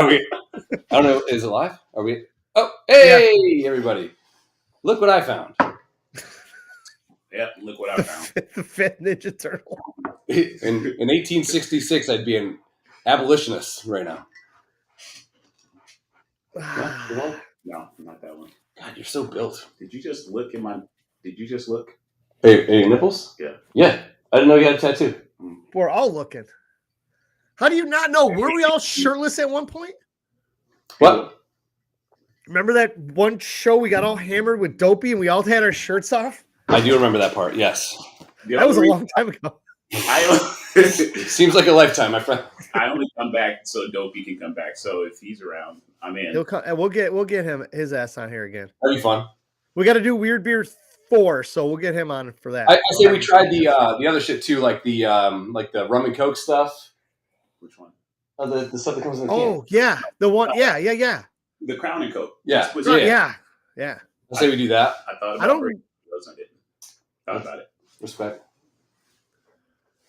Are we? I don't know. Is it live? Are we? Oh, hey, everybody! Look what I found. Yeah, look what I found. The fifth Ninja Turtle. In 1866, I'd be an abolitionist right now. No, not that one. God, you're so built. Did you just look in my? Did you just look? Hey, nipples? Yeah. Yeah. I didn't know you had a tattoo. We're all looking. How do you not know? Were we all shirtless at one point? What? Remember that one show we got all hammered with Dopey and we all had our shirts off? I do remember that part. Yes. That was a long time ago. Seems like a lifetime, my friend. I only come back so Dopey can come back. So if he's around, I'm in. He'll come, and we'll get him his ass on here again. That'd be fun. We got to do Weird Beer 4, so we'll get him on for that. I say we tried the other shit too, like the rum and coke stuff. Which one? The stuff that comes in the can. Oh yeah, the one. Yeah. The Crown and Coke. Yeah. Yeah. I say we do that. I thought about I don't. those. I didn't. Thought about it. Respect.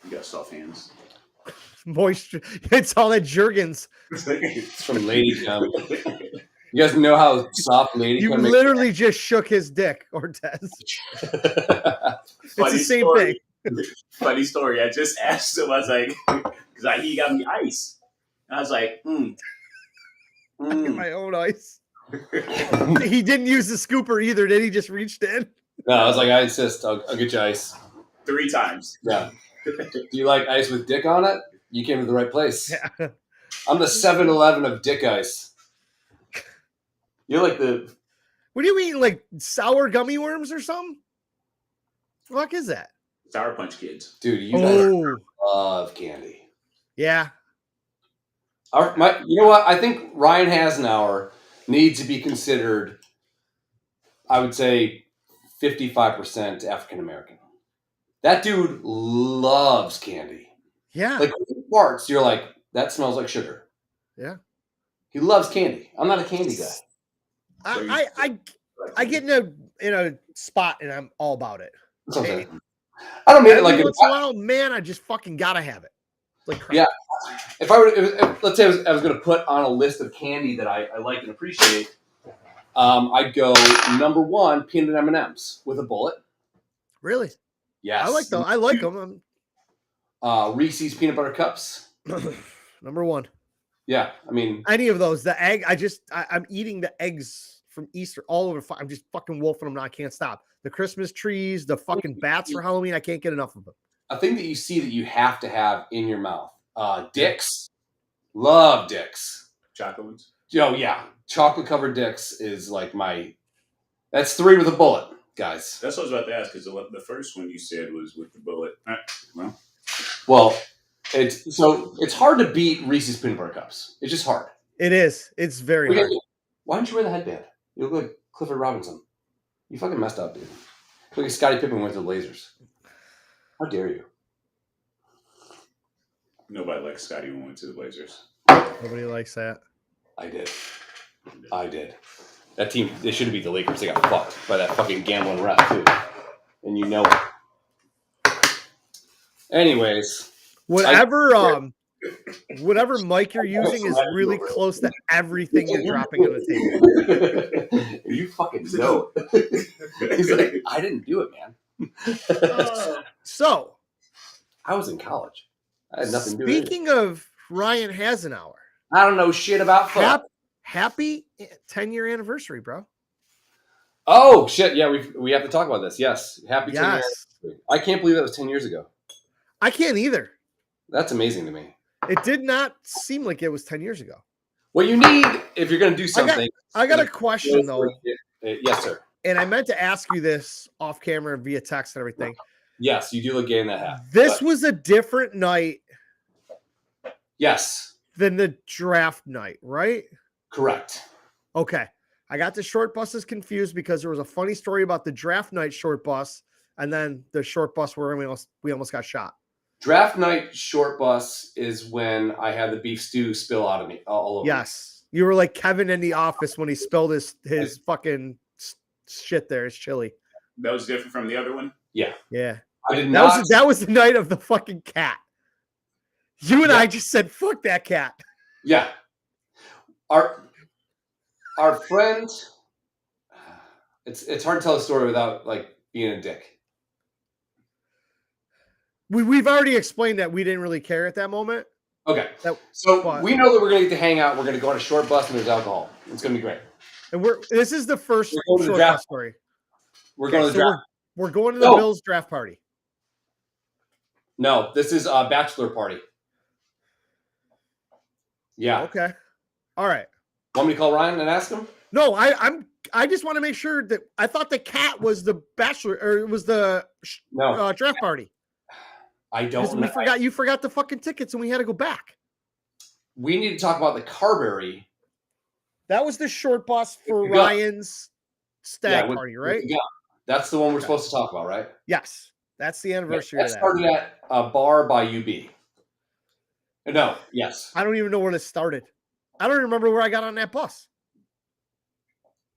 You got soft hands. Moisture. It's all that Jergens. It's from Lady Cum. You guys know how soft Lady You Cum makes literally just shook his dick, Ortez. It's the same thing. Funny story. I just asked him. I was like, because he got me ice. And I was like, I get my own ice. He didn't use the scooper either, did he? Just reached in. No, I was like, I insist. I'll get you ice. 3 times. Yeah. Do you like ice with dick on it? You came to the right place. Yeah. I'm the 7-Eleven of dick ice. You're like the... What do you mean, like sour gummy worms or something? What the fuck is that? Sour Punch Kids. Dude, you guys love candy. Yeah. You know what? I think Ryan Hasenauer needs to be considered, I would say, 55% African-American. That dude loves candy. Yeah. Like, when he farts, you're like, that smells like sugar. Yeah. He loves candy. I'm not a candy guy. I get in a spot and I'm all about it. That's what I'm saying. I don't mean it like once in a while, man, I just fucking gotta have it. Like crap. Yeah. If I were, let's say I was going to put on a list of candy that I like and appreciate, I'd go number 1, peanut M&Ms with a bullet. Really? Yes. I like them. I like them. Reese's peanut butter cups. Number 1. Yeah, I mean any of those. The egg. I'm eating the eggs from Easter all over. I'm just fucking wolfing them now. I can't stop. The Christmas trees, the fucking bats for Halloween. I can't get enough of them. A thing that you see that you have to have in your mouth. Dicks. Love Dicks. Chocolate ones? Oh, yeah. Chocolate covered Dicks is like that's 3 with a bullet, guys. That's what I was about to ask, because the first one you said was with the bullet. Well, it's hard to beat Reese's peanut butter cups. It's just hard. It is. It's very hard. Why don't you wear the headband? You look like Clifford Robinson. You fucking messed up, dude. Look like Scottie Pippen went to the Blazers. How dare you? Nobody likes Scottie when went to the Blazers. Nobody likes that. I did. That team, they should have beat the Lakers. They got fucked by that fucking gambling ref, too. And you know it. Anyways. Whatever mic you're using is really close to everything you're dropping on the table. You fucking know it. He's like, I didn't do it, man. So. I was in college. I had nothing to do with it. Speaking of Ryan Hasenauer. I don't know shit about football. Happy 10-year anniversary, bro. Oh, shit. Yeah, we have to talk about this. Yes. Happy 10 years anniversary. I can't believe that was 10 years ago. I can't either. That's amazing to me. It did not seem like it was 10 years ago. What you need, if you're going to do something. I got a question, though. Yes, sir. And I meant to ask you this off camera via text and everything. Yes, you do look gay in that hat. This was a different night. Yes. Than the draft night, right? Correct. Okay. I got the short buses confused because there was a funny story about the draft night short bus and then the short bus where we almost got shot. Draft night short bus is when I had the beef stew spill out of me all over. Yes. You were like Kevin in The Office when he spilled his fucking shit there. It's chili. That was different from the other one? Yeah. Yeah. I did not. That was the night of the fucking cat. You and I just said, fuck that cat. Yeah. our friend. It's hard to tell a story without like being a dick. We've already explained that we didn't really care at that moment. Okay, That, so but- we know that we're going to get to hang out. We're going to go on a short bus and there's alcohol. It's going to be great. And this is the first We're going to the short draft. bus story. We're Okay, going to the so draft. we're going to the No. Bills draft party. No, this is a bachelor party. Yeah. Okay. All right. Want me to call Ryan and ask him? No, I just want to make sure that I thought the cat was the bachelor or it was the No, draft party. I Because don't know. you forgot the fucking tickets and we had to go back. We need to talk about the Carberry. That was the short bus for Yeah. Ryan's stag with- party, with right? the gun. That's the one we're supposed to talk about, right? Yes. That's the anniversary That of that. started at a bar by UB. No, yes. I don't even know where this started. I don't remember where I got on that bus.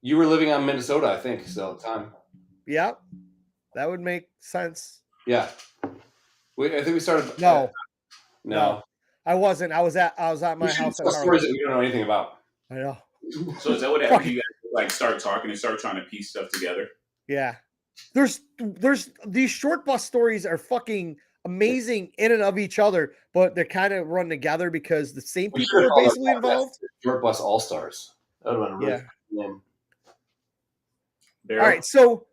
You were living on Minnesota, I think, so at the time. Yeah. That would make sense. Yeah. I think we started. No. No. I wasn't. I was at my We shouldn't house. tell stories that we don't know anything about. I know. So is that what happened? You guys like start talking and start trying to piece stuff together? Yeah. There's these short bus stories are fucking amazing in and of each other, but they're kind of run together because the same We people should are call our basically podcast involved. Short Bus All Stars. That would have been a really Yeah. good name. Daryl? All right. So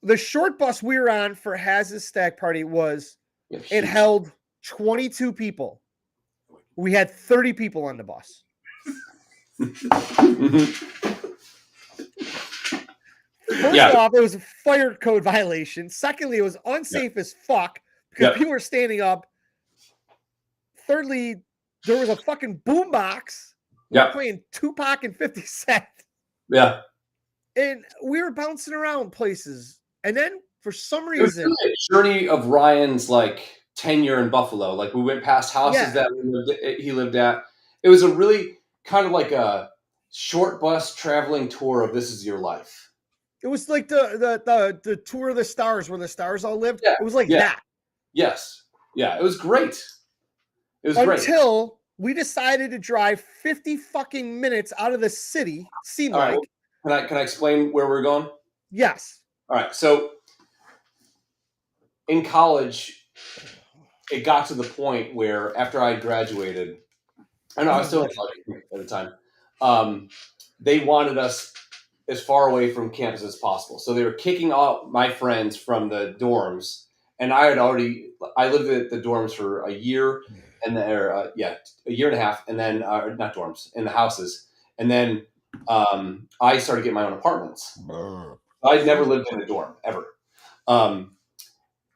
the short bus we were on for Haz's stag party was Yeah, it huge. held 22 people. We had 30 people on the bus. First Yeah. off, it was a fire code violation. Secondly, it was unsafe as fuck because Yeah. people were standing up. Thirdly, there was a fucking boombox Yeah. playing Tupac and 50 Cent. Yeah. And we were bouncing around places. And then for some It was reason, really a journey of Ryan's like tenure in Buffalo. Like we went past houses Yeah. that he lived at. It was a really kind of like a short bus traveling tour of This Is Your Life. it was like the tour of the stars where the stars all lived. Yeah. It was like Yeah. that. Yes. Yeah. It was great. It was great. Until we decided to drive 50 fucking minutes out of the city. Seemed All right. like. Can I explain where we're going? Yes. All right. So in college, it got to the point where after I graduated, I know I was still in college at the time. They wanted us as far away from campus as possible. So they were kicking out my friends from the dorms, and I lived at the dorms for a year, and then a year and a half, and then not dorms, in the houses, and then I started getting my own apartments. I'd never lived in a dorm ever.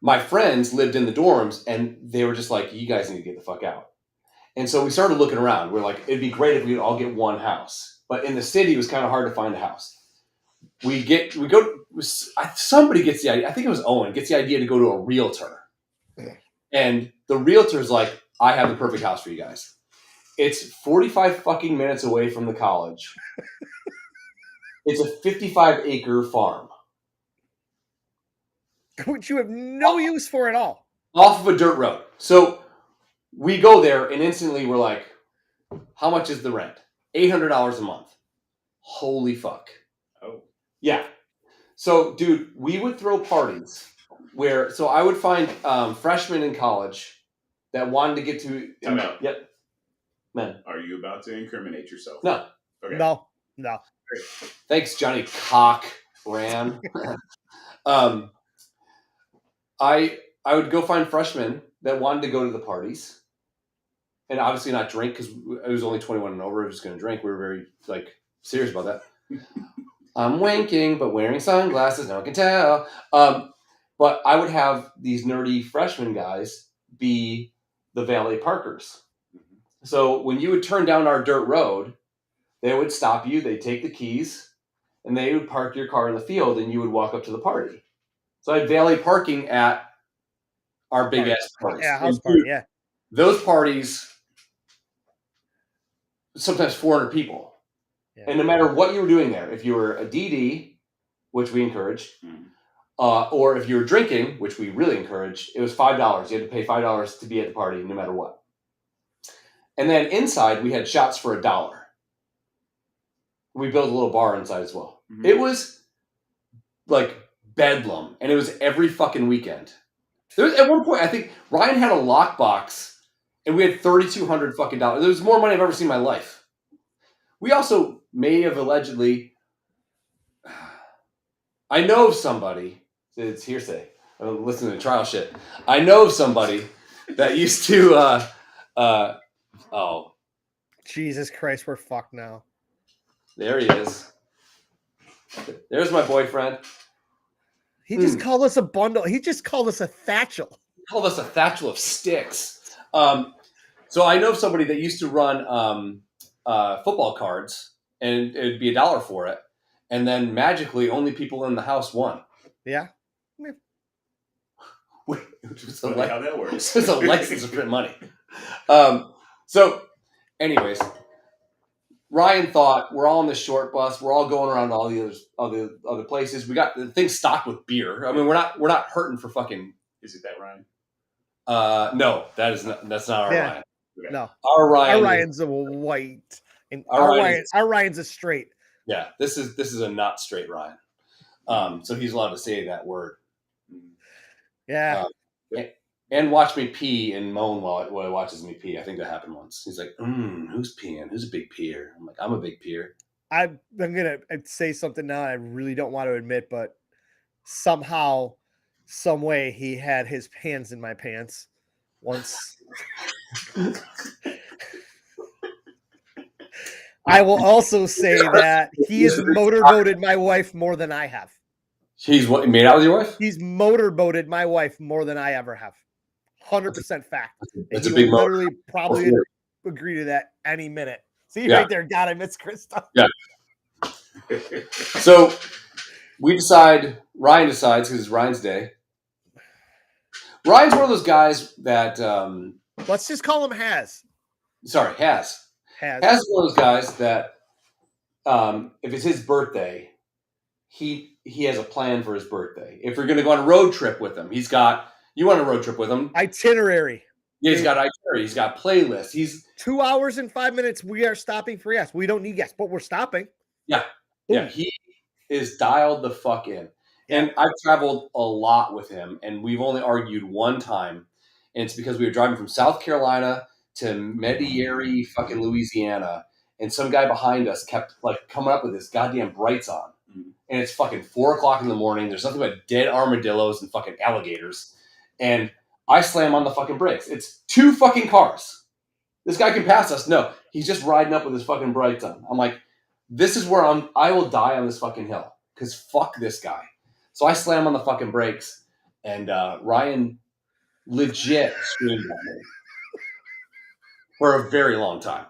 My friends lived in the dorms, and they were just like, "You guys need to get the fuck out." And so we started looking around. We're like, it'd be great if we could all get one house, but in the city, it was kind of hard to find a house. Somebody gets the idea. I think it was Owen gets the idea to go to a realtor, and the realtor's like, "I have the perfect house for you guys. It's 45 fucking minutes away from the college. It's a 55-acre farm Which you have no use for at all. off of a dirt road." So we go there, and instantly we're like, "How much is the rent? $800 a month. Holy fuck." Oh. Yeah. So, dude, we would throw parties so I would find freshmen in college that wanted to get to. Time out. Yep. Man. Are you about to incriminate yourself? No. Okay. No. Thanks, Johnny Cock Ran. I would go find freshmen that wanted to go to the parties, and obviously not drink because it was only 21 and over. I was just going to drink. We were very serious about that. I'm winking, but wearing sunglasses. No one can tell. But I would have these nerdy freshman guys be the valet parkers. So when you would turn down our dirt road, they would stop you. They'd take the keys, and they would park your car in the field, and you would walk up to the party. So I had valet parking at our big ass parties. Yeah, house party. Yeah. Those parties, sometimes 400 people. Yeah. And no matter what you were doing there, if you were a DD, which we encouraged, or if you were drinking, which we really encouraged, it was $5. You had to pay $5 to be at the party no matter what. And then inside, we had shots for $1. we built a little bar inside as well. Mhm. It was like bedlam, and it was every fucking weekend. There was, at one point, I think Ryan had a lockbox, and we had $3,200 fucking dollars. It was more money I've ever seen in my life. We also may have allegedly. I know of somebody. It's hearsay. I'm listening to trial shit. I know of somebody that used to. Oh, Jesus Christ, we're fucked now. there he is. There's my boyfriend. He just called us a bundle. He just called us a thatchel. He called us a thatchel of sticks. So I know of somebody that used to run football cards, and it'd be $1 for it, and then magically only people in the house won. Yeah. Which was Funny how that works. It's a license to print money. So, anyways, Ryan thought we're all on this short bus. We're all going around to all the other places. We got the thing stocked with beer. I mean, we're not hurting for fucking. Is it that Ryan? No, that's not our Ryan. Okay. No. Our Ryan's a white, and our Ryan's a straight. Yeah, this is a not straight Ryan. So he's allowed to say that word. Yeah. And watch me pee and moan while he watches me pee. I think that happened once. He's like, who's peeing? Who's a big peer? I'm like, I'm a big peer. I'm going to say something now I really don't want to admit, but somehow, some way, he had his hands in my pants once. I will also say that he has motorboated my wife more than I have. He's what, made out with your wife? He's motorboated my wife more than I ever have. 100% fact. That's a And big he motor. literally probably agree to that any minute. See Yeah. right there, God, I miss Krista. Yeah. So Ryan decides, because it's Ryan's day. Ryan's one of those guys that Let's just call him Has. Has is one of those guys that if it's his birthday, he has a plan for his birthday. If you're going to go on a road trip with him, you want a road trip with him. Itinerary. Yeah, he's got itinerary. He's got playlists. He's 2 hours and 5 minutes. We are stopping for gas. We don't need gas, but we're stopping. Yeah. Yeah. He is dialed the fuck in. And I've traveled a lot with him, and we've only argued one time. And it's because we were driving from South Carolina to Mediary, fucking Louisiana. And some guy behind us kept like coming up with this goddamn brights on. And it's fucking 4:00 in the morning. There's nothing but dead armadillos and fucking alligators. And I slam on the fucking brakes. It's 2 fucking cars. This guy can pass us. No, he's just riding up with his fucking brights on. I'm like, this is where I will die on this fucking hill. Because fuck this guy. So I slam on the fucking brakes. And Ryan legit screamed at me for a very long time.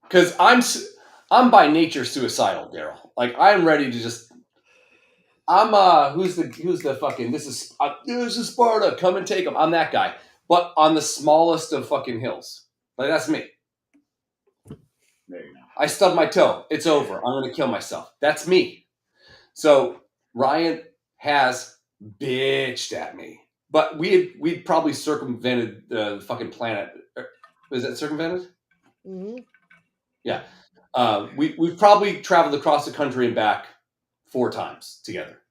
Because I'm by nature suicidal, Daryl. Like, I'm ready to just. Who's the fucking, this is Sparta, come and take him. I'm that guy. But on the smallest of fucking hills. Like, that's me. There you go. I stubbed my toe. It's over. I'm going to kill myself. That's me. So Ryan has bitched at me. But we'd probably circumvented the fucking planet. Was that circumvented? Mm-hmm. Yeah. We've probably traveled across the country and back 4 times together.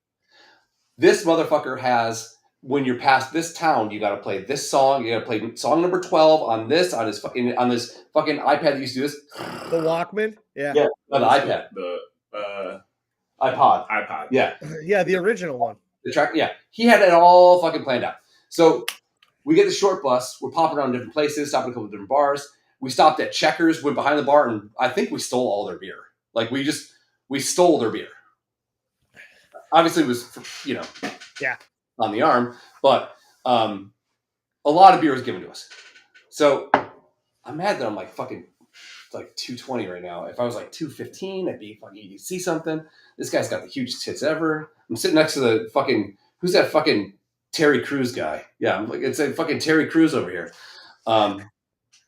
This motherfucker has, when you're past this town, you got to play this song. You got to play song number 12 on this fucking iPad that used to do this. The Walkman? Yeah. Yeah, no, the iPad. The iPod. Yeah. Yeah, the original one. The track. Yeah. He had it all fucking planned out. So we get the short bus. We're popping around different places, stopping a couple of different bars. We stopped at Checkers, went behind the bar, and I think we stole all their beer. Like, we stole their beer. Obviously, it was, on the arm, but a lot of beer was given to us. So I'm mad that I'm like fucking like 220 right now. If I was like 215, I'd be fucking, you see something. This guy's got the hugest tits ever. I'm sitting next to the fucking, who's that fucking Terry Crews guy? Yeah, I'm like, it's a fucking Terry Crews over here.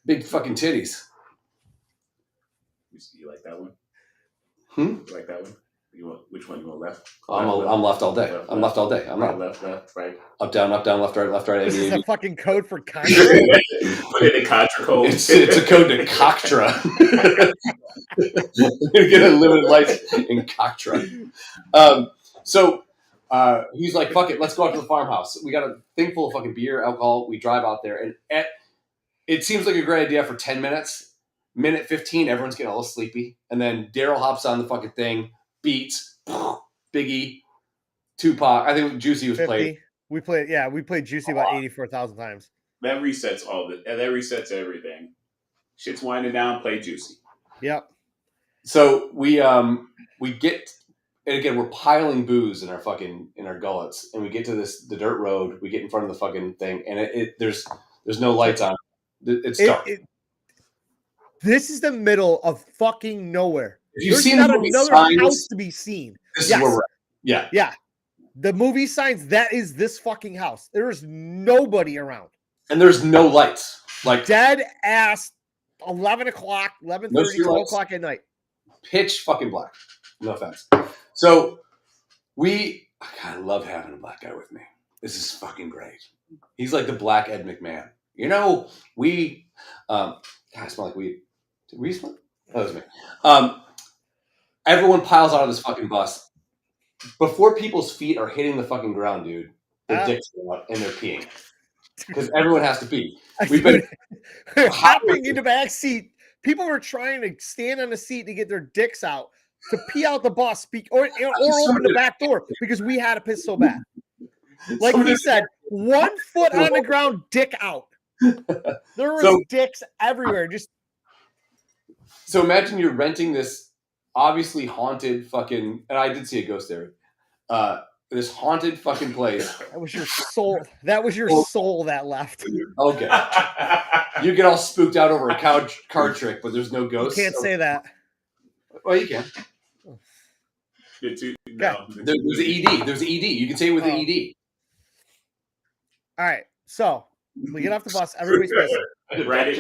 Big fucking titties. You like that one? You like that one? Which one? You want left? I'm left all day. I'm left all day. I'm right, not left, right. up, down, left, right. This is A, a fucking code for Contra. Put it in Contra code. It's a code to Coctra. We're gonna get unlimited lights in Coctra. So he's like, "Fuck it, let's go out to the farmhouse. We got a thing full of fucking beer, alcohol. We drive out there, and it seems like a great idea for 10 minutes. Minute 15, everyone's getting a little sleepy, and then Daryl hops on the fucking thing, beats Biggie, Tupac. I think Juicy was 50. played. We played Juicy about 84,000 times. That resets that resets everything. Shit's winding down. Play Juicy. Yep. So we get, and again, we're piling booze in our gullets, and we get to the dirt road. We get in front of the fucking thing, and there's no lights on. It's dark. This is the middle of fucking nowhere. If you've There's seen not the movie another Signs, house to be seen. this Yes. is where we're at. Yeah. The movie Signs, that is this fucking house. There is nobody around. And there's no lights. Like Dead ass 11 o'clock, 11:30, 12 o'clock at night. Pitch fucking black. No offense. So I love having a black guy with me. This is fucking great. He's like the black Ed McMahon. I smell like weed. Did we smell? That was me. Everyone piles out of this fucking bus. Before people's feet are hitting the fucking ground, dude, their dicks are out and they're peeing. Because everyone has to pee. We've been hopping in the back seat. People were trying to stand on the seat to get their dicks out to pee out the bus or open the back door because we had to piss so bad. Like we said, 1 foot on the ground, dick out. There were dicks everywhere. So imagine you're renting this obviously haunted fucking, and I did see a ghost there. This haunted fucking place. That was your soul. That was your soul that left. Okay. You get all spooked out over a card trick, but there's no ghost. You can't say that. Well, you can. There's an ED. There's an ED. You can say it with an ED. All right. So we get off the bus. Everybody's pissing. Right.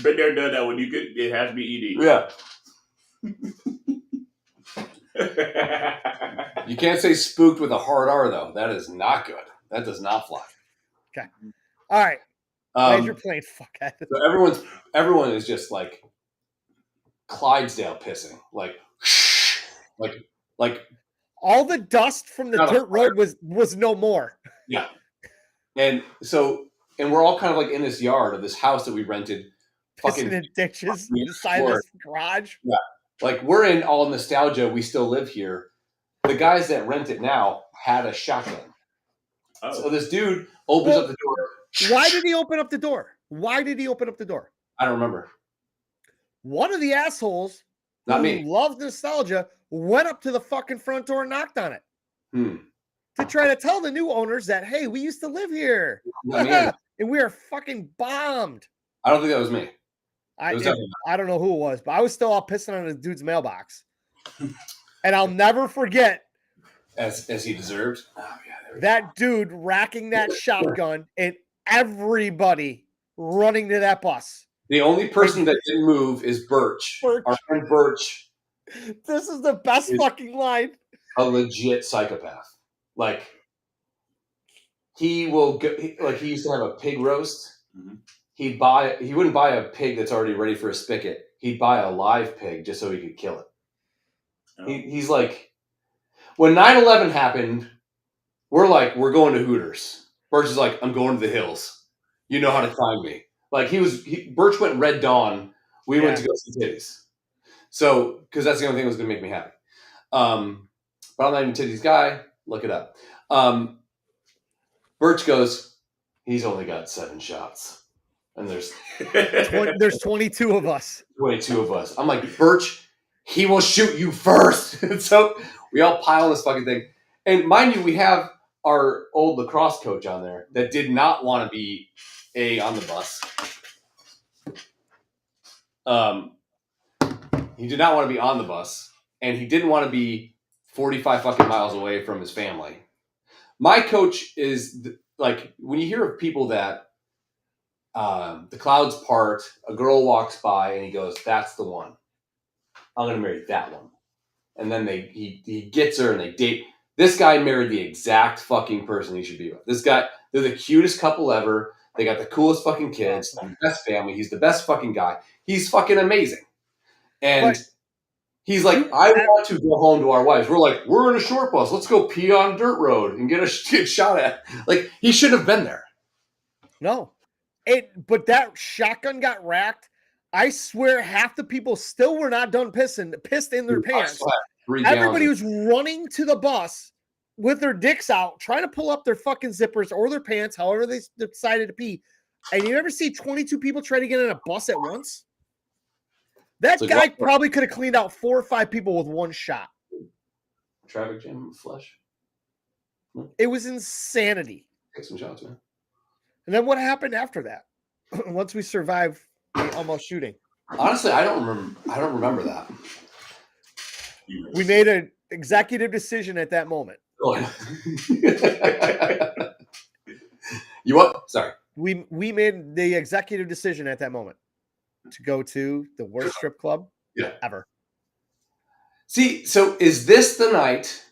Been there, done that. When it has to be ED. Yeah. You can't say spooked with a hard R though. That is not good. That does not fly. Okay. All right. As you're playing fuckhead. So everyone is just like Clydesdale pissing. Like all the dust from the dirt road was no more. Yeah. And we're all kind of like in this yard of this house that we rented. Pissing in ditches beside this garage. Yeah. Like we're in all nostalgia. We still live here. The guys that rent it now had a shotgun. Oh. So this dude opens up the door. Why did he open up the door? I don't remember. One of the assholes who loves nostalgia went up to the fucking front door and knocked on it. To try to tell the new owners that, hey, we used to live here. And we are fucking bombed. I don't think that was me. I don't know who it was, but I was still out pissing on the dude's mailbox. And I'll never forget. As he deserved. Oh, yeah, that dude racking that shotgun and everybody running to that bus. The only person that didn't move is Birch. Our friend Birch. This is the best fucking line. A legit psychopath. Like, he will go, he used to have a pig roast. Mm-hmm. He wouldn't buy a pig that's already ready for a spigot. He'd buy a live pig just so he could kill it. Oh. He's like, when 9/11 happened, we're going to Hooters. Birch is like, I'm going to the hills. You know how to find me. Like Birch went Red Dawn. We went to go see titties. So, because that's the only thing that was going to make me happy. But I'm not even a titties guy. Look it up. Birch goes, he's only got 7 shots. And there's 22 of us. 22 of us. I'm like, Birch, he will shoot you first. And so we all pile on this fucking thing. And mind you, we have our old lacrosse coach on there that did not want to be on the bus. He did not want to be on the bus. And he didn't want to be 45 fucking miles away from his family. My coach is like, when you hear of people that the clouds part, a girl walks by and he goes, that's the one. I'm gonna marry that one. And then he gets her and they date. This guy married the exact fucking person he should be with. This guy, they're the cutest couple ever. They got the coolest fucking kids, the best family. He's the best fucking guy. He's fucking amazing. And But- he's like, I want to go home to our wives. We're like, we're in a short bus. Let's go pee on a dirt road and get shot at. Like, he shouldn't have been there. No. But that shotgun got racked. I swear half the people still were not done pissed in their pants. Everybody was running to the bus with their dicks out, trying to pull up their fucking zippers or their pants, however they decided to pee. And you ever see 22 people try to get in a bus at once? That guy probably could have cleaned out 4 or 5 people with one shot. Traffic jam in the flesh. It was insanity. Take some shots, man. And then what happened after that? Once we survived the almost shooting. Honestly, I don't remember that. We made an executive decision at that moment. You what? Sorry. We made the executive decision at that moment to go to the worst strip club ever. See, so is this the night?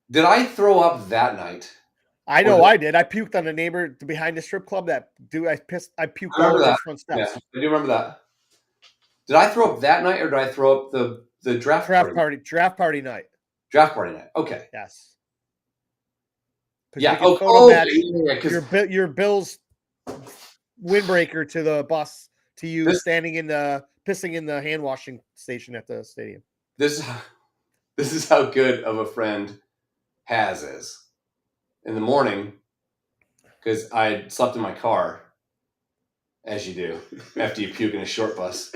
Did I throw up that night? I know I did. I puked on the neighbor behind the strip club. I puked all over the front steps. Yeah, I do remember that. Did I throw up that night or did I throw up the draft party? Draft party night. Draft party night. Okay. Yes. Yeah. Your Bill's windbreaker to the bus to you pissing in the hand washing station at the stadium. This is how good of a friend Haz is. In the morning, because I slept in my car, as you do after you puke in a short bus.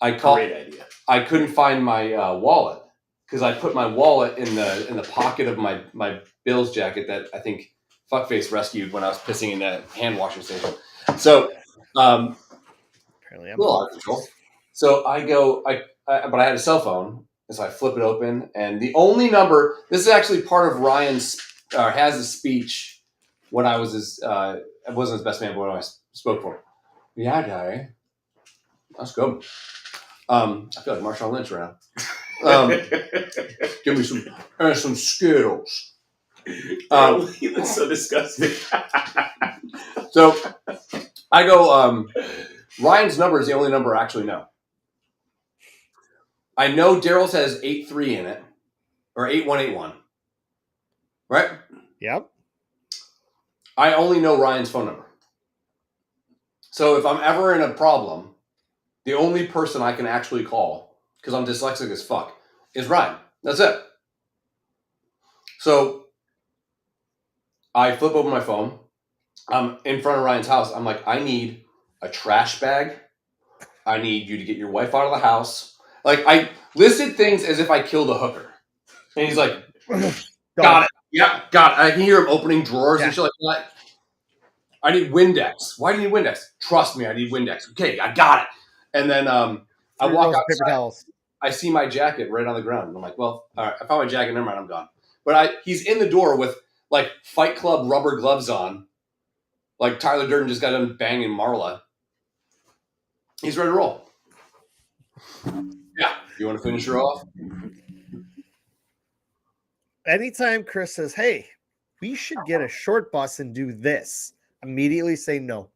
Great idea. I couldn't find my wallet because I put my wallet in the pocket of my Bills jacket that I think Fuckface rescued when I was pissing in that hand washing station. So, apparently I'm a little out of control. So but I had a cell phone, and so I flip it open, and the only number. This is actually part of Haz's speech when I was I wasn't his best man, but when I spoke for him. Yeah, Daddy. Let's go. I feel like Marshawn Lynch right now. Give me some Skittles. That's so disgusting. So I go, Ryan's number is the only number I actually know. I know Daryl's has 83 in it, or 8181. Right? Yep. I only know Ryan's phone number. So if I'm ever in a problem, the only person I can actually call, because I'm dyslexic as fuck, is Ryan. That's it. So I flip open my phone. I'm in front of Ryan's house. I'm like, I need a trash bag. I need you to get your wife out of the house. Like, I listed things as if I killed a hooker. And he's like, got it. Yeah, got it. I can hear him opening drawers and shit like that. I need Windex. Why do you need Windex? Trust me, I need Windex. Okay, I got it. And then I walk outside. I see my jacket right on the ground. And I'm like, well, all right, I found my jacket. Never mind, I'm gone. But he's in the door with, like, Fight Club rubber gloves on. Like Tyler Durden just got done banging Marla. He's ready to roll. Yeah. You want to finish her off? Anytime Chris says, hey, we should get a short bus and do this, immediately say no.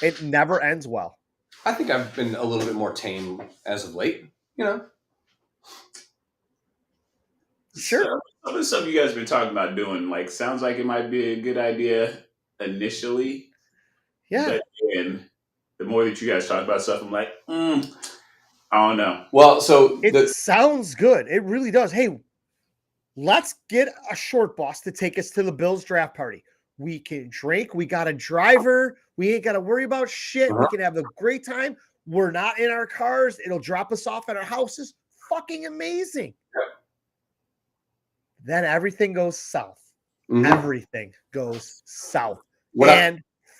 It never ends well. I think I've been a little bit more tame as of late, you know. Sure. So, some of the stuff you guys have been talking about doing, like, sounds like it might be a good idea initially. Yeah. But then the more that you guys talk about stuff, I'm like, I don't know. Well, so it sounds good. It really does. Hey, let's get a short bus to take us to the Bills draft party. We can drink. We got a driver. We ain't got to worry about shit. We can have a great time. We're not in our cars. It'll drop us off at our houses. Fucking amazing. Then everything goes south. Mm-hmm. Everything goes south.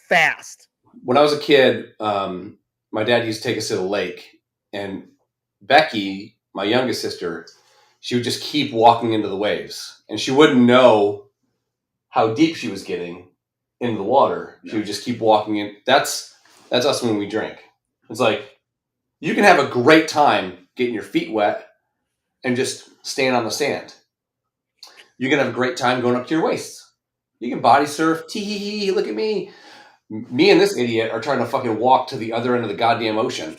Fast. When I was a kid, my dad used to take us to the lake, and Becky, my youngest sister, she would just keep walking into the waves, and she wouldn't know how deep she was getting into the water. She would just keep walking in. That's us when we drink. It's like, You can have a great time getting your feet wet and just staying on the sand. You can have a great time going up to your waist. You can body surf. Tee, look at me. Me and this idiot are trying to fucking walk to the other end of the goddamn ocean.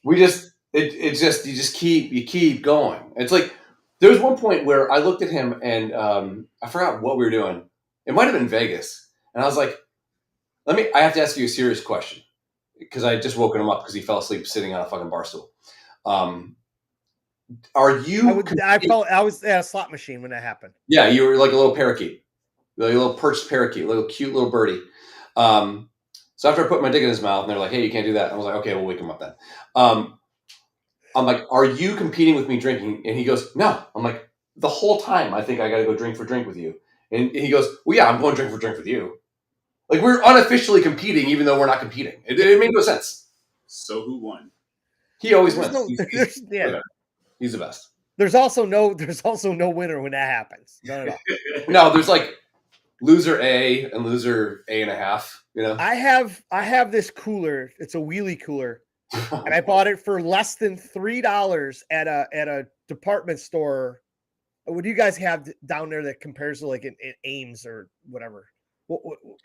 You just keep going. It's like there was one point where I looked at him and I forgot what we were doing. It might have been Vegas, and I was like, I have to ask you a serious question because I had just woken him up because he fell asleep sitting on a fucking bar stool. Are you? I was at a slot machine when that happened. Yeah, you were like a little parakeet, like a little perched parakeet, little cute little birdie. So after I put my dick in his mouth, and they're like, "Hey, you can't do that," I was like, "Okay, we'll wake him up then." I'm like, "Are you competing with me drinking?" And he goes, "No." I'm like, "The whole time, I think I got to go drink for drink with you." And he goes, "Well, yeah, I'm going drink for drink with you." Like we're unofficially competing, even though we're not competing. It made no sense. So who won? He always wins. He's the best. There's also no winner when that happens. None at all. No, there's like loser A and loser A and a half. You know, I have this cooler. It's a wheelie cooler, and I bought it for less than $3 at a department store. What do you guys have down there that compares to like an Ames or whatever?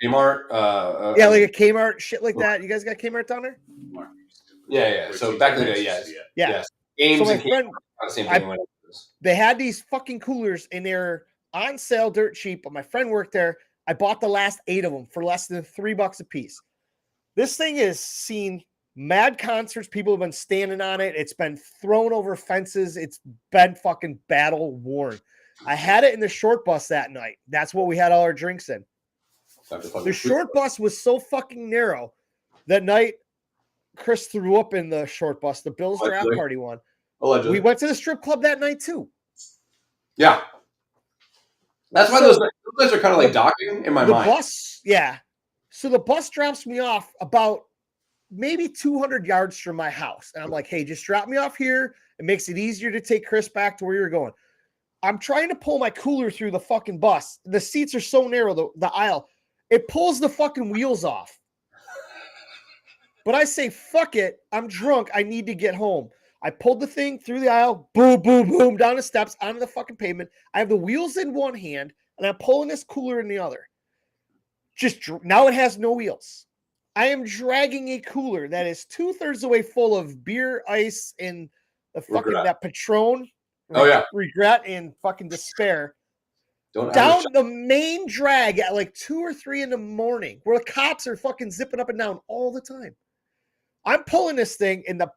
Kmart. Yeah, like a Kmart, shit like that. You guys got Kmart down there? Yeah. So back in the day, yes. Yes. Ames so and Kmart are the same thing. They had these fucking coolers and they're on sale dirt cheap, but my friend worked there. I bought the last 8 of them for less than $3 a piece. This thing has seen mad concerts. People have been standing on it. It's been thrown over fences. It's been fucking battle worn. I had it in the short bus that night. That's what we had all our drinks in. The short bus was so fucking narrow. That night, Chris threw up in the short bus, the Bills draft party one. Allegedly. We went to the strip club that night too. Yeah. That's why those nights are kind of like docking in my mind. Bus, yeah. So the bus drops me off about maybe 200 yards from my house. And I'm like, hey, just drop me off here. It makes it easier to take Chris back to where you're going. I'm trying to pull my cooler through the fucking bus. The seats are so narrow, the aisle. It pulls the fucking wheels off. But I say, fuck it. I'm drunk. I need to get home. I pulled the thing through the aisle, boom, boom, boom, down the steps, onto the fucking pavement. I have the wheels in one hand, and I'm pulling this cooler in the other. Now it has no wheels. I am dragging a cooler that is 2/3 the way full of beer, ice, and the fucking that Patron. Oh, yeah. Regret and fucking despair. Down the main drag at like 2 or 3 in the morning where the cops are fucking zipping up and down all the time. I'm pulling this thing in the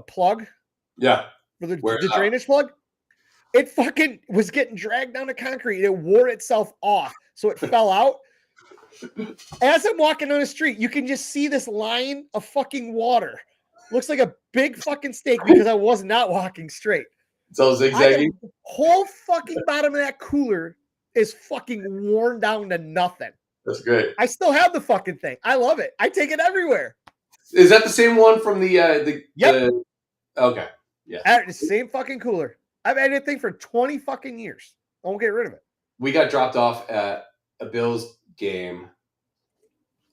plug. Yeah. For the drainage plug. It fucking was getting dragged down the concrete. It wore itself off. So it fell out. As I'm walking down the street, you can just see this line of fucking water. Looks like a big fucking steak because I was not walking straight. It's all zigzagging. The whole fucking bottom of that cooler is fucking worn down to nothing. That's great. I still have the fucking thing. I love it. I take it everywhere. Is that the same one from the Yep. Okay. Yeah. The same fucking cooler. I've had that thing for 20 fucking years. I won't get rid of it. We got dropped off at a Bills game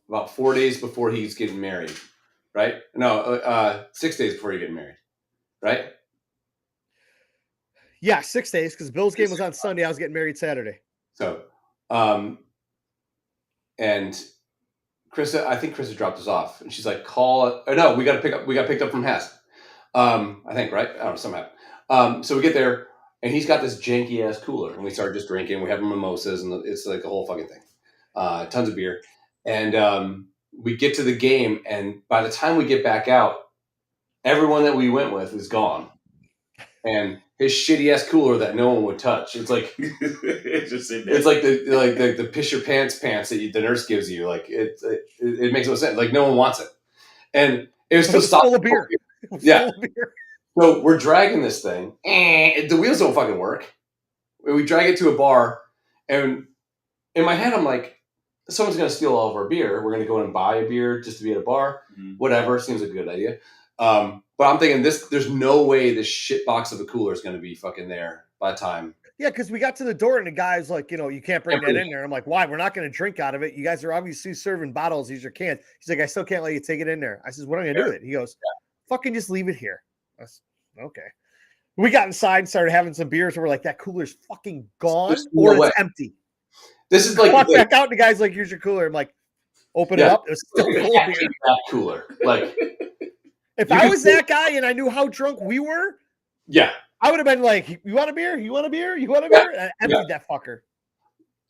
about 4 days before he's getting married. Right? No, 6 days before you're getting married. Right? Yeah, 6 days because the Bills game was on Sunday. I was getting married Saturday. So, and Krista, I think Krista dropped us off, and she's like, "Call it." Oh, no, we got picked up from Hess. I think, right? I don't know, somehow. So we get there, and he's got this janky ass cooler, and we start just drinking. We have mimosas, and it's like a whole fucking thing. Tons of beer, and we get to the game, and by the time we get back out, everyone that we went with is gone, and his shitty ass cooler that no one would touch. It's like it's like the piss your pants that the nurse gives you. Like it makes no sense. Like no one wants it, and it was still full of beer. Yeah. So we're dragging this thing. The wheels don't fucking work. We drag it to a bar, and in my head I'm like, someone's gonna steal all of our beer. We're gonna go in and buy a beer just to be at a bar. Mm-hmm. Whatever, seems like a good idea. But I'm thinking there's no way this shit box of a cooler is going to be fucking there by the time Yeah, because we got to the door and the guy's like, you can't bring that in there. I'm like, why? We're not going to drink out of it. You guys are obviously serving bottles. These are cans. He's like, I still can't let you take it in there. I says, what am I going to do with it? He goes, fucking just leave it here. I said, okay. We got inside and started having some beers. And we're like, that cooler's fucking gone or it's empty. This is like walk back out and the guy's like, here's your cooler. I'm like, open it up. It was still full of beer. That cooler. Like, if I was that guy and I knew how drunk we were, I would have been like, you want a beer? You want a beer? You want a beer? And I emptied that fucker.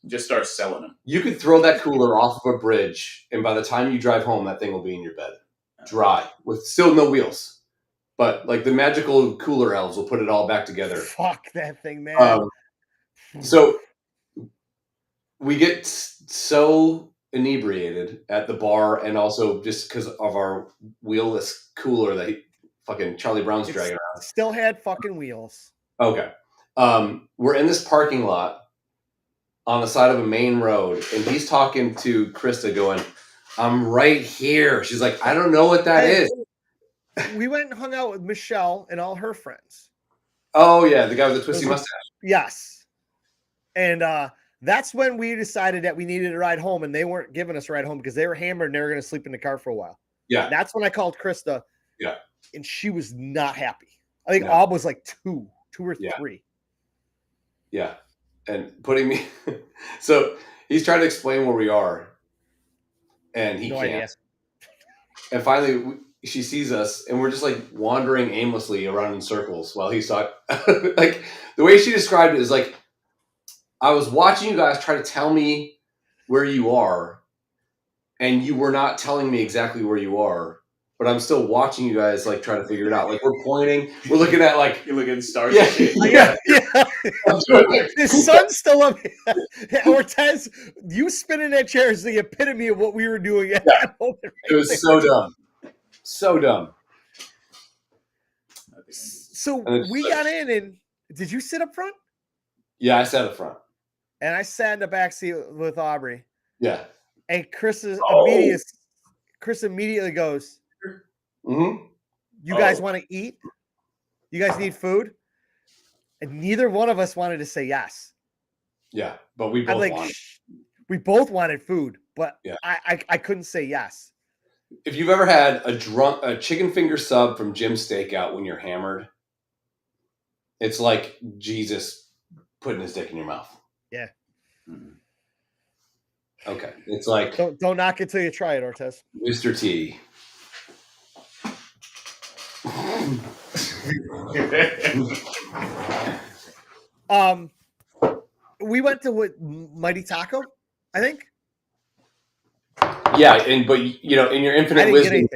Just start selling them. You could throw that cooler off of a bridge, and by the time you drive home, that thing will be in your bed, dry, with still no wheels. But like the magical cooler elves will put it all back together. Fuck that thing, man. So we get so inebriated at the bar, and also just because of our wheelless cooler that fucking Charlie Brown's dragging around. Still had fucking wheels. Okay. We're in this parking lot on the side of a main road, and he's talking to Krista going, I'm right here. She's like, I don't know what that is. We went and hung out with Michelle and all her friends. Oh, yeah. The guy with the twisty mustache. Yes. And that's when we decided that we needed a ride home, and they weren't giving us a ride home because they were hammered and they were going to sleep in the car for a while. Yeah. That's when I called Krista. Yeah. And she was not happy. I think Ob was like two or three. Yeah. And putting me. So he's trying to explain where we are, and he can't. Idea. And finally, she sees us, and we're just like wandering aimlessly around in circles while he's talking. Like the way she described it is like, I was watching you guys try to tell me where you are, and you were not telling me exactly where you are, but I'm still watching you guys like try to figure it out. Like we're pointing, we're looking at like you're looking at stars. Yeah. The sun's still up. Ortez, you spinning that chair is the epitome of what we were doing at that moment. Right it was so dumb. So dumb. So we got in, and did you sit up front? Yeah, I sat up front. And I sat in the back seat with Aubrey. Yeah. And Chris immediately goes, you guys want to eat? You guys need food? And neither one of us wanted to say yes. Yeah, but we both wanted. We both wanted food, but I couldn't say yes. If you've ever had a chicken finger sub from Jim's Steakout when you're hammered, it's like Jesus putting his dick in your mouth. Yeah. Okay. It's like don't knock it till you try it, Ortez. Mr. T. We went to Mighty Taco, I think. Yeah, but in your infinite wisdom.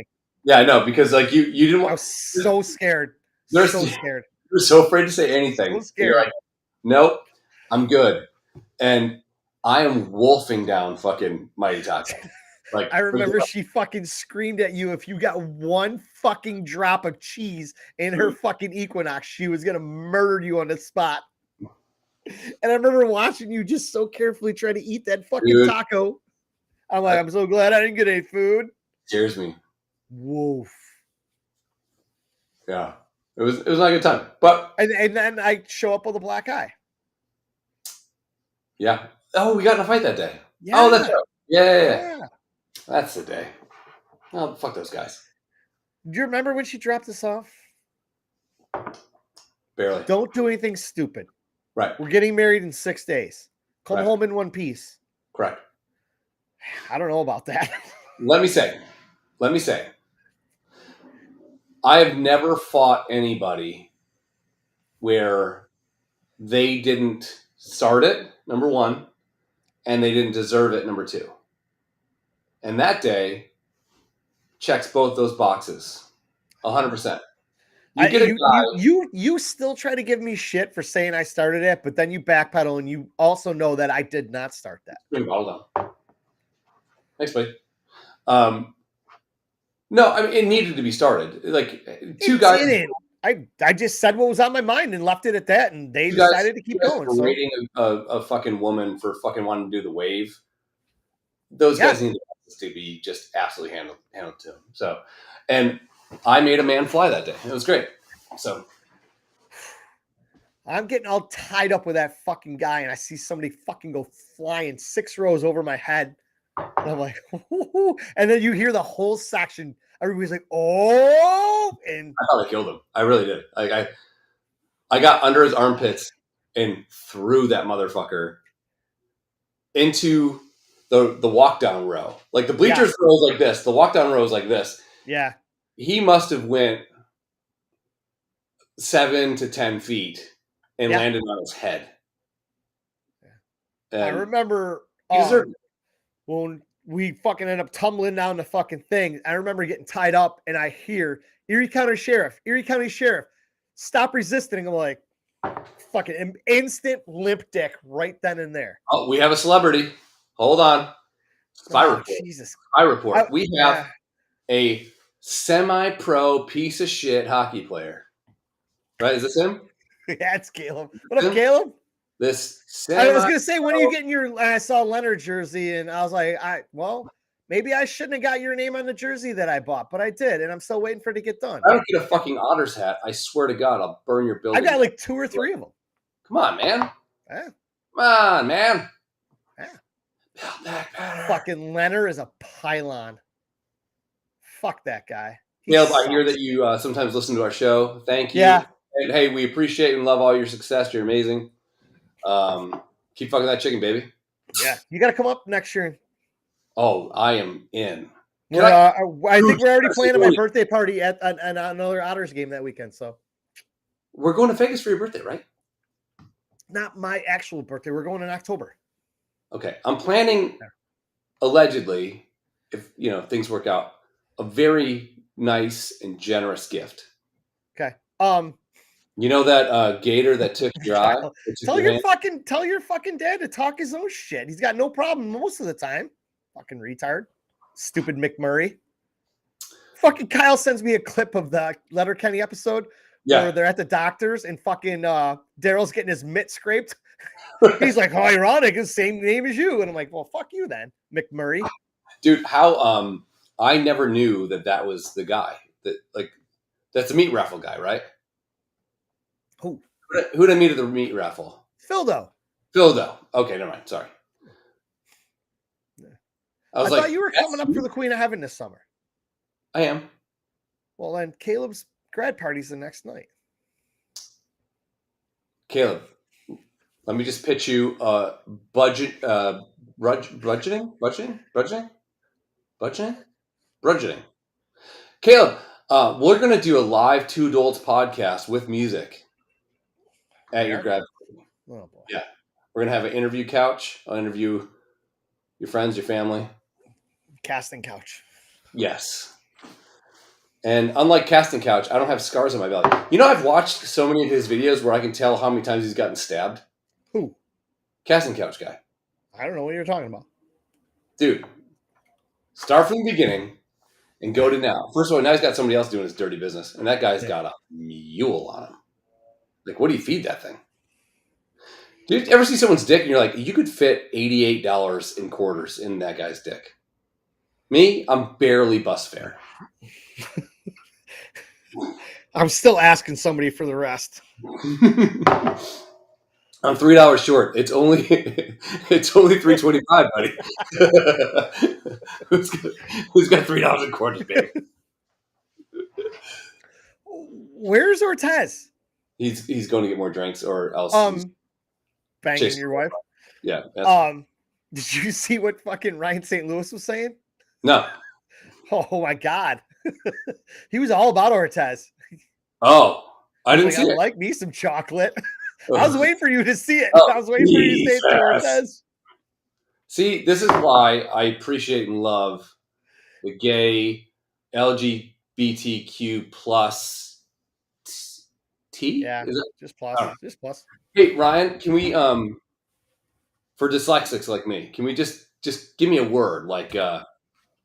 Yeah, I know, because like you didn't want. I was so scared. So scared. You were so afraid to say anything. So scared. You're like, nope, I'm good. And I am wolfing down fucking Mighty Taco. Like I remember she fucking screamed at you if you got one fucking drop of cheese in her fucking Equinox, she was gonna murder you on the spot. And I remember watching you just so carefully try to eat that fucking taco. I'm like, I'm so glad I didn't get any food. Scares me. Woof. Yeah. It was not a good time. But and then I show up with a black eye. Yeah. Oh, we got in a fight that day. Yeah. Oh, that's right. Yeah. That's the day. Oh, fuck those guys. Do you remember when she dropped us off? Barely. Don't do anything stupid. Right. We're getting married in 6 days. Come home in one piece. Correct. I don't know about that. Let me say, I have never fought anybody where they didn't start it, number one, and they didn't deserve it, number two. And that day checks both those boxes, 100%. You still try to give me shit for saying I started it, but then you backpedal and you also know that I did not start that. Bring bottle down. Thanks, buddy. No, I mean it needed to be started. Like two guys. Didn't. I just said what was on my mind and left it at that, and they decided to keep going. So rating a fucking woman for fucking wanting to do the wave. Those guys need to be just absolutely handled to them. So, and I made a man fly that day. It was great. So, I'm getting all tied up with that fucking guy, and I see somebody fucking go flying 6 rows over my head. And I'm like, "Ooh." And then you hear the whole section. Everybody's like, "Oh!" And I thought I killed him. I really did. I got under his armpits and threw that motherfucker into the walk down row. Like the bleachers row is like this. The walk down row is like this. yeah, He must have went 7 to 10 feet and landed on his head. I remember when we fucking end up tumbling down the fucking thing. I remember getting tied up, and I hear Erie County Sheriff, stop resisting. I'm like, fucking instant limp dick right then and there. Oh, we have a celebrity. Hold on. Spy report. Jesus. Spy report. We have a semi-pro piece of shit hockey player. Right? Is this him? Yeah, it's Caleb. What up, Caleb? I was gonna say, when are you getting your? I saw Leonard jersey, and I was like, maybe I shouldn't have got your name on the jersey that I bought, but I did, and I'm still waiting for it to get done. I don't get a fucking Otters hat. I swear to God, I'll burn your building. I got like 2 or 3 of them. Come on, man. Yeah. Come on, man. Yeah. Build back better. Fucking Leonard is a pylon. Fuck that guy. Caleb, I hear that you sometimes listen to our show. Thank you. Yeah. And hey, we appreciate and love all your success. You're amazing. Keep fucking that chicken, baby. Yeah. You got to come up next year. Oh, I am in. I think we're already planning my birthday party at another Otters game that weekend. So we're going to Vegas for your birthday, right? Not my actual birthday. We're going in October. Okay. I'm planning, allegedly, if things work out, a very nice and generous gift. Okay. You know that gator that took your eye? Tell your fucking dad to talk his own shit. He's got no problem most of the time. Fucking retard. Stupid McMurray. Fucking Kyle sends me a clip of the Letterkenny episode where they're at the doctor's and fucking Daryl's getting his mitt scraped. He's like, "Oh, ironic, it's the same name as you." And I'm like, "Well, fuck you then, McMurray." Dude, how I never knew that was the guy. That's the meat raffle guy, right? Who did I meet at the meat raffle? Phildo. Okay, never mind. Sorry. I thought you were coming up for the Queen of Heaven this summer. I am. Well, then Caleb's grad party's the next night. Caleb, let me just pitch you budgeting. Caleb, we're going to do a live Two Dolts podcast with music at your grad party. Oh, boy. Yeah. We're going to have an interview couch. I'll interview your friends, your family. Casting couch. Yes. And unlike Casting Couch, I don't have scars on my belly. I've watched so many of his videos where I can tell how many times he's gotten stabbed. Who? Casting Couch guy. I don't know what you're talking about. Dude, start from the beginning and go to now. First of all, now he's got somebody else doing his dirty business, and that guy's got a mule on him. Like, what do you feed that thing? Do you ever see someone's dick and you're like, you could fit $88 in quarters in that guy's dick? Me, I'm barely bus fare. I'm still asking somebody for the rest. I'm $3 short. It's only $3.25, buddy. Who's got $3 in quarters, baby? Where's Ortez? He's going to get more drinks, or else banging your wife. Yeah. Did you see what fucking Ryan St. Louis was saying? No. Oh my God. He was all about Ortez. Oh, I didn't see it. I like me some chocolate. I was waiting for you to see it. I was waiting for you to say it to Ortez. See, this is why I appreciate and love the gay LGBTQ plus T. Yeah, is it? Just plus. Hey, Ryan, can we for dyslexics like me, can we just give me a word like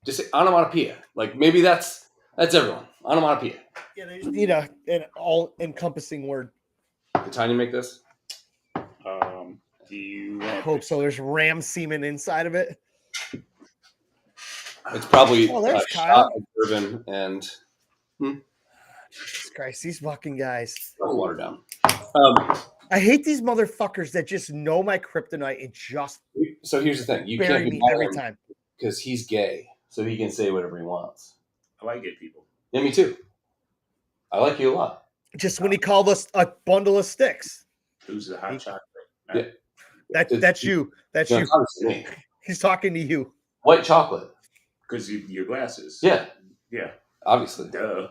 just say onomatopoeia? Like maybe that's everyone. Onomatopoeia. Yeah, they just need an all-encompassing word. Did Tanya make this? Do you? I hope so. There's ram semen inside of it. It's probably there's Kyle. Bourbon and Jesus Christ, these fucking guys. water down. I hate these motherfuckers that just know my kryptonite and just So here's the thing: you bury can't me be every time. because he's gay, so he can say whatever he wants. I like gay people. Yeah, me too. I like you a lot. Just when he called us a bundle of sticks. Who's the hot chocolate? Yeah. That's you. That's No, you. it's obviously me. He's talking to you. White chocolate. Because your glasses. Yeah, Yeah. obviously. Duh.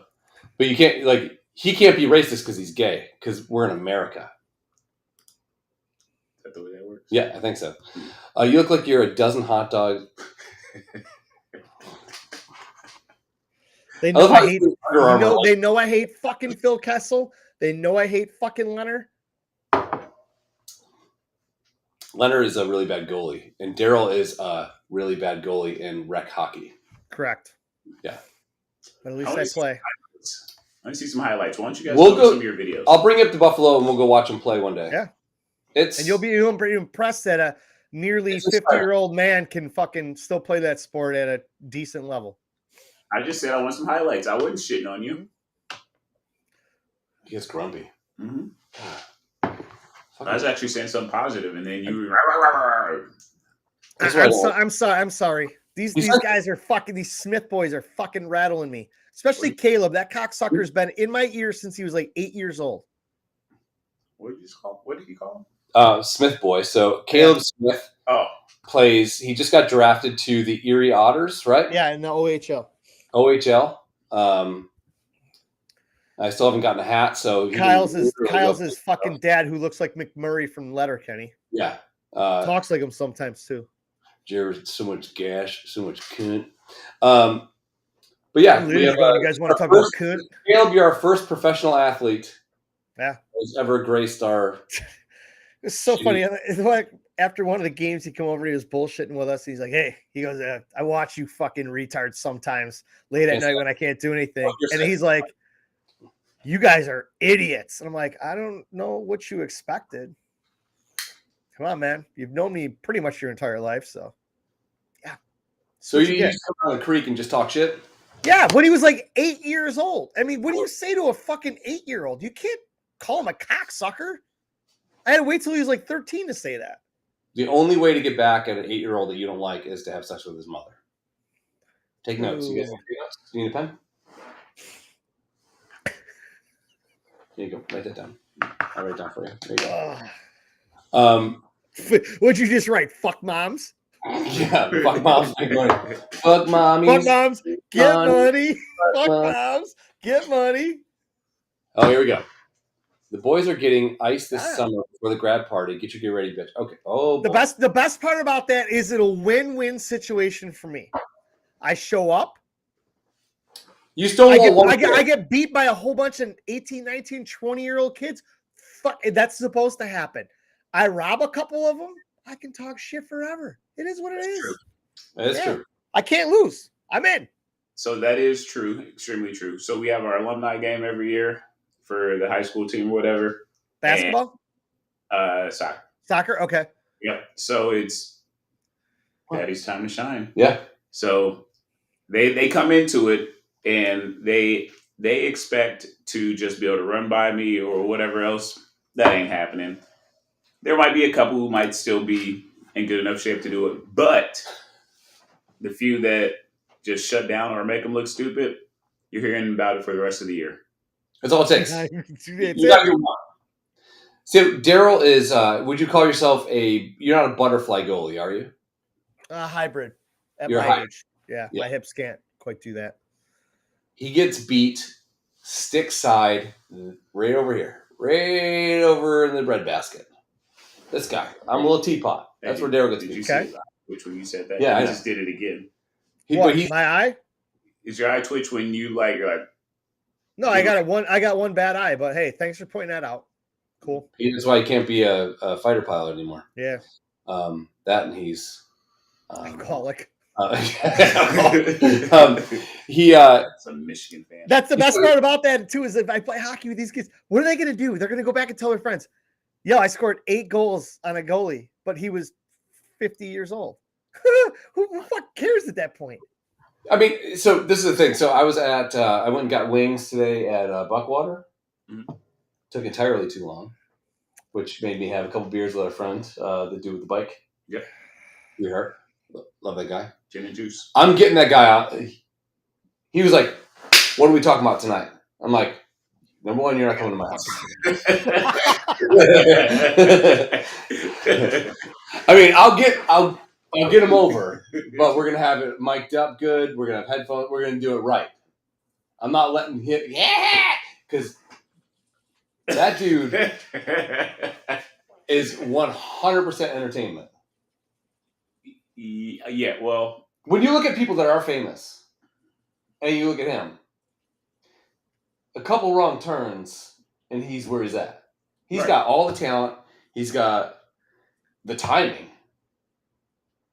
But you can't he can't be racist because he's gay because we're in America. Is that the way that works? Yeah, I think so. You look like you're a dozen hot dogs. They know I hate. Under Armour. They know I hate fucking Phil Kessel. They know I hate fucking Leonard. Leonard is a really bad goalie, and Daryl is a really bad goalie in rec hockey. Correct. Yeah. But at least I play. Let me see some highlights. Why don't you guys We'll go go- some of your videos? I'll bring it to Buffalo, and we'll go watch him play one day. Yeah. And you'll be impressed that a nearly 50-year-old man can fucking still play that sport at a decent level. I just said I want some highlights. I wasn't shitting on you. He gets grumpy. Mm-hmm. Fucking- I was actually saying something positive, and then you. That's why I don't- I'm sorry. These guys are fucking. These Smith boys are fucking rattling me. Especially What? Caleb. That cocksucker's been in my ear since he was like 8 years old. What did you call? What did he call him? Smith boy. So Caleb Smith Oh, plays. He just got drafted to the Erie Otters, right? Yeah, in the OHL. OHL. I still haven't gotten a hat, so Kyle's his fucking dad, who looks like McMurray from Letterkenny. Yeah. Talks like him sometimes too. Jared, so much gash, so much cunt. But yeah, we have, you guys want to talk about cunt? Caleb, you're our first professional athlete. Yeah. Who's ever graced our. It's so funny. It's like after one of the games, he come over, he was bullshitting with us. He's like, "Hey," he goes, "I watch you fucking retards sometimes late at night when I can't do anything." And he's like, "You guys are idiots." And I'm like, "I don't know what you expected. Come on, man. You've known me pretty much your entire life, so yeah." So you just come on the creek and just talk shit? Yeah, when he was like 8 years old. I mean, what do you say to a fucking 8-year-old? You can't call him a cocksucker. I had to wait till he was like 13 to say that. The only way to get back at an 8-year-old that you don't like is to have sex with his mother. Take notes. You guys want to take notes? You need a pen? Here you go. Write that down. I'll write it down for you. There you go. What'd you just write? Fuck moms? Yeah, fuck moms. Fuck mommies. Fuck moms. Get money. Fuck moms. Get money. Oh, here we go. The boys are getting ice this summer for the grad party. Get your get ready, bitch. Okay. Oh, boy. The best part about that is it's a win-win situation for me. I show up. You still I get beat by a whole bunch of 18, 19, 20-year-old kids. Fuck, that's supposed to happen. I rob a couple of them. I can talk shit forever. It is what it is. True. That is true. I can't lose. I'm in. So that is true. Extremely true. So we have our alumni game every year for the high school team or whatever. Basketball? And, soccer. Soccer? Okay. Yep. So it's Daddy's time to shine. Yeah. So they come into it and they expect to just be able to run by me or whatever else. That ain't happening. There might be a couple who might still be in good enough shape to do it, but the few that just shut down or make them look stupid, you're hearing about it for the rest of the year. That's all it takes. You got your one. So Daryl is. Would you call yourself you're not a butterfly goalie, are you? A hybrid. At You're my age. Yeah, my hips can't quite do that. He gets beat stick side right over here, right over in the breadbasket. This guy. I'm a little teapot. That's where Daryl gets beat. Did you see which when you said that? Yeah, I I just did it again. My eye? Is your eye twitch when you're like? No, I got one bad eye, but hey, thanks for pointing that out. Cool. That's why he can't be a fighter pilot anymore. Yeah. That and he's alcoholic. He a Michigan fan. That's the best part about that too. Is if I play hockey with these kids, what are they going to do? They're going to go back and tell their friends, "Yo, I scored 8 goals on a goalie, but he was 50 years old." Who the fuck cares at that point? I mean, so this is the thing. So I was at, I went and got wings today at Buckwater. Mm-hmm. Took entirely too long. which made me have a couple beers with our friend, the dude with the bike. Yep. You heard? Love that guy. Gin and juice. I'm getting that guy out. He was like, "What are we talking about tonight?" I'm like, "Number one, you're not coming to my house." I mean, I'll get him over, but we're gonna have it mic'd up good. We're gonna have headphones. We're gonna do it right. I'm not letting him because that dude is 100% entertainment. Yeah, well, when you look at people that are famous, and you look at him, a couple wrong turns, and he's where he's at. He's got all the talent. He's got the timing.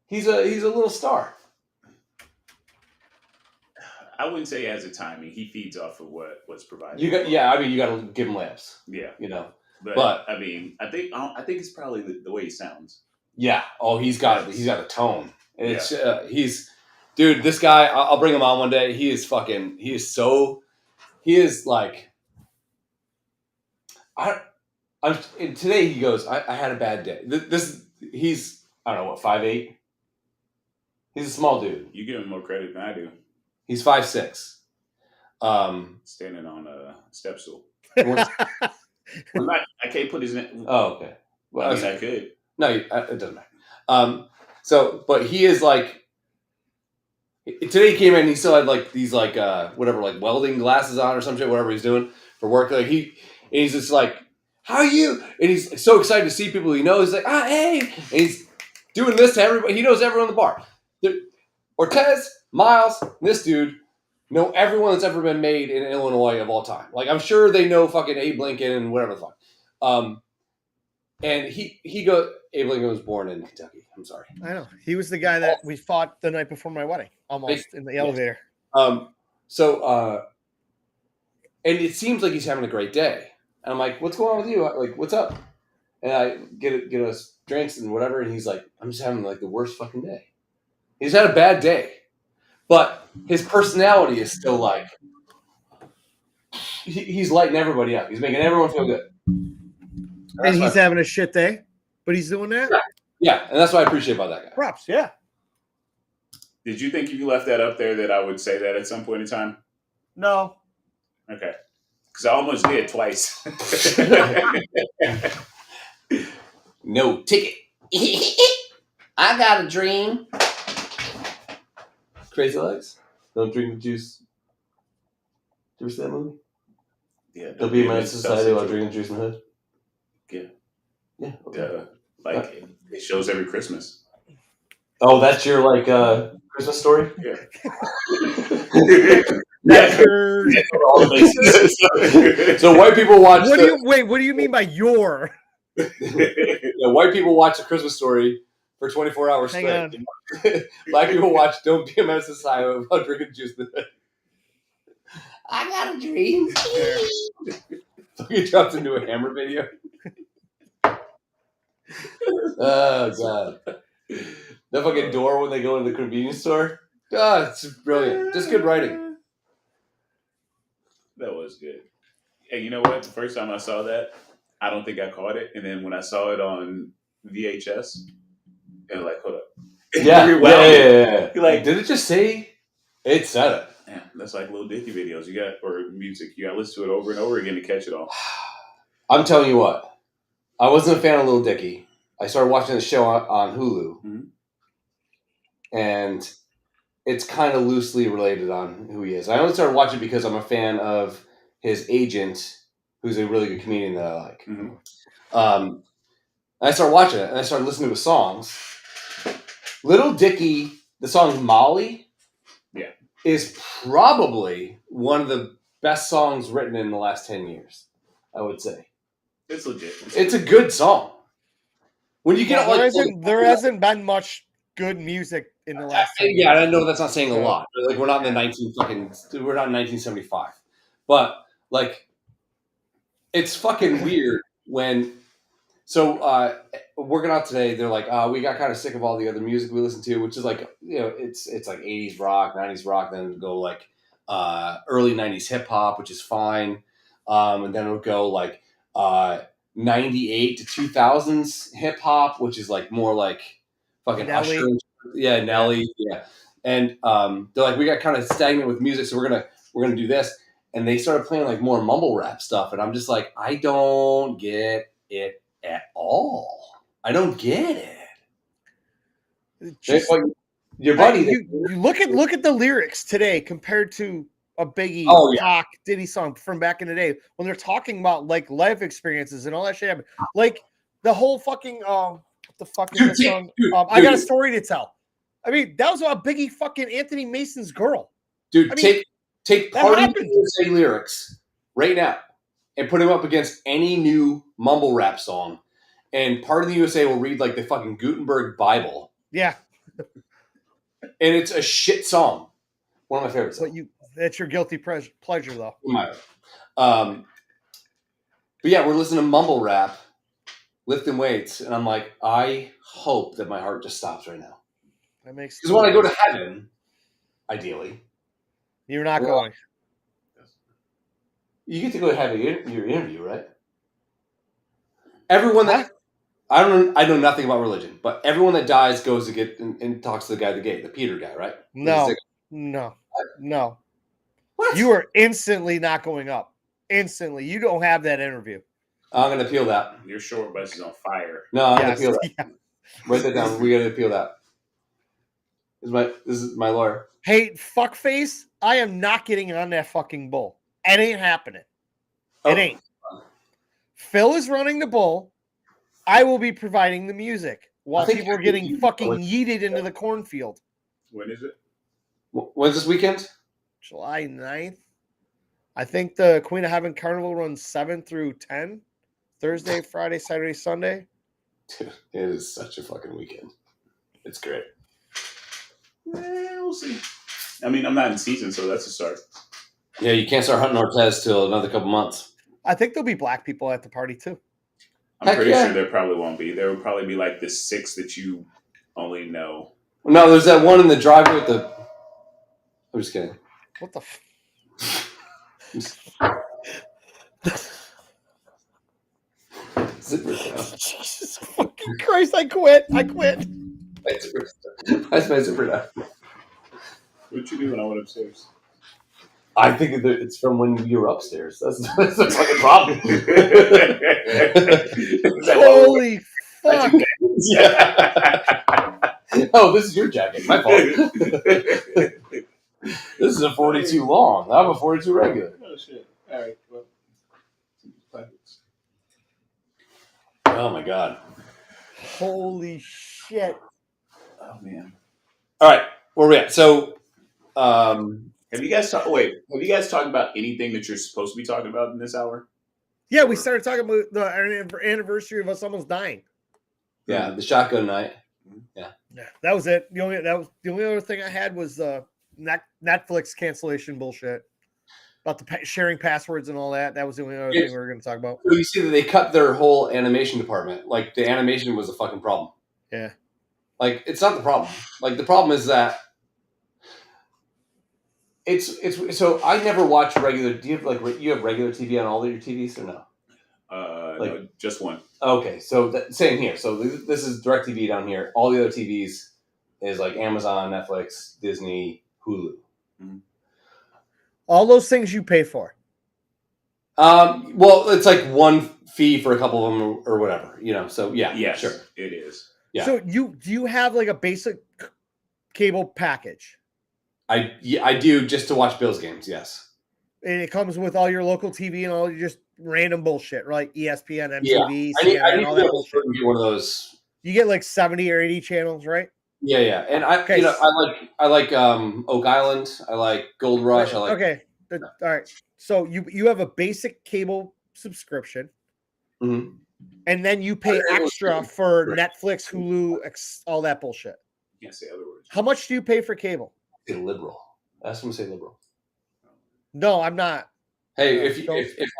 He's a little star. I wouldn't say he has a timing. He feeds off of what's provided. You got to give him layups. Yeah, But I mean, I think it's probably the way he sounds. Yeah. Oh, he's got a tone. And it's dude. This guy, I'll bring him on one day. He is like. And today he goes, I had a bad day. He's I don't know what 5'8". He's a small dude. You give him more credit than I do. He's 5'6". Standing on a step stool. I can't put his name. Oh, okay. Well, I could. No, it doesn't matter. But he is like. Today he came in and he still had like these like whatever like welding glasses on or some shit, whatever he's doing for work. Like he's just like, how are you? And he's so excited to see people he knows. He's like, hey, and he's doing this to everybody. He knows everyone in the bar. Ortez, Miles, this dude know everyone that's ever been made in Illinois of all time. Like I'm sure they know fucking Abe Lincoln and whatever the fuck. And Abe Lincoln was born in Kentucky. I'm sorry. I know. He was the guy that we fought the night before my wedding, almost in the elevator. And it seems like he's having a great day. And I'm like, what's going on with you? Like, what's up? And I get us drinks and whatever. And he's like, I'm just having like the worst fucking day. He's had a bad day. But his personality is still like, he's lighting everybody up. He's making everyone feel good. And he's having a shit day, but he's doing that? Yeah, and that's what I appreciate about that guy. Props, yeah. Did you think if you left that up there that I would say that at some point in time? No. Okay. Because I almost did twice. No ticket. I got a dream. Crazy Legs? Don't drink the juice. Did you ever see that movie? Yeah. Don't be a man in society while drinking juice in the hood. Yeah. Yeah. Okay. Like it shows every Christmas. Oh, that's your like Christmas story? Yeah. So white people watch. What do you mean by your? White people watch the Christmas story for 24 hours straight. Black people watch Don't Be a Menace to Society while drinking juice in the hood. I got a dream. He drops into a Hammer video. Oh god. The fucking door when they go into the convenience store. God, it's brilliant. Just good writing. That was good. Hey, you know what? The first time I saw that, I don't think I caught it. And then when I saw it on VHS, and like, hold up. Yeah. You're like, did it just say it said it? Yeah, that's like Lil Dicky videos. Or music. You got to listen to it over and over again to catch it all. I'm telling you what. I wasn't a fan of Lil Dicky. I started watching the show on Hulu. Mm-hmm. And it's kind of loosely related on who he is. I only started watching because I'm a fan of his agent, who's a really good comedian that I like. Mm-hmm. I started watching it, and I started listening to his songs. Lil Dicky, the song Molly, is probably one of the best songs written in the last 10 years, I would say. It's legit. It's a good song. When you get there hasn't been much good music in the last 10 years. Yeah, I know that's not saying a lot. Like we're not in 1975. But like it's fucking weird when working out today, they're like, we got kind of sick of all the other music we listen to, which is like, it's like 80s rock, 90s rock, then go like early 90s hip hop, which is fine. And then it'll go like 98 to 2000s hip hop, which is like more like fucking Nelly. Usher. Yeah, Nelly. Yeah. And they're like, we got kind of stagnant with music, so we're gonna do this. And they started playing like more mumble rap stuff, and I'm just like, I don't get it at all. I don't get it. Just, Your buddy, you look at the lyrics today compared to a Biggie, Pac, Diddy song from back in the day when they're talking about like life experiences and all that shit. Like the whole fucking what the fuck is that song? I got a story to tell. I mean, that was about Biggie fucking Anthony Mason's girl. Dude, I mean, take part of the USA lyrics right now and put him up against any new mumble rap song, and part of the USA will read like the fucking Gutenberg Bible. Yeah. And it's a shit song. One of my favorites. But that's your guilty pleasure, though. But yeah, we're listening to mumble rap, lifting weights, and I'm like, I hope that my heart just stops right now. That makes because when I go to heaven, ideally, you're not going. You get to go have your interview, right? Everyone that I know nothing about religion, but everyone that dies goes to get and talks to the guy at the gate, the Peter guy, right? No. What? You are instantly not going up. Instantly, you don't have that interview. I'm gonna appeal that. Your short bus is on fire. No, I'm gonna appeal that. Yeah. Write that down. We gotta appeal that. This is my lawyer. Hey, fuckface! I am not getting on that fucking bull. It ain't happening. It ain't. Phil is running the bull. I will be providing the music while people are getting fucking yeeted into the cornfield. When is it? When's this weekend? July 9th. I think the Queen of Heaven Carnival runs 7 through 10. Thursday, Friday, Saturday, Sunday. Dude, it is such a fucking weekend. It's great. We'll see. I mean, I'm not in season, so that's a start. Yeah, you can't start hunting Ortez till another couple months. I think there'll be black people at the party, too. I'm pretty sure there probably won't be. There will probably be like the 6 that you only know. No, there's that one in the driveway with the... I'm just kidding. What the Jesus fucking Christ, I quit. That's my zipper now. What'd you do when I went upstairs? I think it's from when you were upstairs. That's the fucking problem. Holy fuck. Yeah. Oh, this is your jacket. My fault. This is a 42 long. I'm a 42 regular. Oh, shit. All right. Well, oh, my God. Holy shit. Oh, man. All right. Where are we at? So, have you guys talked about anything that you're supposed to be talking about in this hour? Yeah, we started talking about the anniversary of us almost dying. Yeah, the shotgun night. Yeah. That was it. The only other thing I had was Netflix cancellation bullshit about the sharing passwords and all that. That was the only other thing we were going to talk about. So you see that they cut their whole animation department. Like the animation was a fucking problem. Yeah. Like it's not the problem. Like the problem is that it's so I never watch regular. Do you have you have regular TV on all of your TVs or no? No, just one. Okay, so same here. So this is DirecTV down here. All the other TVs is like Amazon, Netflix, Disney, Hulu. Mm-hmm. All those things you pay for. Well, it's like one fee for a couple of them or whatever, So yes, sure, it is. Yeah. So do you have like a basic cable package? I do just to watch Bills games. Yes. And it comes with all your local TV and all your just random bullshit, right? ESPN, MTV, CNN, I need all that bullshit. Get one of those. You get like 70 or 80 channels, right? Yeah. And I like Oak Island. I like Gold Rush. I like. Okay. All right. So you have a basic cable subscription, mm-hmm. and then you pay extra for Netflix, Hulu, all that bullshit. You can't say other words. How much do you pay for cable? Say liberal. Ask them to say liberal. No, I'm not. Hey, if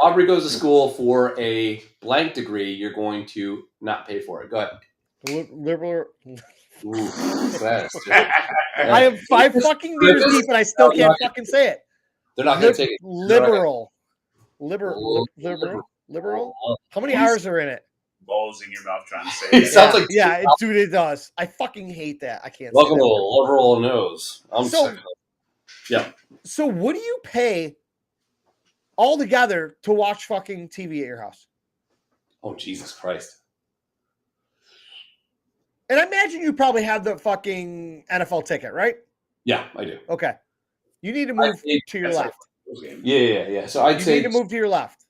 Aubrey goes to school for a blank degree, you're going to not pay for it. Go ahead. Liberal. Ooh, fast. I have 5 fucking beers deep, and I still can't fucking say it. They're not going to take it. Liberal. Liberal? How many R's are in it? Balls in your mouth trying to say It that. sounds like dude, it does. I fucking hate that. I can't. Welcome say to that word. liberal nose. I'm So- sick of it. Yeah. So what do you pay all together to watch fucking TV at your house? Oh, Jesus Christ. And I imagine you probably have the fucking NFL ticket, right? Yeah, I do. Okay. You need to move to your left. Yeah. So I'd You say need to move to your left.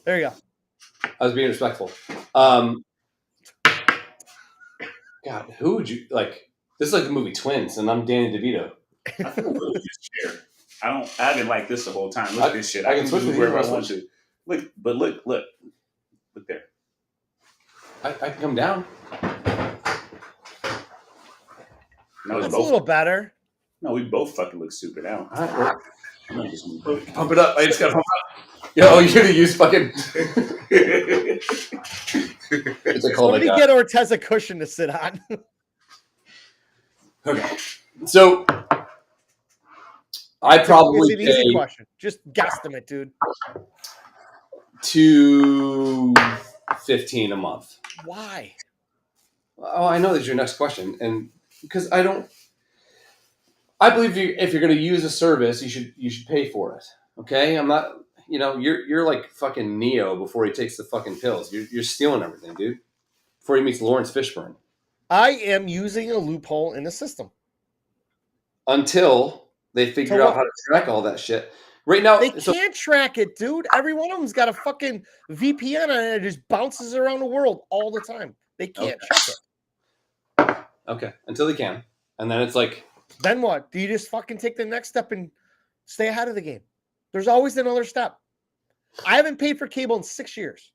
There you go. I was being respectful. God, who would you like? This is like the movie Twins, and I'm Danny DeVito. I feel really this chair. I haven't liked this the whole time. Look at this shit. I can switch move with you wherever if I I want to. Look there. I can come down. No, That's a little better. No, we both fucking look stupid now. All right, well, I'm gonna just move back. pump it up. I just got to pump it up. Yo, you're going to use fucking. What's it called? Somebody get Ortez a cushion to sit on. Okay. So I probably It's an easy pay question. Just guesstimate, dude. $215 a month. Why? Oh, I know that's your next question, and because I believe if you're going to use a service, you should pay for it. Okay, I'm not. You're like fucking Neo before he takes the fucking pills. You're stealing everything, dude. Before he meets Lawrence Fishburne. I am using a loophole in the system. Until they figure out how to track all that shit. Right now, They can't track it, dude. Every one of them's got a fucking VPN on it. It just bounces around the world all the time. They can't check it. Okay, until they can, and then it's like, Then what? Do you just fucking take the next step and stay ahead of the game? There's always another step. I haven't paid for cable in 6 years.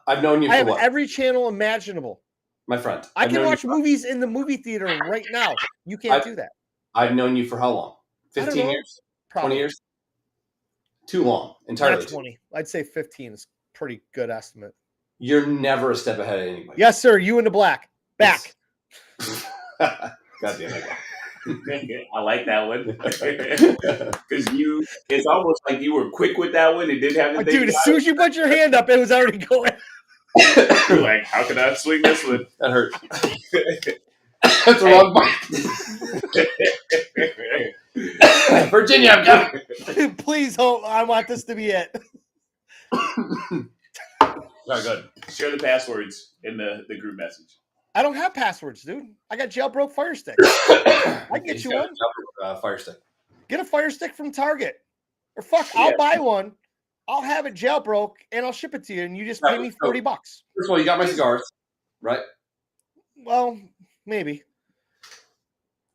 I've known you I for have what, every channel imaginable. my friend? I I've can known watch you movies in the movie theater right now. You can't do that. I've known you for how long? I don't 15 know. years? Probably. 20 years? Too long. Entirely. Not 20. I'd say 15 is pretty good estimate. You're never a step ahead of anybody. Yes, sir. You in the black. Back. God damn it. I like that one because it's almost like you were quick with that one and didn't have to think Dude, as soon as you put your hand up, it was already going. You're like, how can I swing this one? That hurt. That's the wrong button. Virginia, I'm coming. Please hope I want this to be it. Very good. Share the passwords in the group message. I don't have passwords, dude. I got jailbroke Fire Stick. I can get you one. Fire stick. Get a Fire Stick from Target. Or fuck, I'll buy one. I'll have it jailbroke and I'll ship it to you and you just pay me $40. First of all, you got my cigars, right? Well, maybe.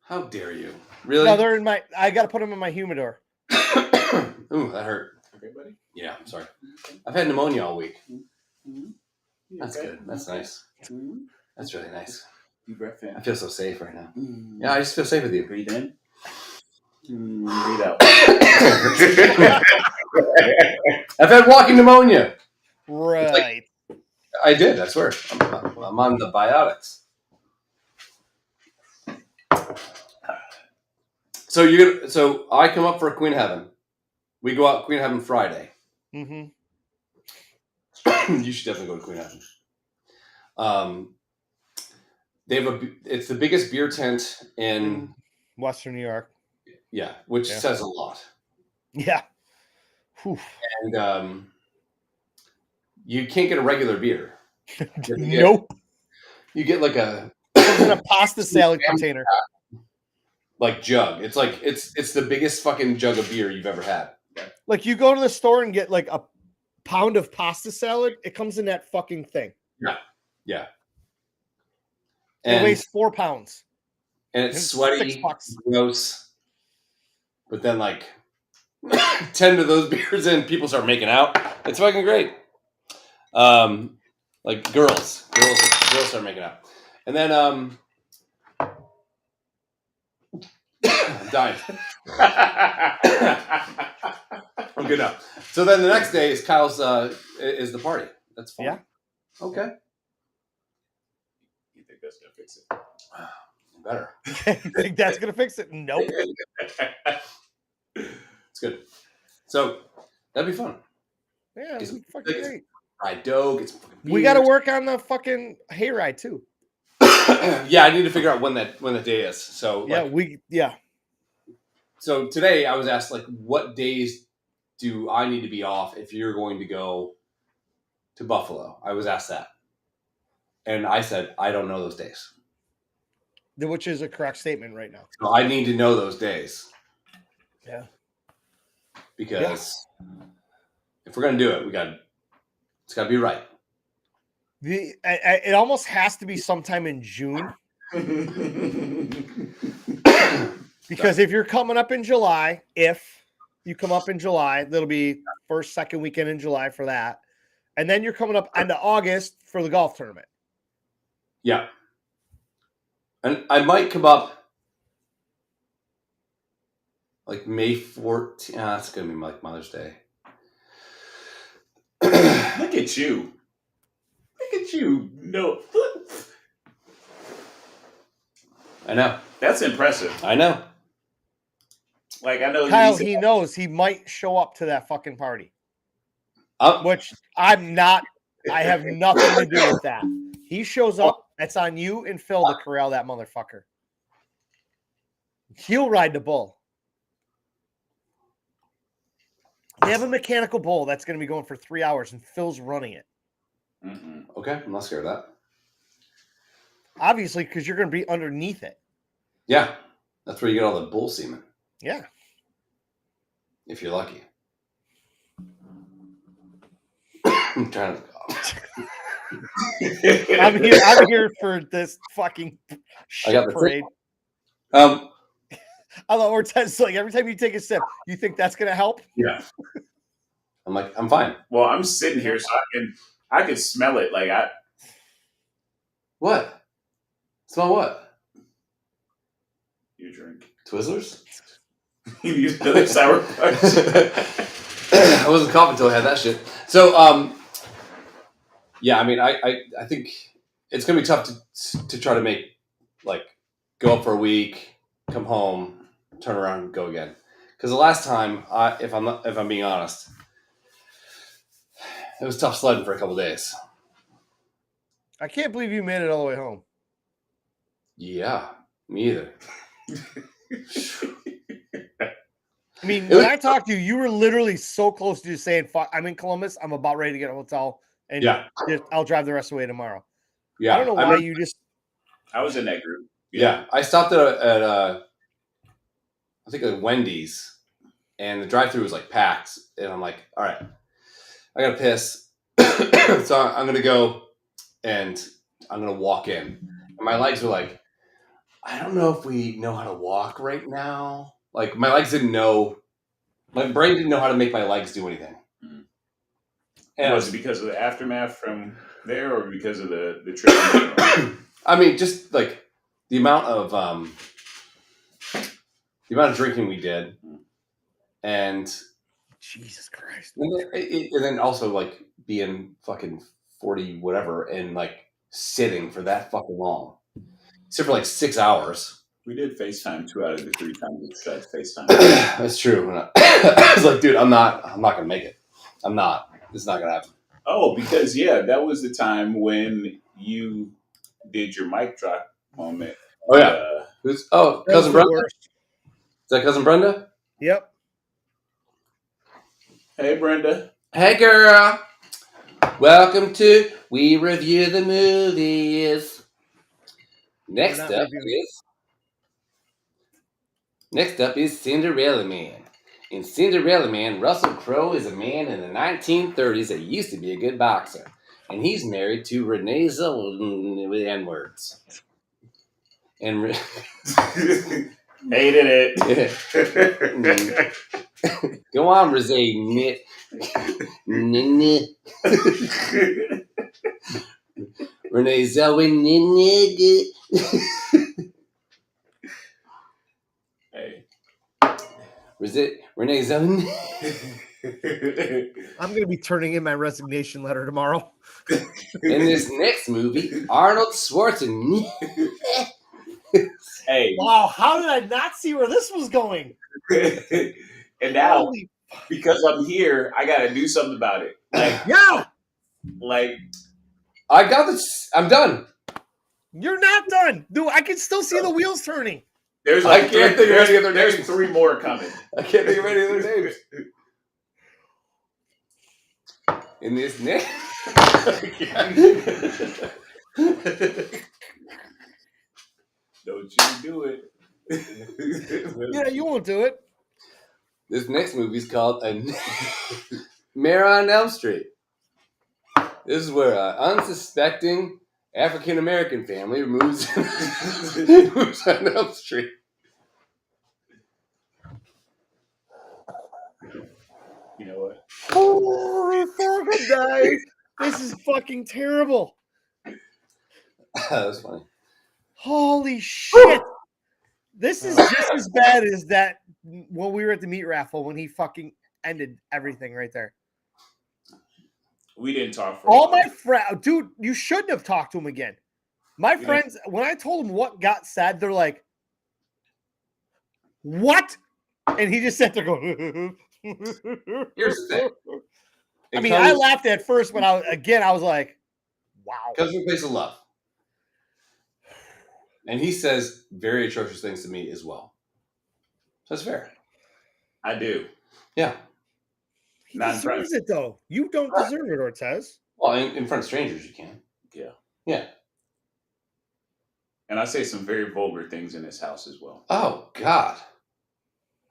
How dare you? Really? No, they're in my. I got to put them in my humidor. Ooh, that hurt. Okay, buddy. Yeah, I'm sorry. I've had pneumonia all week. Mm-hmm. That's good. That's nice. Mm-hmm. That's really nice. Deep breath in. I feel so safe right now. Mm-hmm. Yeah, I just feel safe with you. Breathe in. Breathe out. I've had walking pneumonia. Right. I did. I swear. I'm on the biotics. So I come up for Queen Heaven. We go out Queen Heaven Friday. Mm-hmm. You should definitely go to Queen Heaven. They have it's the biggest beer tent in Western New York. Yeah, which says a lot. Yeah. Whew. And you can't get a regular beer. Nope. You get like a in a pasta salad container. Like jug. It's like it's the biggest fucking jug of beer you've ever had. Like you go to the store and get like a pound of pasta salad, it comes in that fucking thing. Yeah. It weighs 4 pounds. And it's sweaty, $6. gross. But then like 10 of those beers in, people start making out. It's fucking great. Like girls start making out. And then I'm dying. I'm good now. So then the next day is Kyle's is the party. That's fun. Yeah. Okay. You think that's gonna fix it? Better. You think that's gonna fix it? Nope. It's good. So that'd be fun. Yeah, Get some we fucking pigs, great. fried dough, get some fucking We got to beers. work on the fucking hayride too. Yeah, I need to figure out when that day is. So So today I was asked like, what days do I need to be off if you're going to go to Buffalo? I was asked that, and I said I don't know those days. Which is a correct statement right now. So I need to know those days. Yeah. Because if we're gonna do it, it's got to be right. It almost has to be sometime in June. Because if you're coming up in July, if you come up in July, that'll be first, second weekend in July for that. And then you're coming up into August for the golf tournament. Yeah. And I might come up like May 14th. That's going to be like Mother's Day. Look at you. Look at you. No. I know. That's impressive. I know. Like, I know Kyle, he knows he might show up to that fucking party. Which I'm not. I have nothing to do with that. He shows up. That's on you and Phil to corral that motherfucker. He'll ride the bull. They have a mechanical bull that's going to be going for 3 hours, and Phil's running it. Okay, I'm not scared of that. Obviously, because you're going to be underneath it. Yeah, that's where you get all the bull semen. Yeah. If you're lucky. I'm trying to. I'm here for this fucking shit parade. I love Ortez. Like every time you take a sip, you think that's gonna help? Yeah. I'm like, I'm fine. Well, I'm sitting here, so I can smell it. Like What? Smell what? You drink Twizzlers? You use another Sour Punch. I wasn't coughing until I had that shit. So, yeah, I mean, I think it's gonna be tough to try to make like go up for a week, come home, turn around, and go again. Because the last time, if I'm being honest, it was tough sledding for a couple days. I can't believe you made it all the way home. Yeah, me either. I mean, when I talked to you, you were literally so close to just saying, "Fuck, I'm in Columbus. I'm about ready to get a hotel, and I'll drive the rest of the way tomorrow." Yeah, I don't know why you just. I was in that group. Yeah, I stopped at I think at Wendy's, and the drive-thru was like packed, and I'm like, all right, I gotta piss, so I'm gonna go, and I'm gonna walk in, and my legs were like, I don't know if we know how to walk right now. Like my legs didn't know, my brain didn't know how to make my legs do anything. And was it because of the aftermath from there, or because of the trip? I mean, just like the amount of drinking we did, and Jesus Christ, and then also like being fucking 40 whatever and like sitting for that fucking long, except for like 6 hours. We did FaceTime 2 out of the 3 times we tried FaceTime. That's true. I was like, dude, I'm not gonna make it. I'm not. It's not gonna happen. Oh, because that was the time when you did your mic drop moment. Oh yeah. Cousin Brenda? Is that Cousin Brenda? Yep. Hey Brenda. Hey girl. Welcome to We Review the Movies. Next up is Cinderella Man. In Cinderella Man, Russell Crowe is a man in the 1930s that used to be a good boxer. And he's married to Renee Zellweger with N-words. And hated it. Go on, Renee Knit. Renee Zellweger. Hey. Renee Zellweger. I'm going to be turning in my resignation letter tomorrow. In this next movie, Arnold Schwarzenegger. Hey. Wow, how did I not see where this was going? And now, because I'm here, I got to do something about it. Yeah, I got this. I'm done. you're not done, dude. I can still see the wheels turning. There's I can't think of any other there's names. 3 more coming. I can't think of any other names. In this name. Don't you do it. Yeah, you won't do it. This next movie's called Mare on Elm Street. This is where an unsuspecting African American family moves on Elm Street. You know what? Holy fucking die. This is fucking terrible. That was funny. Holy shit. This is just as bad as that when we were at the meat raffle when he fucking ended everything right there. We didn't talk for All my friends, dude, you shouldn't have talked to him again. My We friends, when I told them what got said, they're like, what? And he just sat there going, Here's the thing. I mean, I laughed at first, but I was like, wow. Comes from a place of love. And he says very atrocious things to me as well. So that's fair. I do. Yeah. He Not in front deserves it, though. You don't deserve it, Ortez. Well, in front of strangers, you can. Yeah. Yeah. And I say some very vulgar things in this house as well. Oh, God.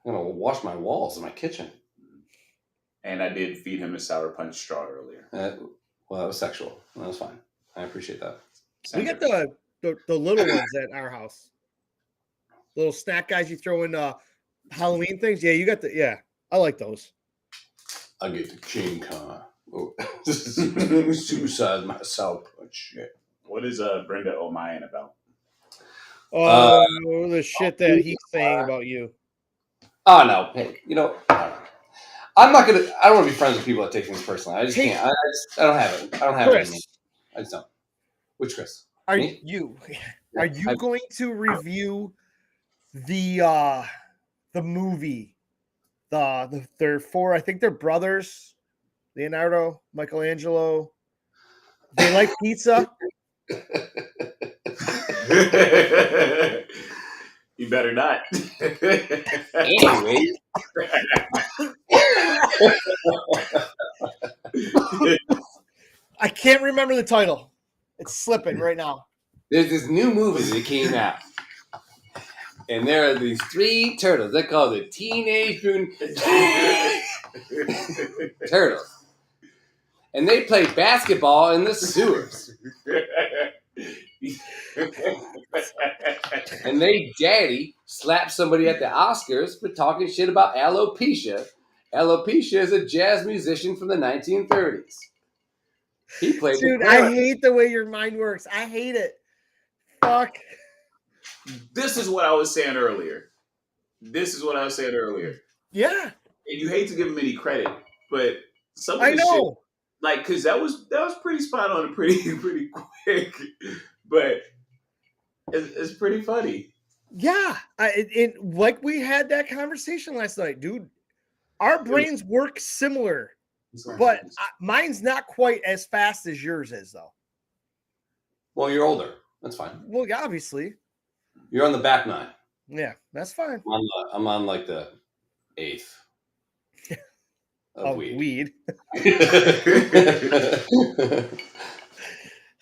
I'm going to wash my walls in my kitchen. And I did feed him a sour punch straw earlier. Well, that was sexual. That was fine. I appreciate that. We got the little ones at our house. Little snack guys you throw in Halloween things. Yeah, you got I like those. I get the King Kong. Oh. Suicide my sour punch shit. What is Brenda O'Mayan about? Oh, the shit that he's saying about you. Oh, no. Hey, I don't know. I don't want to be friends with people that take things personally. I just can't. I don't have it. I don't have it in me. I just don't. Which Chris? Are Me? you going to review the movie? They're four, I think they're brothers, Leonardo, Michelangelo. They like pizza. You better not. Anyway. I can't remember the title. It's slipping right now. There's this new movie that came out. And there are these 3 turtles. They're called the Teenage Mutant Turtles. And they play basketball in the sewers. And they daddy slapped somebody at the Oscars for talking shit about alopecia. Alopecia is a jazz musician from the 1930s. He played. Dude, I hate the way your mind works. I hate it. Fuck. This is what I was saying earlier. Yeah. And you hate to give him any credit, but some of I the know. shit, because that was pretty spot on and pretty quick, but it's pretty funny. Yeah. Like we had that conversation last night, dude. Our brains work similar, but mine's not quite as fast as yours is, though. Well, you're older. That's fine. Well, yeah, obviously. You're on the back 9. Yeah, that's fine. I'm on like the 8th of weed.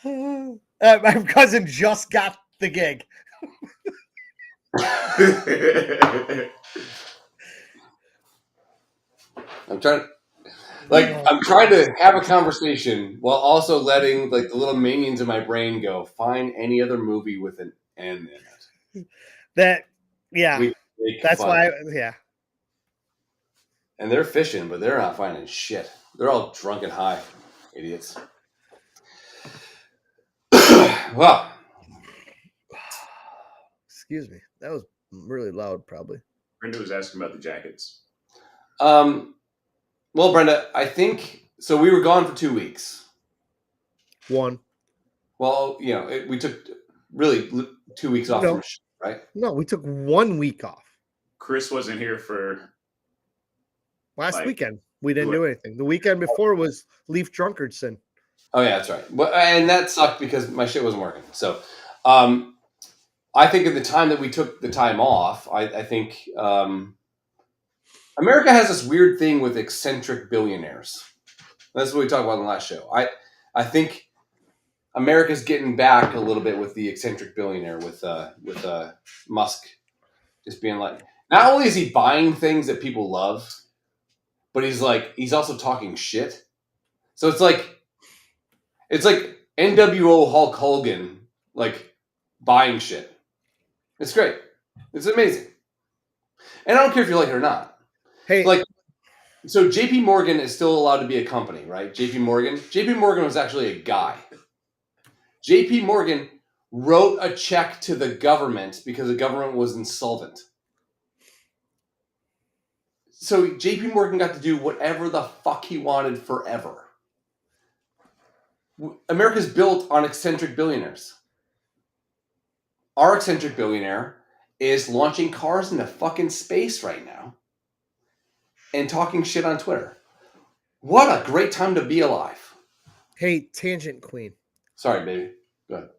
My cousin just got the gig. I'm trying to have a conversation while also letting like the little minions in my brain go find any other movie with an N in it. That's why. Yeah. And they're fishing, but they're not finding shit. They're all drunk and high, idiots. Well, excuse me. That was really loud, probably. Brenda was asking about the jackets. Well, Brenda, I think so. We were gone for 2 weeks. 1. Well, we took really 2 weeks off from shit, right? No, we took 1 week off. Chris wasn't here for last weekend. We didn't do anything. The weekend before was Leaf Drunkardson. Oh yeah, that's right. Well, and that sucked because my shit wasn't working. So, I think at the time that we took the time off, I think America has this weird thing with eccentric billionaires. That's what we talked about in the last show. I think America's getting back a little bit with the eccentric billionaire with Musk just being like, not only is he buying things that people love, but he's also talking shit. So it's like NWO Hulk Hogan like buying shit. It's great. It's amazing. And I don't care if you like it or not. Hey, so JP Morgan is still allowed to be a company, right? JP Morgan was actually a guy. JP Morgan wrote a check to the government because the government was insolvent. So JP Morgan got to do whatever the fuck he wanted forever. America's built on eccentric billionaires. Our eccentric billionaire is launching cars into fucking space right now and talking shit on Twitter. What a great time to be alive. Hey, Tangent Queen. Sorry, baby. Go ahead.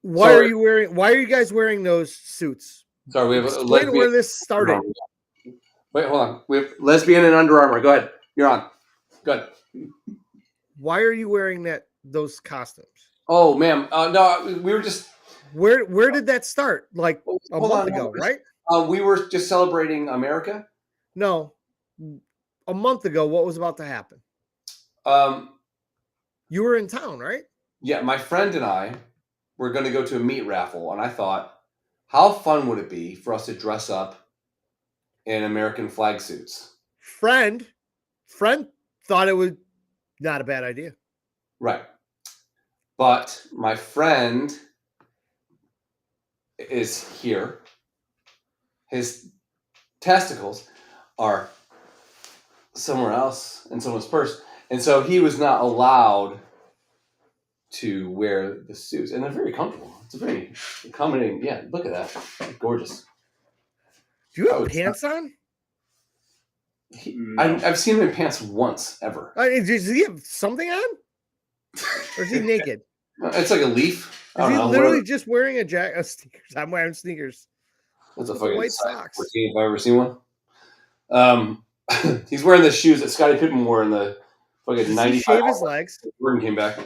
Why are you guys wearing those suits? Sorry, we have Explain where this started. Wait, hold on. We have lesbian in Under Armour. Go ahead. You're on. Go ahead. Why are you wearing those costumes? Oh, ma'am. No, we were just... Where did that start? Like a month ago, right? We were just celebrating America. No. A month ago, what was about to happen? You were in town, right? Yeah, my friend and I were going to go to a meat raffle, and I thought, how fun would it be for us to dress up in American flag suits? Friend thought it was not a bad idea. Right. But my friend is here. His testicles are somewhere else in someone's purse. And so he was not allowed to wear the suits. And they're very comfortable. It's a very accommodating. Yeah, look at that. Gorgeous. Do you have pants on? I've seen him in pants once, ever. Does he have something on? Or is he naked? It's like a leaf. Is he literally just wearing a jacket of sneakers? I'm wearing sneakers. That's a fucking white socks. If I've ever seen one. He's wearing the shoes that Scottie Pippen wore in the fucking 95. Did he shave his legs? Jordan came back.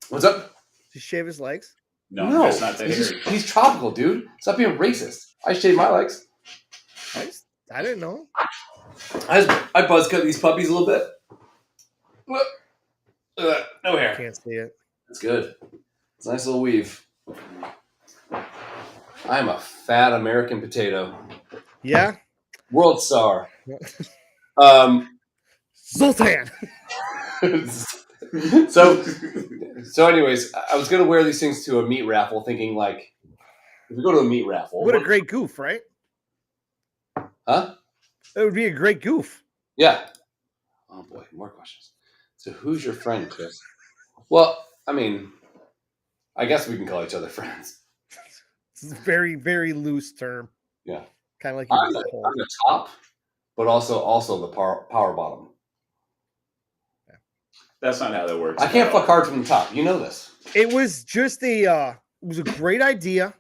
What's up? Did he shave his legs? No, that's not that. He's tropical, dude. Stop being racist. I shave my legs. I didn't know. I buzz cut these puppies a little bit. No hair. Can't see it. It's good. It's a nice little weave. I'm a fat American potato. Yeah. World star. Zoltan. So anyways, I was gonna wear these things to a meat raffle, thinking like, if we go to a meat raffle, what a great goof, right? Huh? It would be a great goof. Yeah. Oh boy, more questions. So who's your friend, Chris? Well, I mean, I guess we can call each other friends. It's a very, very loose term. Yeah. Kind of like I'm the top, but also the power bottom. Yeah. That's not how that works. I can't fuck hard from the top. You know this. It was just it was a great idea.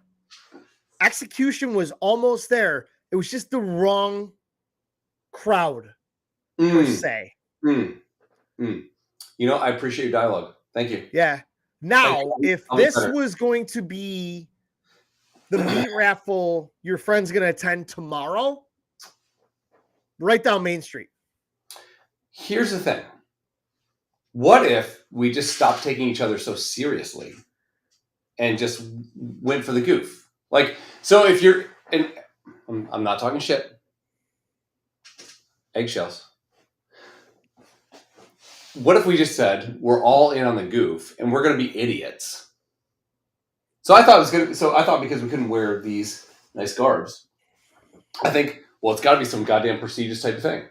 Execution was almost there. It was just the wrong crowd, per se. You know, I appreciate your dialogue. Thank you. Yeah. Now, if this was going to be the meat raffle your friend's going to attend tomorrow, right down Main Street. Here's the thing. What if we just stopped taking each other so seriously and just went for the goof? Like, so if you're, and I'm not talking shit. Eggshells. What if we just said we're all in on the goof and we're going to be idiots? So I thought it was good. So I thought because we couldn't wear these nice garbs, I think, well, it's got to be some goddamn prestigious type of thing.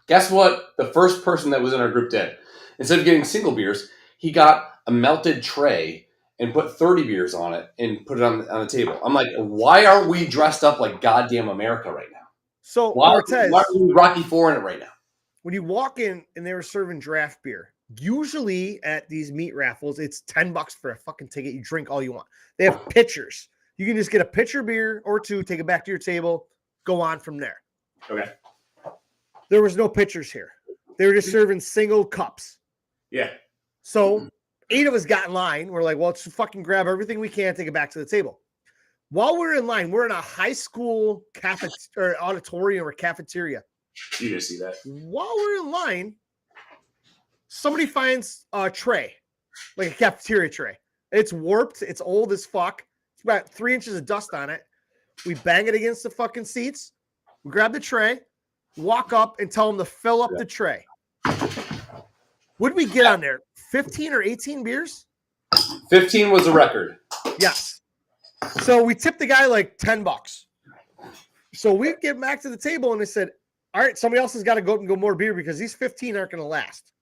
Guess what? The first person that was in our group did. Instead of getting single beers, he got a melted tray and put 30 beers on it and put it on the table. I'm like, why aren't we dressed up like goddamn America right now? So Why Cortez, are we Rocky IV in it right now? when you walk in and they were serving draft beer, usually at these meat raffles, it's $10 for a fucking ticket. You drink all you want. They have pitchers. You can just get a pitcher beer or two, take it back to your table, go on from there. Okay. There was no pitchers here. They were just serving single cups. Yeah. So 8 of us got in line. We're like, well, let's fucking grab everything we can, take it back to the table. While we're in line, we're in a high school or auditorium or cafeteria. You didn't see that. While we're in line, somebody finds a tray, like a cafeteria tray. It's warped. It's old as fuck. It's about 3 inches of dust on it. We bang it against the fucking seats. We grab the tray, walk up, and tell them to fill up the tray. What did we get on there? 15 or 18 beers? 15 was the record. Yes. So we tipped the guy like $10. So we get back to the table and they said, all right, somebody else has got to go up and go more beer because these 15 aren't going to last.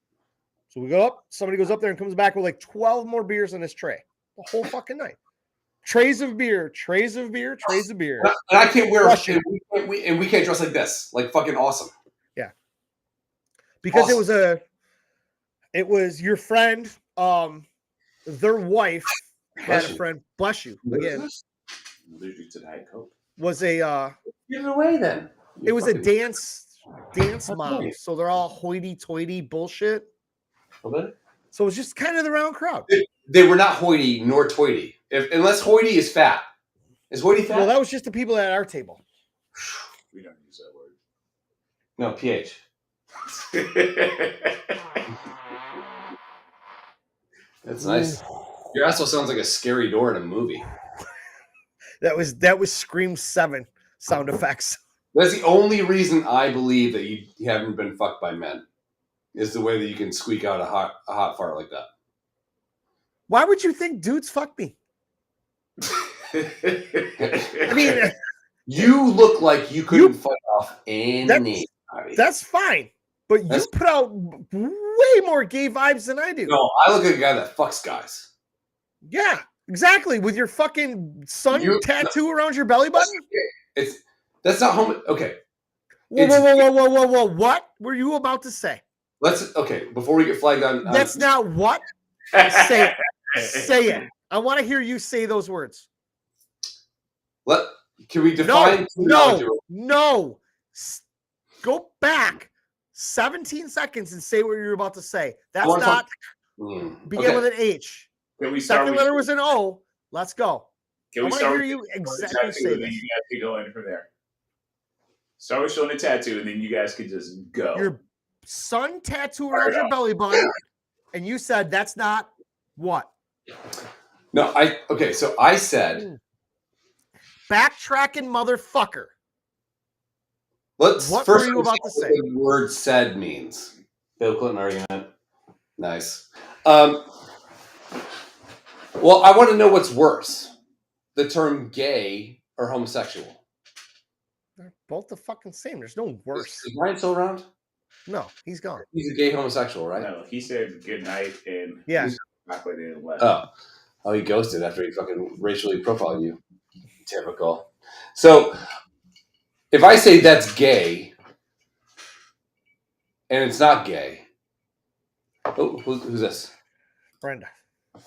So we go up, somebody goes up there and comes back with like 12 more beers on this tray. The whole fucking night. Trays of beer, trays of beer, trays of beer. And I can't wear and we can't dress like this. Like fucking awesome. Yeah. Because awesome. it was your friend, their wife had Bless a you. friend, bless you, again, Allergic to Diet Coke. was a Give it away then. it was a dance That's mom. nice. So they're all hoity-toity bullshit. Okay. So it was just kind of the round crowd. They were not hoity nor toity. Unless hoity is fat. Is hoity fat? Well, that was just the people at our table. We don't use that word. No, PH. That's nice. Your asshole sounds like a scary door in a movie. That was Scream 7 sound effects. That's the only reason I believe that you haven't been fucked by men. Is the way that you can squeak out a hot fart like that. Why would you think dudes fuck me? I mean, you look like you couldn't fuck off anybody. That's fine. But you put out way more gay vibes than I do. No, I look like a guy that fucks guys. Yeah, exactly. With your fucking sun tattoo around your belly button? That's not homo. Okay. Whoa. What were you about to say? Before we get flagged on. That's not what? Say it. Say it. I want to hear you say those words. Can we define? No. Go back 17 seconds and say what you're about to say. That's not begin with an H. Can we start Second letter was an O. Let's go. Can we I start hear you exactly say and then you guys can go in from there. Start with showing the tattoo, and then you guys can just go. Your sun tattoo around your belly button, and you said that's not what? No, so I said backtracking motherfucker. What were you about to say? What the word said means. Bill Clinton argument. Nice. Well, I want to know what's worse. The term gay or homosexual. They're both the fucking same. There's no worse. Is Ryan still around? No, he's gone. He's a gay homosexual, right? No, he said good night and chocolate and left. Oh, he ghosted after he fucking racially profiled you. Typical. So, if I say that's gay, and it's not gay, who's this? Brenda.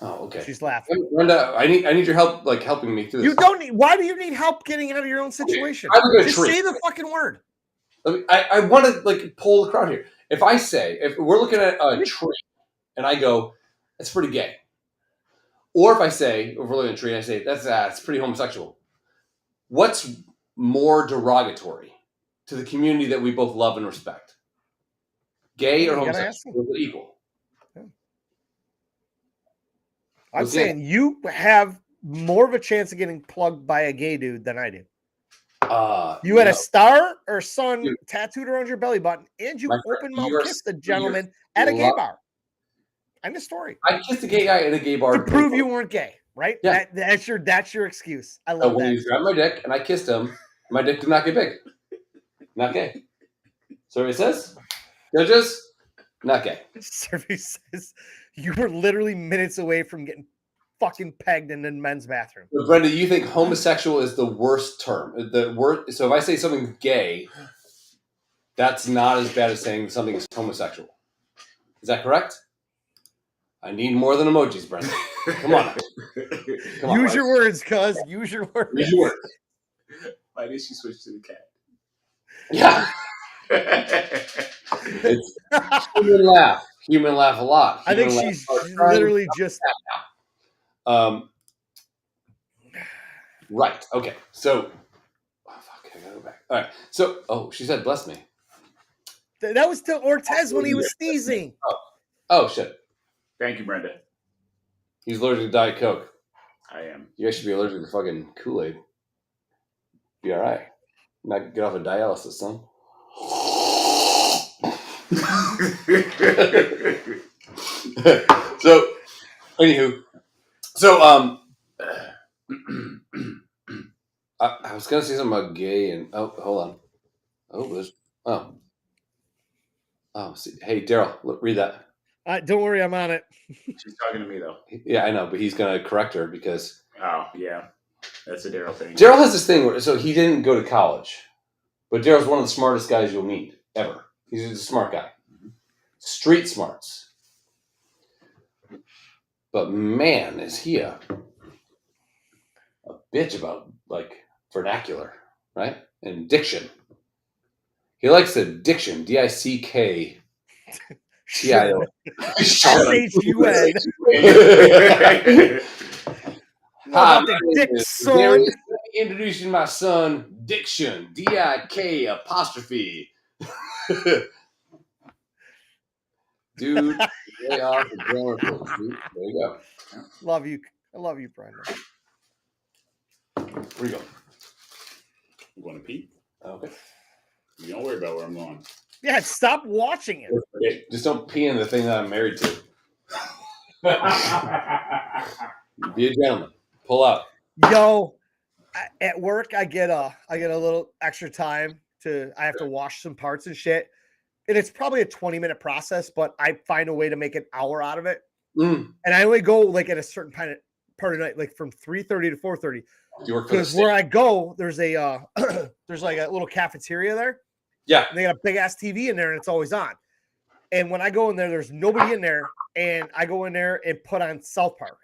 Oh, okay. She's laughing. Brenda, I need your help, helping me through this. You don't need. Why do you need help getting out of your own situation? Okay. Just say the fucking word. I want to pull the crowd here. If we're looking at a tree, and I go, that's pretty gay. Or if we're looking at a tree, and I say, that's pretty homosexual. What's more derogatory to the community that we both love and respect? Gay or homosexual? They're equal. I'm saying you have more of a chance of getting plugged by a gay dude than I do. You had a star or sun tattooed around your belly button, and you open mouth kissed a gentleman at a gay bar. End of story. I kissed a gay guy at a gay bar to prove you weren't gay, right? Yeah. That's your excuse. I love that. When he grabbed my dick and I kissed him, my dick did not get big. Not gay. Survey says, judges, not gay. Survey says you were literally minutes away from getting fucking pegged in the men's bathroom. But Brenda, you think homosexual is the worst term? The word. So if I say something's gay, that's not as bad as saying something is homosexual. Is that correct? I need more than emojis, Brenda. Come on. Use your words, cuz. Use your words. Use your words. Why did she switch to the cat? Yeah. It's human laugh. Human laugh a lot. I think she's literally just. Right. Okay. So. Oh, fuck. I gotta go back. All right. So. Oh, she said, "Bless me." That was to Ortez when he was sneezing. Oh shit. Thank you, Brenda. He's allergic to Diet Coke. I am. You guys should be allergic to fucking Kool-Aid. Be all right. Not get off of dialysis, son. So, anywho, so I was gonna say something about gay and hold on. See, hey Daryl, read that. Don't worry, I'm on it. She's talking to me though. Yeah, I know, but he's gonna correct her because. Oh yeah, that's a Daryl thing. Daryl has this thing where so he didn't go to college, but Daryl's one of the smartest guys you'll meet ever. He's a smart guy, street smarts. But man, is he a bitch about like vernacular, right? And diction. He likes the diction, D-I-C-K. S-H-U-N. Hi, the dick, son. Let me introduce you to my son, Diction. D-I-K apostrophe. Dude, way off the grammar course. There you go. Love you. I love you, Brenda. Where you go? I'm going to pee. Okay. You don't worry about where I'm going. Yeah, stop watching it. Okay, just don't pee in the thing that I'm married to. Be a gentleman. Pull up. Yo, at work I get a little extra time I have to wash some parts and shit. And it's probably a 20-minute process, but I find a way to make an hour out of it. And I only go like at a certain part of the night, like from 3:30 to 4:30. Because where I go, there's a there's like a little cafeteria there. Yeah. And they got a big ass TV in there and it's always on. And when I go in there, there's nobody in there. And I go in there and put on South Park.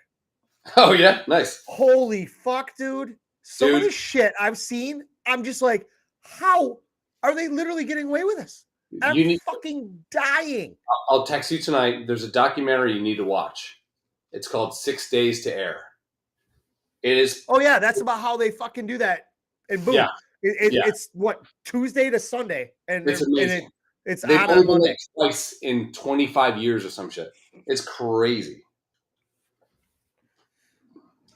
Oh, yeah. Nice. Holy fuck, dude. Some of the shit I've seen, I'm just like, how are they literally getting away with this? I'm fucking dying. I'll text you tonight. There's a documentary you need to watch. It's called 6 Days to Air. It is. Oh, yeah. That's about how they fucking do that. And boom. Yeah. It's what, Tuesday to Sunday. And it's amazing. It's They've on Monday. Twice in 25 years or some shit. It's crazy.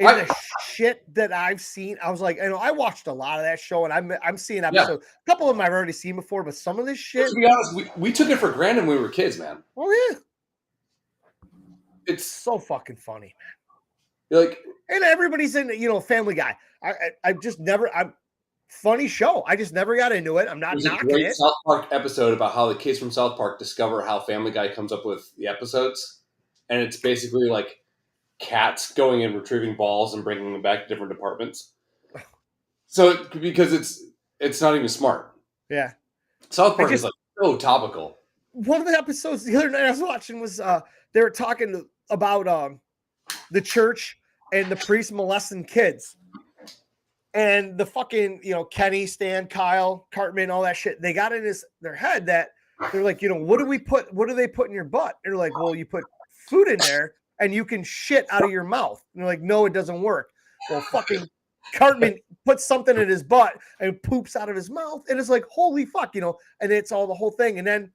And the shit that I've seen, I was like, I watched a lot of that show, and I'm seeing episodes. A couple of them I've already seen before, but some of this shit. To be honest, we took it for granted when we were kids, man. Oh yeah, it's so fucking funny, man. You're like, and everybody's in, Family Guy. I just never. Funny show. I just never got into it. I'm not knocking a great it. South Park episode about how the kids from South Park discover how Family Guy comes up with the episodes, and it's basically like cats going and retrieving balls and bringing them back to different departments. So because it's not even smart. Yeah, South Park is like so topical. One of the episodes the other night I was watching was they were talking about the church and the priest molesting kids. And the fucking, Kenny, Stan, Kyle, Cartman, all that shit, they got in their head that they're like, what do they put in your butt? And they're like, well, you put food in there and you can shit out of your mouth. And they're like, no, it doesn't work. Well, fucking Cartman puts something in his butt and poops out of his mouth. And it's like, holy fuck, and it's all the whole thing. And then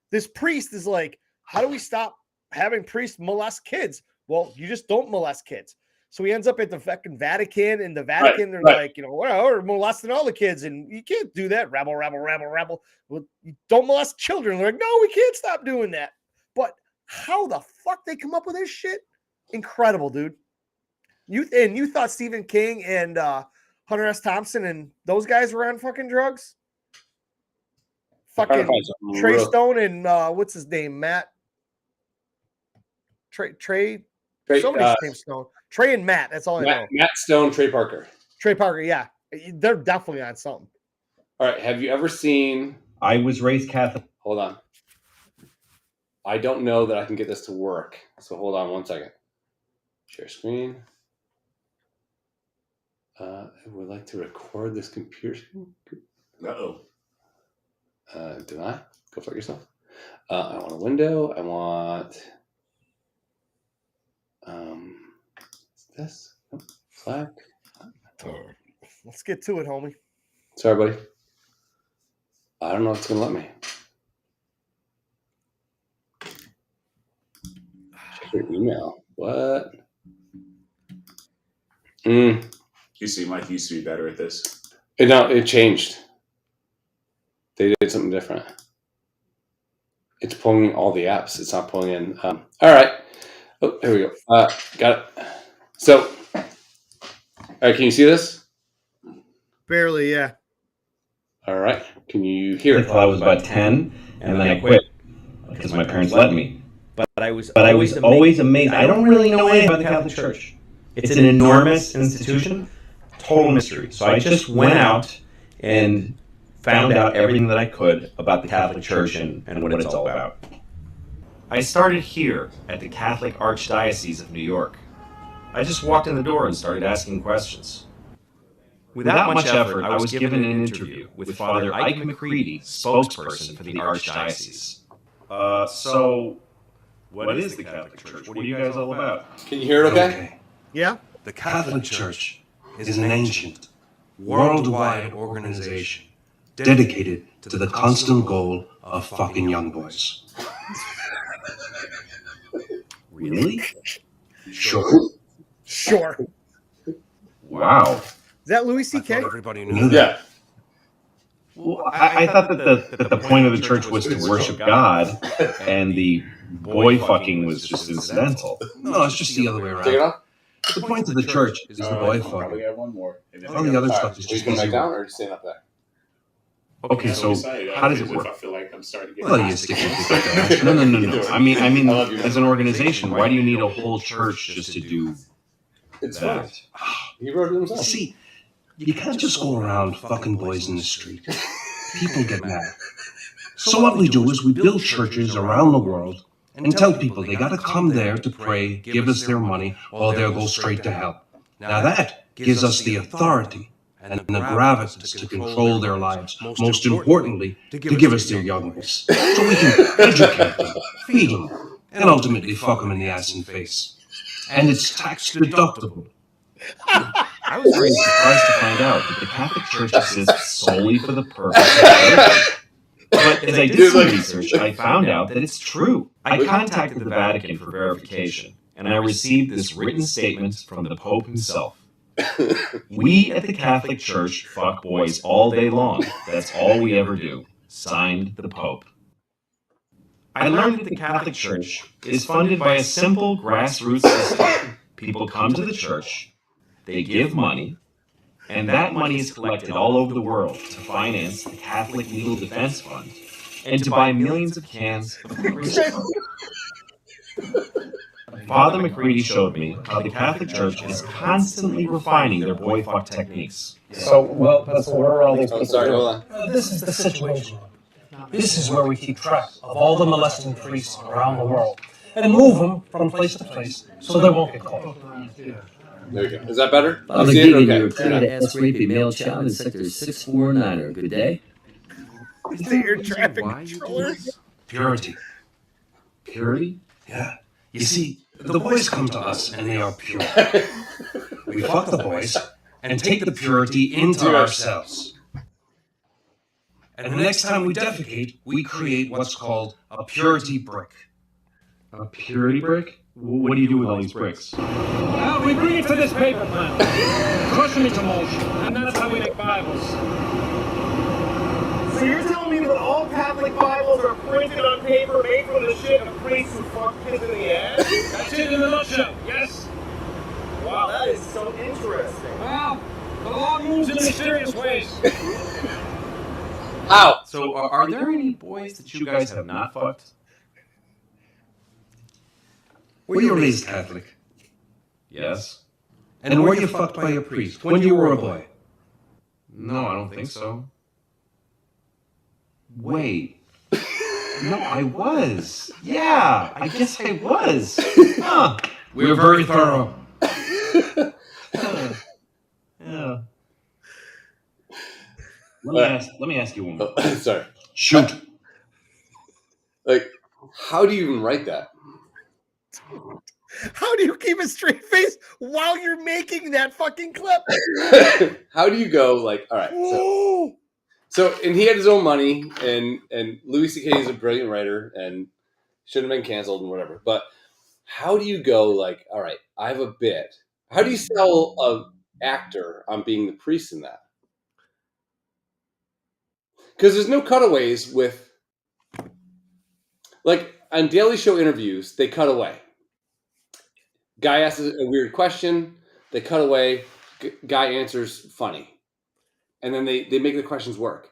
this priest is like, how do we stop having priests molest kids? Well, you just don't molest kids. So he ends up at the fucking Vatican, and the Vatican, they're like, well, we're molesting all the kids, and you can't do that. Rebel. Well, you don't molest children. They're like, no, we can't stop doing that. But how the fuck they come up with this shit? Incredible, dude. You thought Stephen King and Hunter S. Thompson and those guys were on fucking drugs? Fucking Trey Stone and what's his name? Matt? Trey Somebody's named Stone. Trey and Matt. That's all I know. Matt Stone, Trey Parker. Trey Parker, yeah. They're definitely on something. All right. Have you ever seen... I was raised Catholic. Hold on. I don't know that I can get this to work. So hold on 1 second. Share screen. I would like to record this computer screen. Uh-oh. Do I? Go fuck yourself. I want a window. I want... this? Oh, Slack. Let's get to it, homie. Sorry, buddy. I don't know if it's going to let me. Check your email. What? You seem like you used to be better at this. It changed. They did something different. It's pulling all the apps. It's not pulling in. All right. Oh, here we go. Got it. So, all right, can you see this? Barely, yeah. All right. Can you hear it? Until I was about 10, and then I quit because my parents let me. But I was always amazed. I don't really know anything about the Catholic Church. It's an enormous institution, total mystery. So I just went out and found out everything that I could about the Catholic Church and what it's all about. I started here at the Catholic Archdiocese of New York. I just walked in the door and started asking questions. Without much effort, I was given an interview with Father Ike McCready, spokesperson for the Archdiocese. So, what is the Catholic Church? What are you guys all about? Can you hear it okay? Yeah? The Catholic Church is an ancient, worldwide organization dedicated to the constant goal of fucking young boys. Really? Sure. Sure. Wow. Is that Louis I thought C.K.? everybody knew that. Yeah. Well, I thought that the point of the church was to worship God, and the boy fucking was just incidental. No, it's just the other way Take it around. off. The point of the church is the boy fucking. Probably have one more. And then All the other All stuff right. is Are you just going back easy. down or are you staying up there? Okay, so how does it work? I feel like I'm starting to get. Well, you stick with it. No. I mean, I love you. as an organization, why do you need a whole church just to do It's fun. that? He wrote it himself. See, you can't just go around fucking boys in the street. People get mad. So what we do is we build churches around the world and tell people they gotta come there to pray, give us their money, or they'll go straight to hell. Now that gives us the authority and the gravitas to control their lives, most importantly, to give us their young boys. So we can educate them, feed them, and ultimately fuck them in the ass and face. And it's tax deductible. I was very surprised to find out that the Catholic Church exists solely for the purpose of religion. But as I did some research, I found out that it's true. I contacted the Vatican for verification, and I received this written statement from the Pope himself. We at the Catholic Church fuck boys all day long. That's all we ever do. Signed, the Pope. I learned that the Catholic Church is funded by a simple grassroots system. People come to the church, they give money, and that money is collected all over the world to finance the Catholic Legal Defense Fund and to buy millions of cans of Christ. Father McCready showed me how the Catholic Church is constantly refining their boy fuck techniques. So, well, that's what we're all these people Sorry, do. hold on. This is the situation. This is where we keep track of all the molesting priests around the world and move them from place to place so they won't get caught. There you go. Is that better? I'm You see it? McGeegan, Okay. you're trying to ask rape a male child in sector 649. Good day. Is that your traffic controller? Purity. Purity? Yeah. You see, the boys come to us and they are pure. We fuck the boys and take the purity into ourselves. And the next time we defecate, we create what's called a purity brick. A purity brick? What do you do with all these bricks? Well, we bring it to this paper plant, crush them into motion, and that's how we make Bibles. So you're telling me that all Catholic Bibles are printed on paper made from the shit of priests who fuck kids in the ass? That's it in a nutshell, yes? Wow, that is so interesting. Well, the law moves in mysterious ways. Ow! So, are there any boys that you guys have not fucked? Were you raised Catholic? Yes. And were you fucked by a priest when you were a boy? No, I don't think so. Wait. No, I was. Yeah, I guess I was. Huh. We're very thorough. Yeah. Let me ask you one more. Sorry. Shoot. Like, how do you even write that? How do you keep a straight face while you're making that fucking clip? How do you go like, all right, so and he had his own money, and Louis C.K. is a brilliant writer and should have been canceled and whatever. But how do you go like, all right, I have a bit. How do you sell an actor on being the priest in that? Because there's no cutaways with, like on Daily Show interviews, they cut away. Guy asks a weird question, they cut away. Guy answers funny, and then they make the questions work.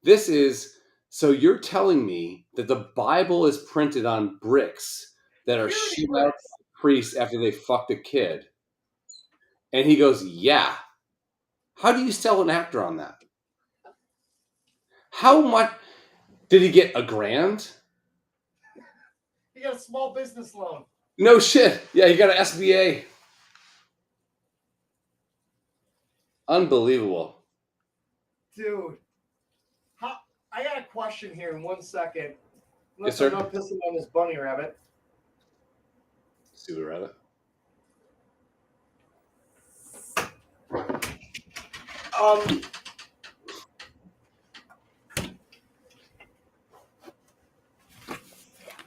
This is, so you're telling me that the Bible is printed on bricks that are shot out to priests after they fucked a kid, and he goes, yeah. How do you sell an actor on that? How much did he get? $1,000? He got a small business loan. No shit. Yeah, he got an SBA. Unbelievable. Dude. I got a question here in 1 second. Yes, sir. I'm not pissing on this bunny rabbit. See what rabbit?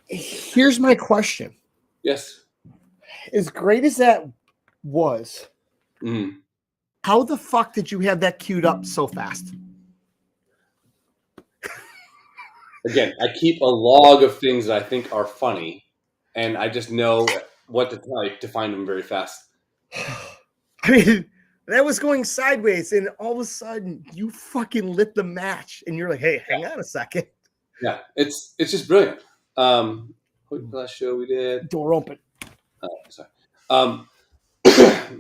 Here's my question. Yes. As great as that was, Mm. how the fuck did you have that queued up so fast? Again, I keep a log of things that I think are funny, and I just know what to type to find them very fast. I mean, that was going sideways, and all of a sudden, you fucking lit the match, and you're like, "Hey, hang on a second." Yeah, it's just brilliant. What last show we did? Door open. Sorry.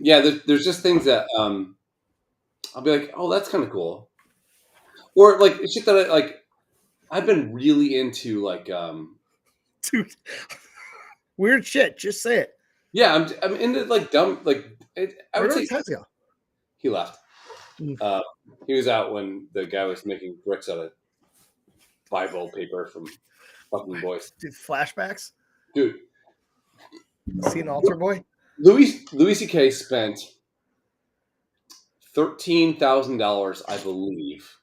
Yeah, there's just things that I'll be like, oh, that's kind of cool, or like shit that I like. I've been really into like, Dude, weird shit. Just say it. yeah, I'm into like dumb like. I would say Tezio. he left. He was out when the guy was making bricks out of Bible paper from fucking boys. Dude, flashbacks. Dude, See an altar boy. Louis C.K. spent $13,000, I believe,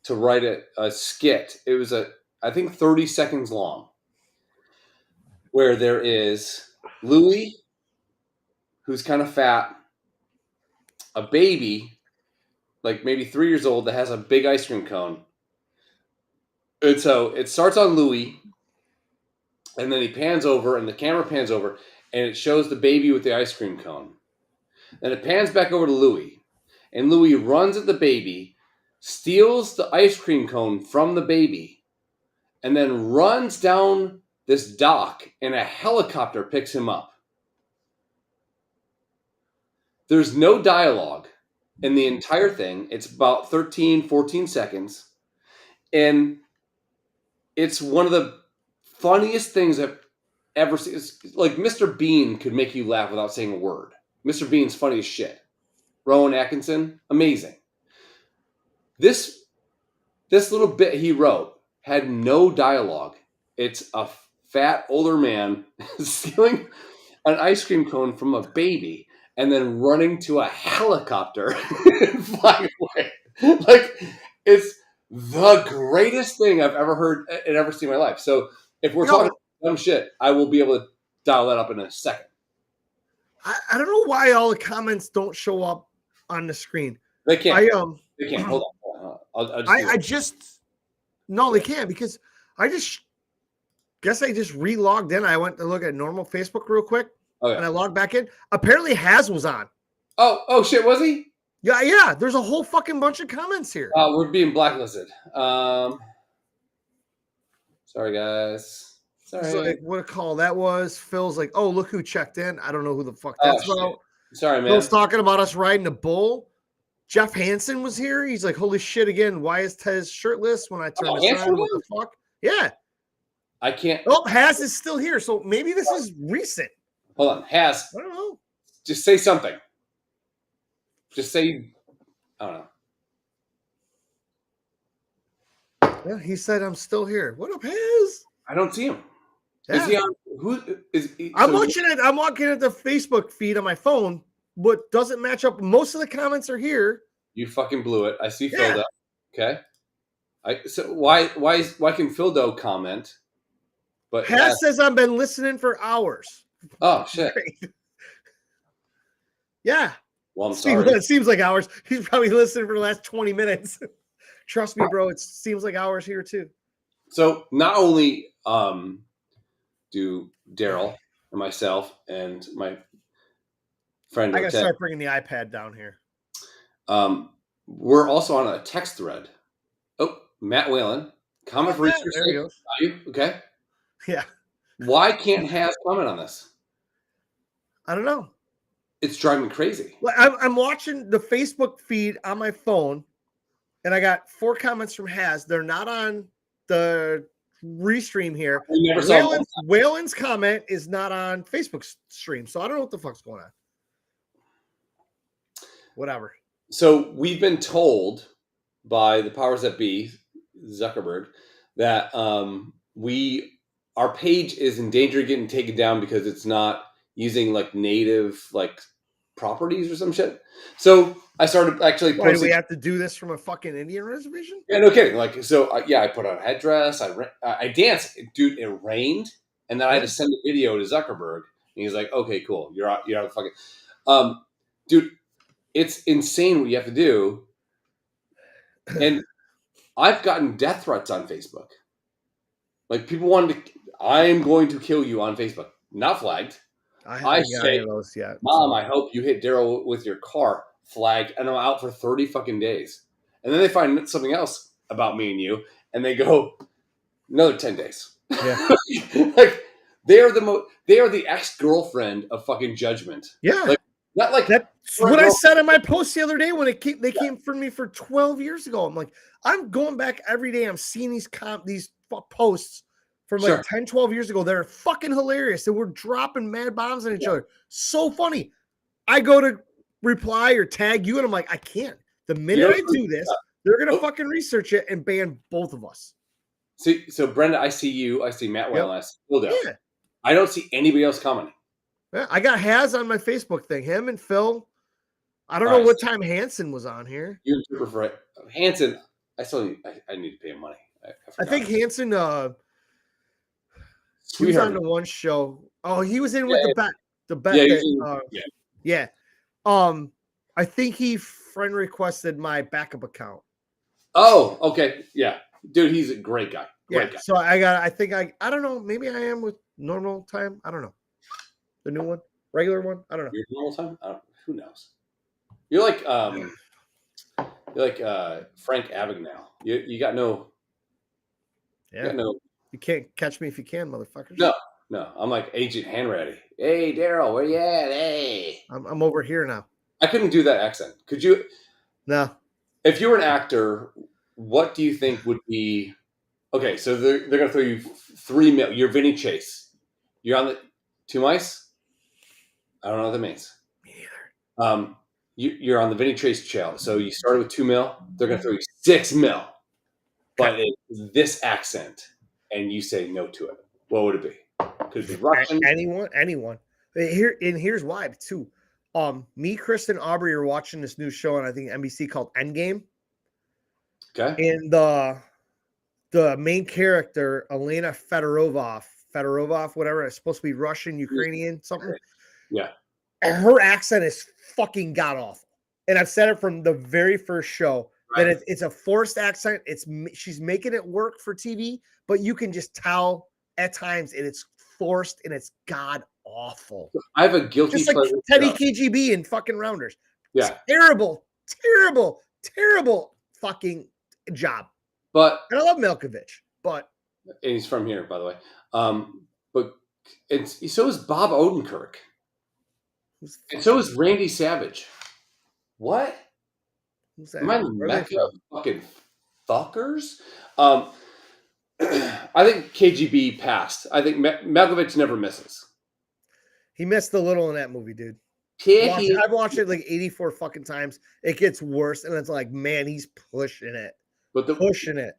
to write a skit. It was I think 30 seconds long, where there is Louis, who's kind of fat, a baby, like maybe 3 years old, that has a big ice cream cone. And so it starts on Louis, and then he pans over, and the camera pans over, and it shows the baby with the ice cream cone. Then it pans back over to Louis, and Louis runs at the baby, steals the ice cream cone from the baby, and then runs down this dock, and a helicopter picks him up. There's no dialogue in the entire thing. It's about 13, 14 seconds. And it's one of the funniest things I've ever seen. It's like Mr. Bean could make you laugh without saying a word. Mr. Bean's funny as shit. Rowan Atkinson, amazing. This little bit he wrote had no dialogue. It's a fat older man stealing an ice cream cone from a baby and then running to a helicopter and flying away. Like, it's the greatest thing I've ever heard and ever seen in my life. So if we're talking dumb shit, I will be able to dial that up in a second. I don't know why all the comments don't show up on the screen. They can't. They can't. Hold on. No, they can't, because I just re-logged in. I went to look at normal Facebook real quick, and I logged back in. Apparently Haz was on. Oh shit, was he? Yeah. There's a whole fucking bunch of comments here. We're being blacklisted. Sorry, guys. Sorry. So, like, what a call that was. Phil's like, oh, look who checked in. I don't know who the fuck Oh, that's shit. about. Sorry, man. Phil's talking about us riding a bull. Jeff Hansen was here. He's like, holy shit, again, why is Tez shirtless when I turn this Hansen on? What the fuck? Yeah. I can't. Oh, Has is still here. So maybe this is recent. Hold on. Has, I don't know. just say something. Just say, I don't know. Yeah, he said I'm still here. What up, Has? I don't see him. Yeah. Is he on? Who is he? I'm watching it. I'm looking at the Facebook feed on my phone. What doesn't match up? Most of the comments are here. You fucking blew it. I see Yeah. Phildo. Okay. So why can Phildo comment? But Has says I've been listening for hours. oh shit. Great. Yeah. Well, I'm sorry. It seems like hours. He's probably listening for the last 20 minutes. Trust me, bro. It seems like hours here too. So not only do Daryl and myself and my friend I gotta Ted, start bringing the iPad down here. we're also on a text thread. Oh, Matt Whalen, comment for research There you go. value. Okay. Yeah. Why can't Has comment on this? I don't know. It's driving me crazy. Well, I'm watching the Facebook feed on my phone, and I got 4 comments from Has. They're not on the restream here. We never saw one. Whalen's comment is not on Facebook stream, so I don't know what the fuck's going on. Whatever. So we've been told by the powers that be, Zuckerberg, that our page is in danger of getting taken down because it's not using like native like properties or some shit. So I started actually Why do posting. we have to do this from a fucking Indian reservation? Yeah, no kidding. Like, so yeah, I put on a headdress. I danced, dude. It rained, and then I had to send a video to Zuckerberg, and he's like, "Okay, cool. You're out of fucking, dude. It's insane what you have to do." And I've gotten death threats on Facebook. Like people wanted to. I am going to kill you on Facebook. Not flagged. I haven't got any say, of those yet. Mom, I hope you hit Daryl with your car. Flagged, and I'm out for 30 fucking days. And then they find something else about me and you, and they go another 10 days. Yeah. Like they are the ex-girlfriend of fucking judgment. Yeah. Like, not like that's what I said in my post the other day when they came for me for 12 years ago. I'm like, I'm going back every day. I'm seeing these posts from like 10, 12 years ago. They're fucking hilarious. And we're dropping mad bombs on each other. So funny. I go to reply or tag you, and I'm like, I can't. The minute I do this, they're gonna fucking research it and ban both of us. See, so Brenda, I see you. I see Matt Whalen. I see Phil. Yeah. I don't see anybody else commenting. Yeah, I got Has on my Facebook thing. Him and Phil. I don't know what time Hansen was on here. You interpret for it. Hansen. I need to pay him money. I think Hansen. He was on the one show. Oh, he was in with the bet. The bet. Yeah. I think he friend requested my backup account. Oh, okay. Yeah. Dude, he's a great guy. Great guy. So I don't know. Maybe I am with normal time. I don't know. The new one, regular one. I don't know. Your normal time? Who knows? You're like Frank Abagnale. You got no. Yeah. You can't catch me if you can, motherfuckers. No. I'm like Agent Hanratty. Hey, Daryl, where you at? Hey. I'm over here now. I couldn't do that accent. Could you? No. If you were an actor, what do you think would be? Okay, so they're gonna throw you $3 million. You're Vinny Chase. You're on the 2 mice. I don't know what that means. Me neither. You're on the Vinny Chase show. So you started with $2 million. They're gonna throw you $6 million, but it's this accent, and you say no to it. What would it be? Could it be Russian? Anyone. Here's why too. Me, Chris, and Aubrey are watching this new show on I think NBC called Endgame. Okay. And the main character, Elena Fedorov, whatever, it's supposed to be Russian, Ukrainian, something. Yeah. And her accent is fucking god awful. And I've said it from the very first show that it's a forced accent. She's making it work for TV, but you can just tell at times it's forced and it's god awful. I have a guilty just like Teddy KGB and fucking Rounders. Yeah. Terrible fucking job. But and I love Milkovich, but and he's from here, by the way. But so is Bob Odenkirk, and so is Randy Savage. What? Who's that? Am I Where are they mecca from? of fucking fuckers? I think KGB passed. I think Malkovich never misses. He missed a little in that movie, dude. I've watched it like 84 fucking times. It gets worse, and it's like, man, he's pushing it. Pushing it.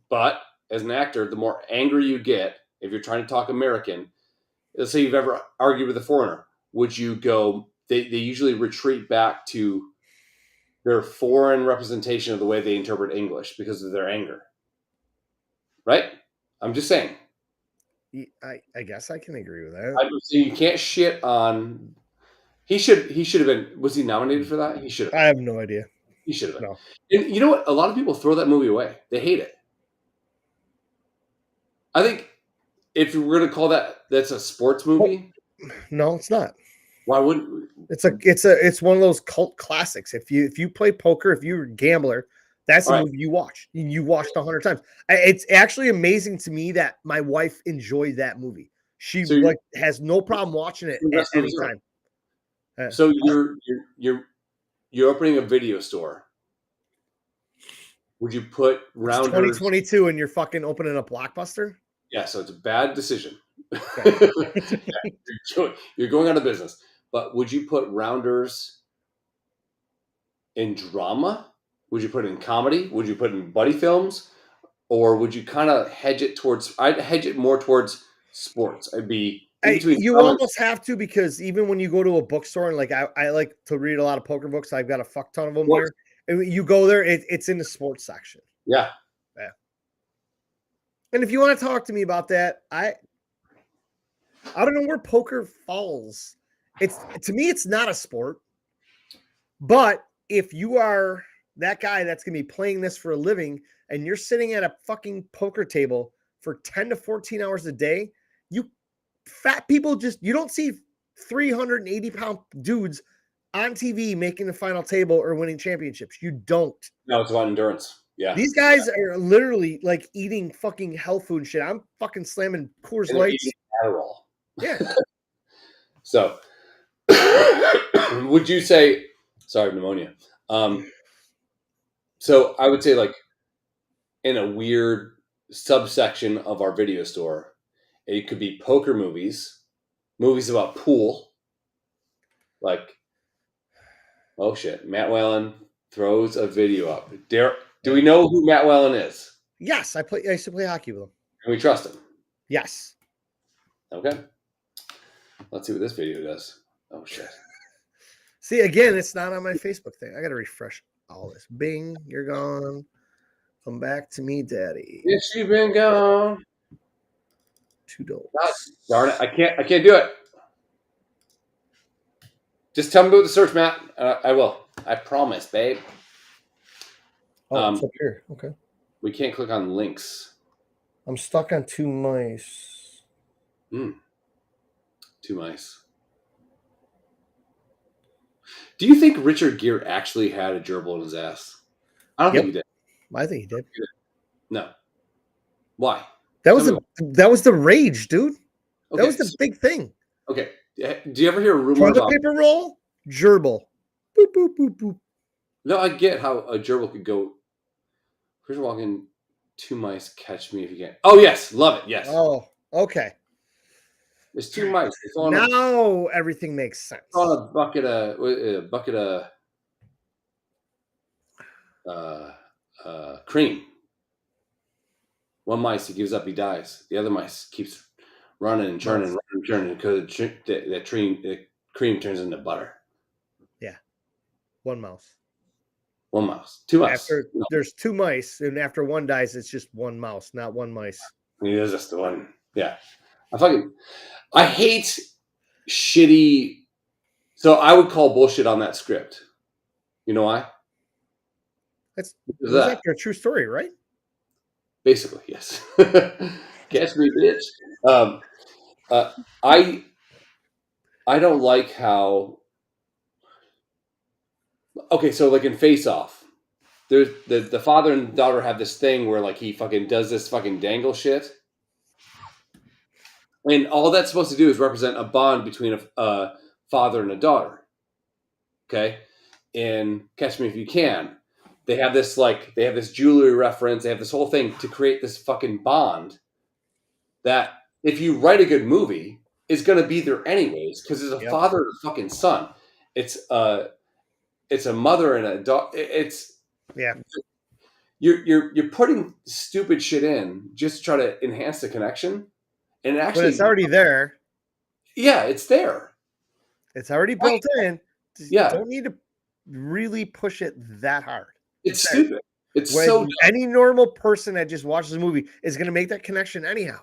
But as an actor, the more angry you get, if you're trying to talk American, let's say you've ever argued with a foreigner, would you go? They usually retreat back to their foreign representation of the way they interpret English because of their anger. Right? I'm just saying. I guess I can agree with that. So you can't shit on. He should have been. Was he nominated for that? He should have. I have no idea. He should have been. No. And you know what? A lot of people throw that movie away. They hate it. I think if we're going to call that's a sports movie. No, it's not. Why wouldn't? It's one of those cult classics. If you play poker, if you're a gambler, that's the movie you watch. You watched 100 times. It's actually amazing to me that my wife enjoyed that movie. She has no problem watching it at any time. So you're opening a video store. Would you put Rounders? It's 2022 and you're fucking opening a Blockbuster? Yeah, so it's a bad decision. Okay. You're going out of business. But would you put Rounders in drama? Would you put it in comedy? Would you put it in buddy films? Or would you kind of hedge it towards? I'd hedge it more towards sports. I'd be you almost have to, because even when you go to a bookstore and like I like to read a lot of poker books. I've got a fuck ton of them here. And you go there, it's in the sports section. Yeah. And if you want to talk to me about that, I don't know where poker falls. To me, it's not a sport. But if you are that guy that's going to be playing this for a living and you're sitting at a fucking poker table for 10 to 14 hours a day, you fat people you don't see 380-pound dudes on TV making the final table or winning championships. You don't. No, it's about endurance. Yeah. These guys are literally like eating fucking health food and shit. I'm fucking slamming Coors Lights. Adderall. Yeah. So would you say, sorry, pneumonia. So I would say, like, in a weird subsection of our video store, it could be poker movies about pool. Like, oh shit, Matt Whalen throws a video up. Do we know who Matt Whalen is? Yes, I used to play hockey with him. Can we trust him? Yes. Okay. Let's see what this video does. Oh shit. See, again, it's not on my Facebook thing. I got to refresh all this. Bing, you're gone. Come back to me, daddy. Yes, you've been gone. $2. Darn it! I can't do it. Just tell me about the search, Matt. I will. I promise, babe. Oh, it's up here. Okay. We can't click on links. I'm stuck on 2 mice. 2 mice. Do you think Richard Gere actually had a gerbil in his ass? I don't think he did. I think he did. No. Why? That was the rage, dude. Okay, that was the big thing. Okay. Do you ever hear a rumor Toilet about paper roll? Gerbil. Boop, boop, boop, boop. No, I get how a gerbil could go. Here's walking 2 mice, catch me if you can. Oh, yes. Love it. Yes. Oh, okay. There's 2 mice. Now everything makes sense. On a bucket of cream. One mice, he gives up, he dies. The other mice keeps running and churning because the cream turns into butter. Yeah. 1 mouse. 1 mouse. 2 mice. There's 2 mice, and after one dies, it's just 1 mouse, not 1 mice. It's just the one. Yeah. I hate shitty. So I would call bullshit on that script. You know why? That's after a true story, right? Basically, yes. Catch me, bitch. I don't like how. Okay, so like in Face Off, there's the father and daughter have this thing where like he fucking does this fucking dangle shit, and all that's supposed to do is represent a bond between a father and a daughter. Okay, in Catch Me If You Can, they have this jewelry reference. They have this whole thing to create this fucking bond that if you write a good movie is going to be there anyways because it's a father and a fucking son. It's a mother and a daughter. You're putting stupid shit in just to try to enhance the connection, and actually, but it's already there. Yeah, it's there. It's already built in. Yeah, don't need to really push it that hard. It's stupid. It's when so any normal person that just watches the movie is going to make that connection anyhow.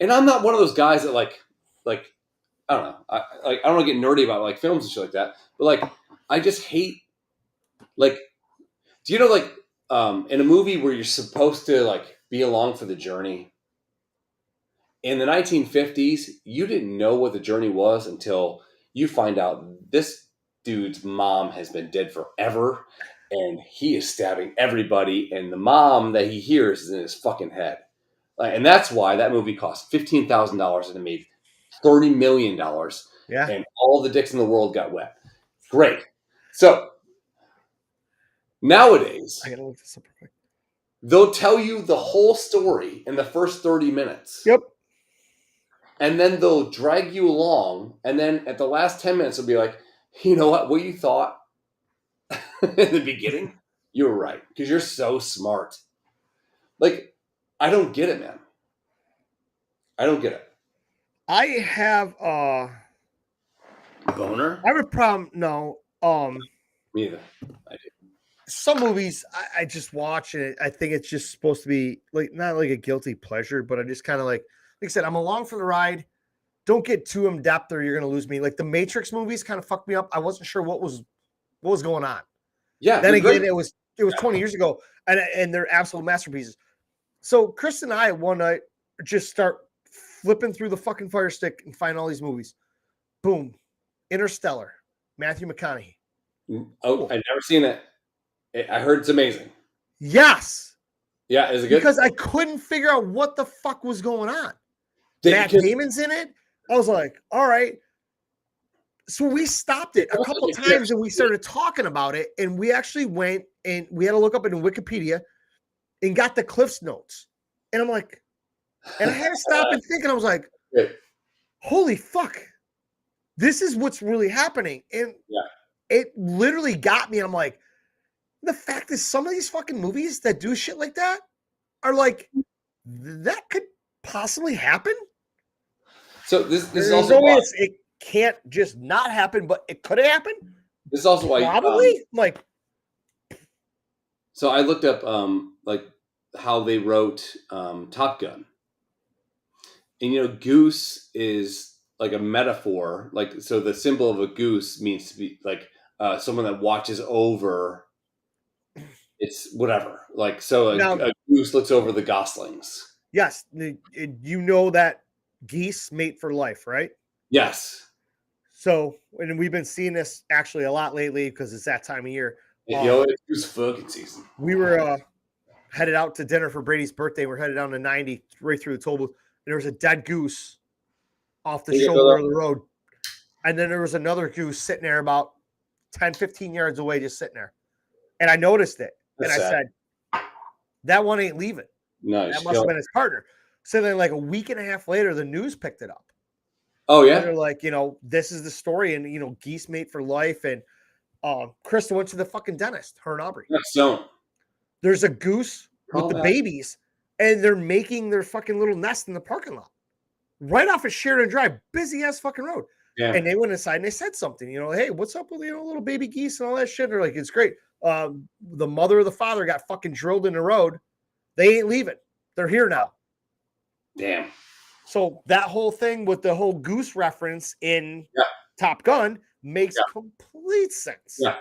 And I'm not one of those guys that like I don't know. I don't want to get nerdy about like films and shit like that, but like I just hate like. Do you know like in a movie where you're supposed to like be along for the journey? In the 1950s, you didn't know what the journey was until you find out this dude's mom has been dead forever, and he is stabbing everybody, and the mom that he hears is in his fucking head. And that's why that movie cost $15,000 and it made $30 million. Yeah. And all the dicks in the world got wet. Great. So nowadays, I gotta look this up real quick. They'll tell you the whole story in the first 30 minutes. Yep. And then they'll drag you along. And then at the last 10 minutes, they'll be like, you know what you thought in the beginning? You were right. Because you're so smart. Like, I don't get it, man. I don't get it. I have boner? I have a problem. No. Me either. I do. Some movies I just watch and I think it's just supposed to be like not like a guilty pleasure, but I just kind of like I said, I'm along for the ride. Don't get too in depth or you're gonna lose me. Like the Matrix movies kind of fucked me up. I wasn't sure what was going on. Yeah. Then again, it was 20 years ago, and they're absolute masterpieces. So Chris and I one night just start flipping through the fucking Fire Stick and find all these movies. Boom. Interstellar. Matthew McConaughey. Oh, I've never seen it. I heard it's amazing. Yes. Yeah, is it good? Because I couldn't figure out what the fuck was going on. Matt Damon's in it. I was like, all right. So we stopped it a couple times and we started talking about it. And we actually went and we had to look up in Wikipedia and got the Cliff's Notes. And I'm like, and I had to stop and think. And I was like, holy fuck. This is what's really happening. And it literally got me. And I'm like, the fact is some of these fucking movies that do shit like that are like, that could possibly happen. So this is There's also no way why, it can't just not happen, but it could happen. this is also why Probably like. So I looked up like how they wrote Top Gun, and you know, goose is like a metaphor. Like so, the symbol of a goose means to be like someone that watches over. It's whatever. Like so, a goose looks over the goslings. Yes, you know that geese mate for life, right? Yes. So, and we've been seeing this actually a lot lately because it's that time of year. It's goose fucking season. We were headed out to dinner for Brady's birthday. We're headed down to 90, right through the toll booth. And there was a dead goose off the shoulder of the road. And then there was another goose sitting there about 10, 15 yards away, just sitting there. And I noticed it. That's and I sad. said, that one ain't leaving. Nice. That must have been his partner. So then like a week and a half later, the news picked it up. Oh, yeah? And they're like, you know, this is the story. And, you know, geese mate for life. And Krista went to the fucking dentist, her and Aubrey. So there's a goose with the babies. And they're making their fucking little nest in the parking lot. Right off of Sheridan Drive. Busy-ass fucking road. Yeah. And they went inside and they said something. You know, hey, what's up with, you know, little baby geese and all that shit? And they're like, it's great. The mother or the father got fucking drilled in the road. They ain't leaving. They're here now. Damn. So that whole thing with the whole goose reference in Top Gun makes complete sense. Yeah.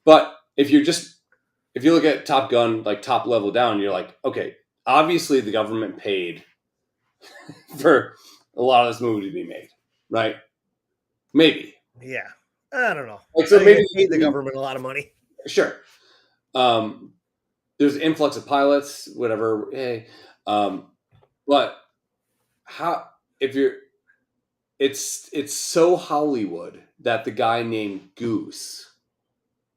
But if you look at Top Gun, like top level down, you're like, okay, obviously the government paid for a lot of this movie to be made, right? Maybe. Yeah. I don't know. Like, so maybe they paid the government a lot of money. Sure. there's an influx of pilots, whatever. Hey, but how if you're, it's so Hollywood that the guy named Goose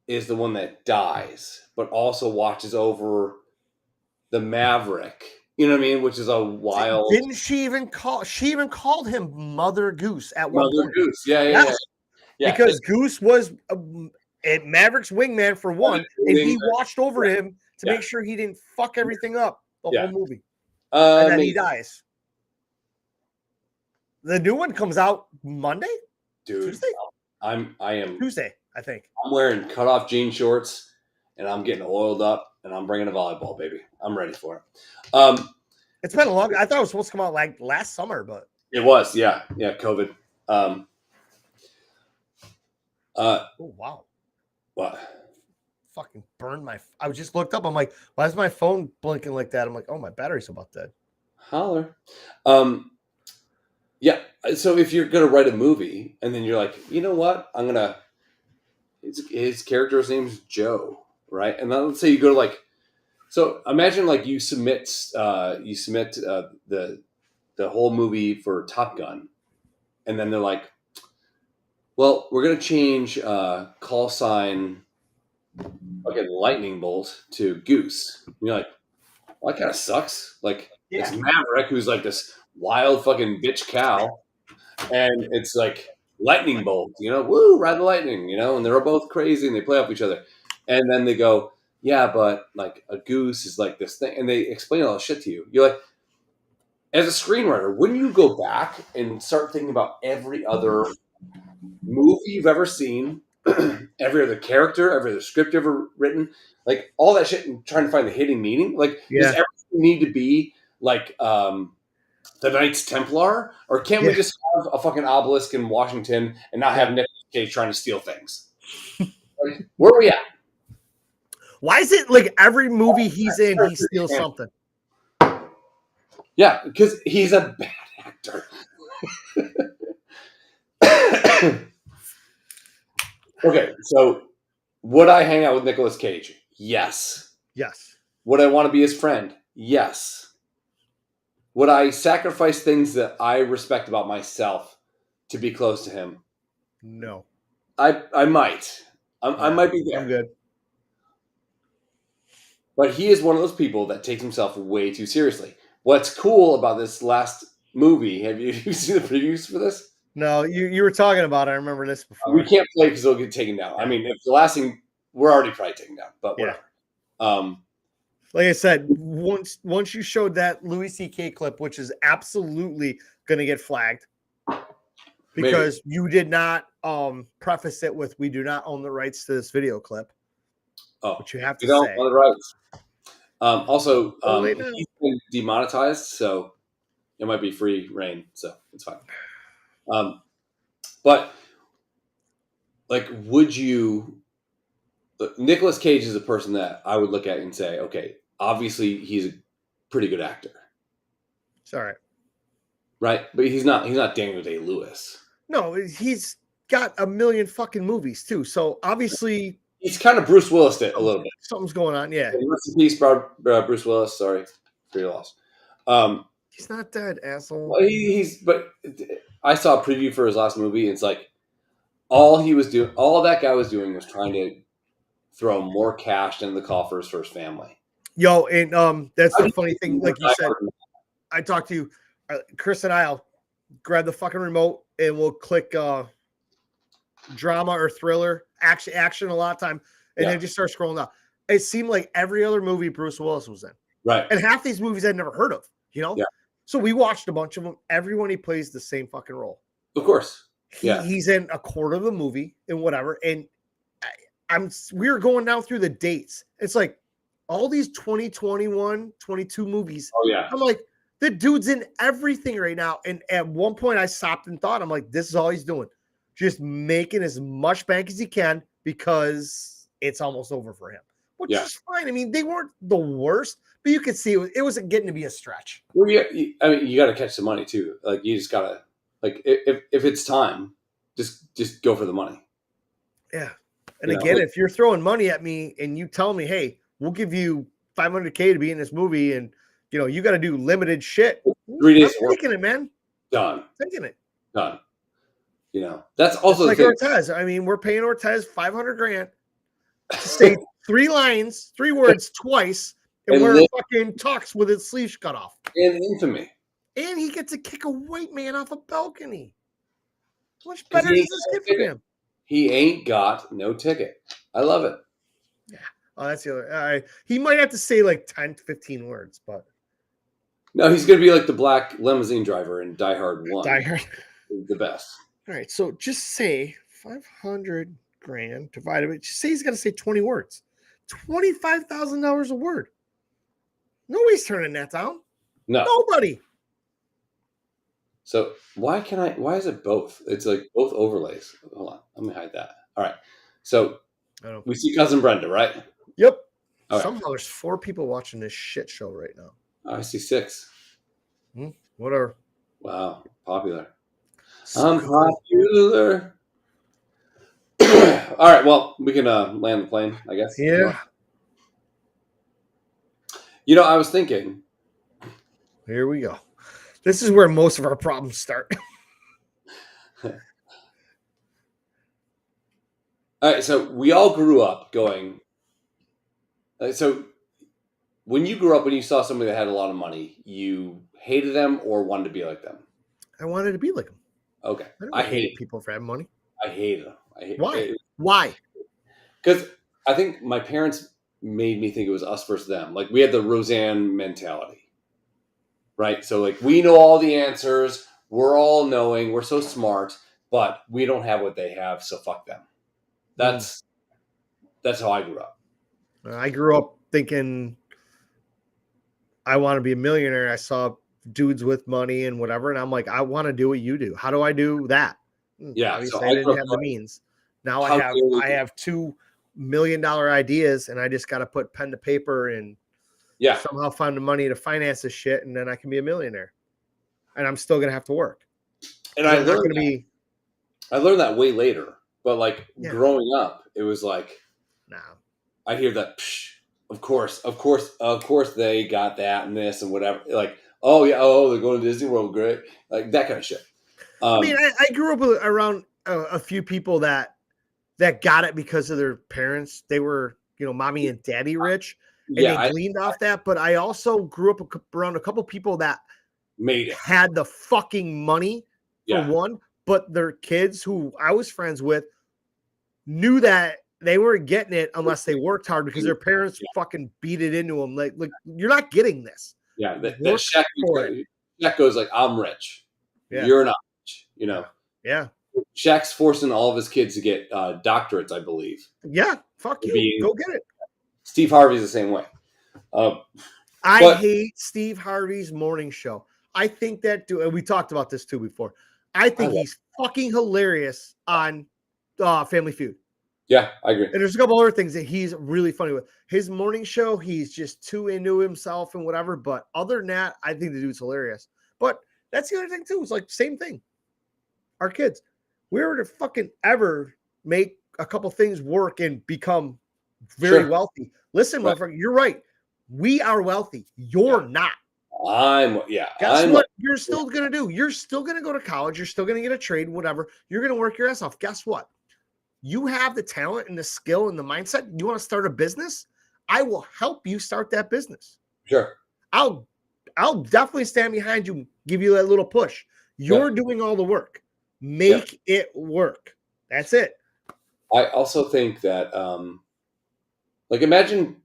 is the one that dies, but also watches over the Maverick. You know what I mean? Which is a wild. Didn't she even call? She even called him Mother Goose at one Mother point. Goose. Yeah. Yes. Yeah. Because Goose was a Maverick's wingman for one, and he watched over him to make sure he didn't fuck everything up the whole movie. And then he dies. The new one comes out Monday, dude. Tuesday. I am Tuesday, I think. I'm wearing cutoff jean shorts, and I'm getting oiled up, and I'm bringing a volleyball, baby. I'm ready for it. It's been a long. I thought it was supposed to come out like last summer, but it was. Yeah. COVID. Oh wow. What? Fucking burned my. I just looked up. I'm like, why is my phone blinking like that? I'm like, oh, my battery's about dead. Holler. Yeah. So if you're gonna write a movie, and then you're like, you know what, I'm gonna. His character's name's Joe, right? And then let's say you go to like. So imagine like you submit the whole movie for Top Gun, and then they're like, well, we're gonna change call sign fucking lightning bolt to Goose. And you're like, well, that kind of sucks. Like it's Maverick, who's like this wild fucking bitch cow, and it's like lightning bolt, woo, ride the lightning, and they're both crazy and they play off each other, and then they go, yeah, but like a goose is like this thing, and they explain all this shit to you. You're like, as a screenwriter, wouldn't you go back and start thinking about every other movie you've ever seen, every other character, every other script you've ever written, like all that shit, and trying to find the hidden meaning? Like, does everything need to be like the Knights Templar, or can't we just have a fucking obelisk in Washington and not have Nicolas Cage trying to steal things? Like, where are we at? Why is it like every movie he's in, he steals something? Yeah, because he's a bad actor. Okay, so would I hang out with Nicolas Cage? Yes. Yes. Would I want to be his friend? Yes. Would I sacrifice things that I respect about myself to be close to him? No. I might. I might be there. I'm good. But he is one of those people that takes himself way too seriously. What's cool about this last movie, have you seen the previews for this? No, you were talking about it. I remember this before. We can't play because it'll get taken down. I mean, if the last thing, we're already probably taken down, but whatever. Like I said, once you showed that Louis C.K. clip, which is absolutely going to get flagged because you did not preface it with, we do not own the rights to this video clip. Oh, but you have to don't say. own the rights. Also, he's been demonetized, so it might be free reign, so it's fine. But like, would you? Nicolas Cage is a person that I would look at and say, okay, obviously he's a pretty good actor. It's all right. Right? But he's not Daniel Day-Lewis. No, he's got a million fucking movies too. So obviously he's kind of Bruce Willis a little bit. Something's going on, yeah. Rest in peace, Bruce Willis. Sorry for your loss. He's not dead, asshole. Well, but I saw a preview for his last movie, and it's like all that guy was doing was trying to throw more cash into the coffers for his family. Yo, and that's the funny thing. Like you said, I talked to you, Chris and I'll grab the fucking remote and we'll click drama or thriller, action a lot of time, and then just start scrolling down. It seemed like every other movie Bruce Willis was in. Right. And half these movies I'd never heard of, Yeah. So we watched a bunch of them. Everyone, he plays the same fucking role. Of course. He's in a quarter of the movie and whatever. And we were going down through the dates. It's like all these 2021, 22 movies. Oh, yeah. I'm like, the dude's in everything right now. And at one point I stopped and thought, I'm like, this is all he's doing. Just making as much bank as he can because it's almost over for him. Which is fine. I mean, they weren't the worst, but you could see it wasn't getting to be a stretch. Well, I mean, you got to catch the money too. Like, you just gotta, like, if it's time, just go for the money. Yeah. And again, if you're throwing money at me and you tell me, hey, we'll give you $500K to be in this movie, and you got to do limited shit. 3 days I'm taking it, man. Done. Taking it. Done. That's also like Ortez. I mean, we're paying Ortez $500,000 to say 3 words twice, and wear fucking tux with his sleeves cut off. And infamy. And he gets to kick a white man off a balcony. How much better does this get for him? He ain't got no ticket. I love it. Yeah. Oh, that's the other. He might have to say like 10 to 15 words, but no, he's gonna be like the black limousine driver in Die Hard 1. Die Hard. The best. All right, so just say $500,000 divided by. Just say he's got to say 20 words. $25,000 a word. Nobody's turning that down. No. Nobody. So why is it both? It's like both overlays. Hold on. Let me hide that. All right. So we see Cousin Brenda, right? Yep. Okay. Somehow there's 4 people watching this shit show right now. I see 6. Whatever. Wow. Popular. So I'm popular. All right. Well, we can land the plane, I guess. Yeah. I was thinking. Here we go. This is where most of our problems start. All right. So we all grew up going. So when you grew up, when you saw somebody that had a lot of money, you hated them or wanted to be like them? I wanted to be like them. Okay. I hate people for having money. I hated them. Why? Why? Because I think my parents made me think it was us versus them. Like we had the Roseanne mentality, right? So like we know all the answers. We're all knowing. We're so smart, but we don't have what they have. So fuck them. That's how I grew up. I grew up thinking I want to be a millionaire. I saw dudes with money and whatever, and I'm like, I want to do what you do. How do I do that? Yeah, obviously I didn't have the means. Now I have $2 million ideas, and I just got to put pen to paper and somehow find the money to finance this shit, and then I can be a millionaire. And I'm still gonna have to work. And I learned that way later. But like growing up, it was like, I hear that. Psh, of course, they got that and this and whatever. Like, they're going to Disney World, great, like that kind of shit. I mean, I grew up around a few people that got it because of their parents. They were, mommy and daddy rich, and they gleaned off that. But I also grew up around a couple people that made it, had the fucking money for one, but their kids, who I was friends with, knew that they weren't getting it unless they worked hard because their parents fucking beat it into them. Like you're not getting this. Yeah, that Shaq goes like, I'm rich. Yeah. You're not rich, Yeah. Shaq's forcing all of his kids to get doctorates, I believe. Yeah, fuck you. Go get it. Steve Harvey's the same way. I hate Steve Harvey's morning show. I think that, and we talked about this too before. I think he's fucking hilarious on Family Feud. Yeah, I agree. And there's a couple other things that he's really funny with. His morning show, he's just too into himself and whatever. But other than that, I think the dude's hilarious. But that's the other thing too. It's like same thing. Our kids, we were to fucking ever make a couple things work and become very wealthy. Listen, motherfucker, you're right. We are wealthy. You're not. Guess what you're still going to do? You're still going to go to college. You're still going to get a trade, whatever. You're going to work your ass off. Guess what? You have the talent and the skill and the mindset. You want to start a business? I will help you start that business. Sure. I'll definitely stand behind you, give you that little push. You're doing all the work. Make it work. That's it. I also think that, imagine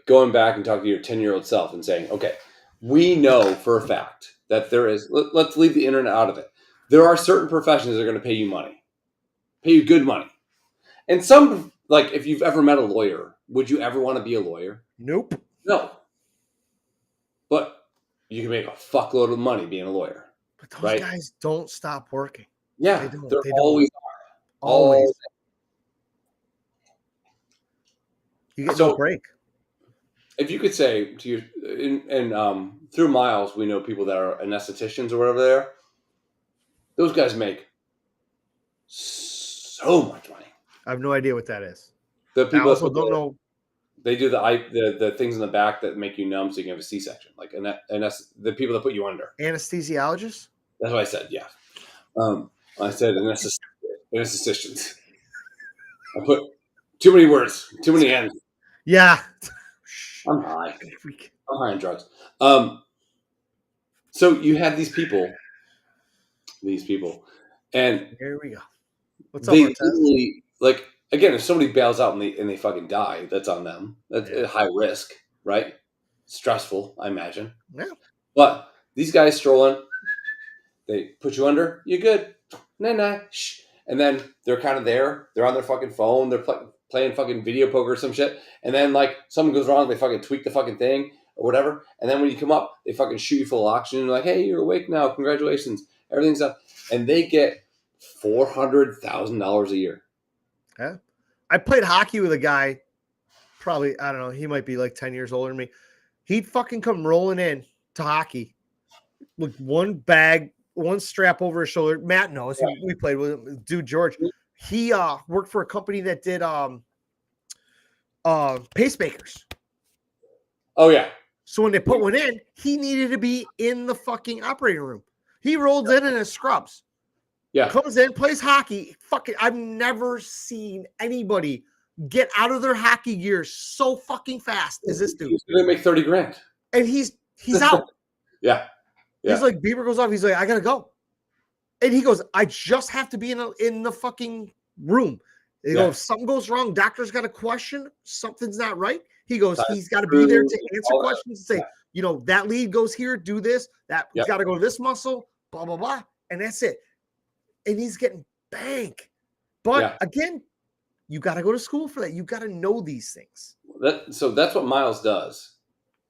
going back and talking to your 10-year-old self and saying, okay, we know for a fact that there is, let's leave the internet out of it. There are certain professions that are going to pay you money, pay you good money. And some, if you've ever met a lawyer, would you ever want to be a lawyer? Nope. No. But you can make a fuckload of money being a lawyer. But those guys don't stop working. Yeah, they always are. Always. You get no break. If you could say to your, through Miles, we know people that are anestheticians or whatever they are. Those guys make so much money. I have no idea what that is. The people I also don't know. They do the things in the back that make you numb so you can have a C-section. Like, and that's the people that put you under. Anesthesiologist? That's what I said, yeah. I said anestheticians. I put too many words, too many ends. Yeah. I'm high. I'm high on drugs. So you have these people, and here we go. What's up, they Martez? literally, like, again, if somebody bails out and they fucking die, that's on them. That's a high risk, right? Stressful, I imagine. Yeah. But these guys stroll in, they put you under, you're good. Nah, shh. And then they're kind of there. They're on their fucking phone. They're playing fucking video poker or some shit. And then, like, something goes wrong. They fucking tweak the fucking thing or whatever. And then when you come up, they fucking shoot you full of oxygen. Like, hey, you're awake now. Congratulations. Everything's up. And they get $400,000 a year. Yeah. I played hockey with a guy, probably, I don't know, he might be like 10 years older than me. He'd fucking come rolling in to hockey with one bag, one strap over his shoulder. Matt knows. We played with him. Dude, George. He worked for a company that did pacemakers. Oh, yeah. So when they put one in, he needed to be in the fucking operating room. He rolled in his scrubs. Yeah. Comes in, plays hockey. Fucking, I've never seen anybody get out of their hockey gear so fucking fast as this dude. He's going to make $30,000. And he's out. Yeah. He's like, beeper goes off. He's like, I gotta go. And he goes, I just have to be in the fucking room. They go, if something goes wrong, doctor's got a question, something's not right. He goes, he's got to be there to answer questions and say, you know, that lead goes here, do this, that got to go to this muscle, blah, blah, blah. And that's it. And he's getting bank. But again, you got to go to school for that. You got to know these things. So that's what Miles does.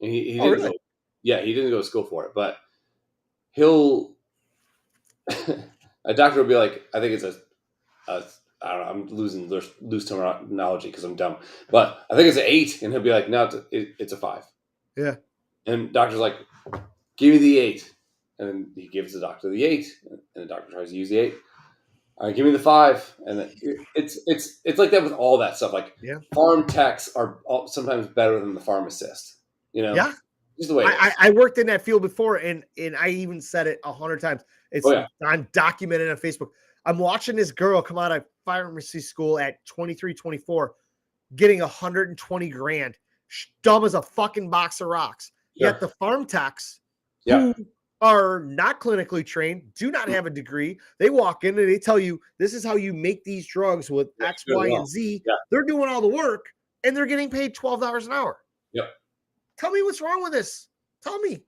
And he didn't really? he didn't go to school for it, but he'll a doctor will be like, I think it's I don't know, I'm losing loose terminology because I'm dumb, but I think it's an 8, and he'll be like, no, it's a 5. Yeah. And doctor's like, give me the 8, and then he gives the doctor the 8, and the doctor tries to use the 8. All right, give me the 5, and then it's like that with all that stuff. Like farm techs are sometimes better than the pharmacist. You know, just the way I worked in that field before, and I even said it 100 times. It's on documented on Facebook. I'm watching this girl come out of pharmacy school at 23, 24, getting $120,000, dumb as a fucking box of rocks. Yet the farm techs who are not clinically trained, do not have a degree. They walk in and they tell you, this is how you make these drugs with X, Y, and Z. Yeah. They're doing all the work, and they're getting paid $12 an hour. Yep. Tell me what's wrong with this. Tell me.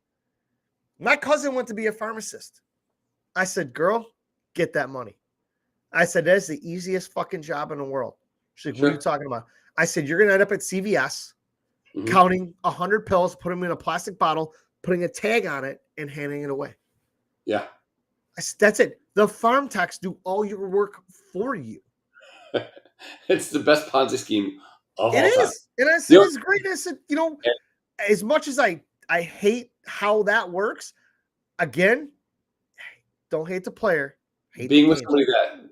My cousin went to be a pharmacist. I said, girl, get that money. I said, that's the easiest fucking job in the world. She's like, what are you talking about? I said, you're going to end up at CVS counting 100 pills, putting them in a plastic bottle, putting a tag on it, and handing it away. Yeah. I said, that's it. The farm techs do all your work for you. It's the best Ponzi scheme of all time. It is. And I said, it's great. I said, you know, as much as I hate how that works, again, don't hate the player. Hate being with somebody that,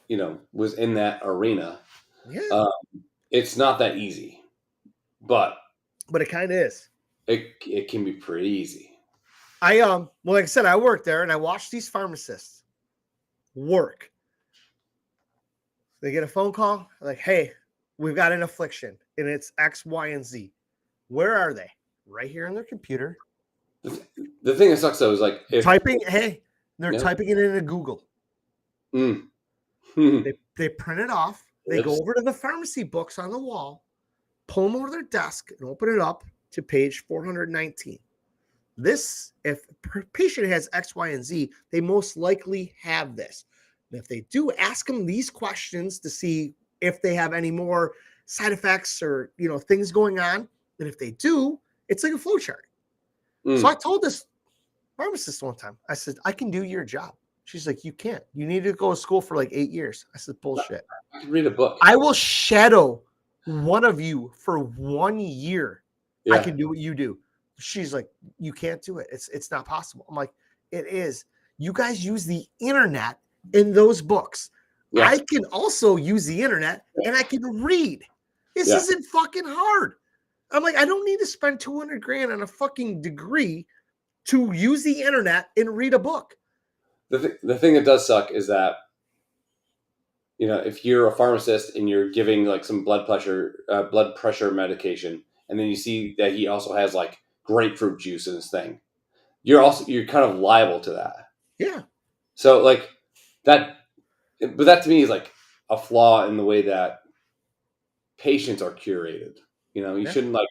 you know, was in that arena. Yeah. It's not that easy. But it kind of is. It can be pretty easy. Well, like I said, I worked there and I watched these pharmacists work. They get a phone call like, hey, we've got an affliction and it's X, Y, and Z. Where are they? Right here on their computer. The thing that sucks though is like typing it into Google. They print it off. They go over to the pharmacy books on the wall, pull them over their desk, and open it up to page 419. This, if a patient has X, Y, and Z, they most likely have this. And if they do, ask them these questions to see if they have any more side effects or, you know, things going on. And if they do, it's like a flow chart. So I told this pharmacist one time, I said, I can do your job. She's like, you can't. You need to go to school for like 8 years. I said, bullshit. I can read a book. I will shadow one of you for 1 year. I can do what you do. She's like, you can't do it. It's not possible. I'm like, it is. You guys use the internet in those books. I can also use the internet and I can read. This isn't fucking hard. I'm like, I don't need to spend $200,000 on a fucking degree to use the internet and read a book. The thing that does suck is that, you know, if you're a pharmacist and you're giving like some blood pressure medication, and then you see that he also has like grapefruit juice in his thing, you're kind of liable to that. Yeah. So like that, but that to me is like a flaw in the way that patients are curated. You know, you shouldn't like,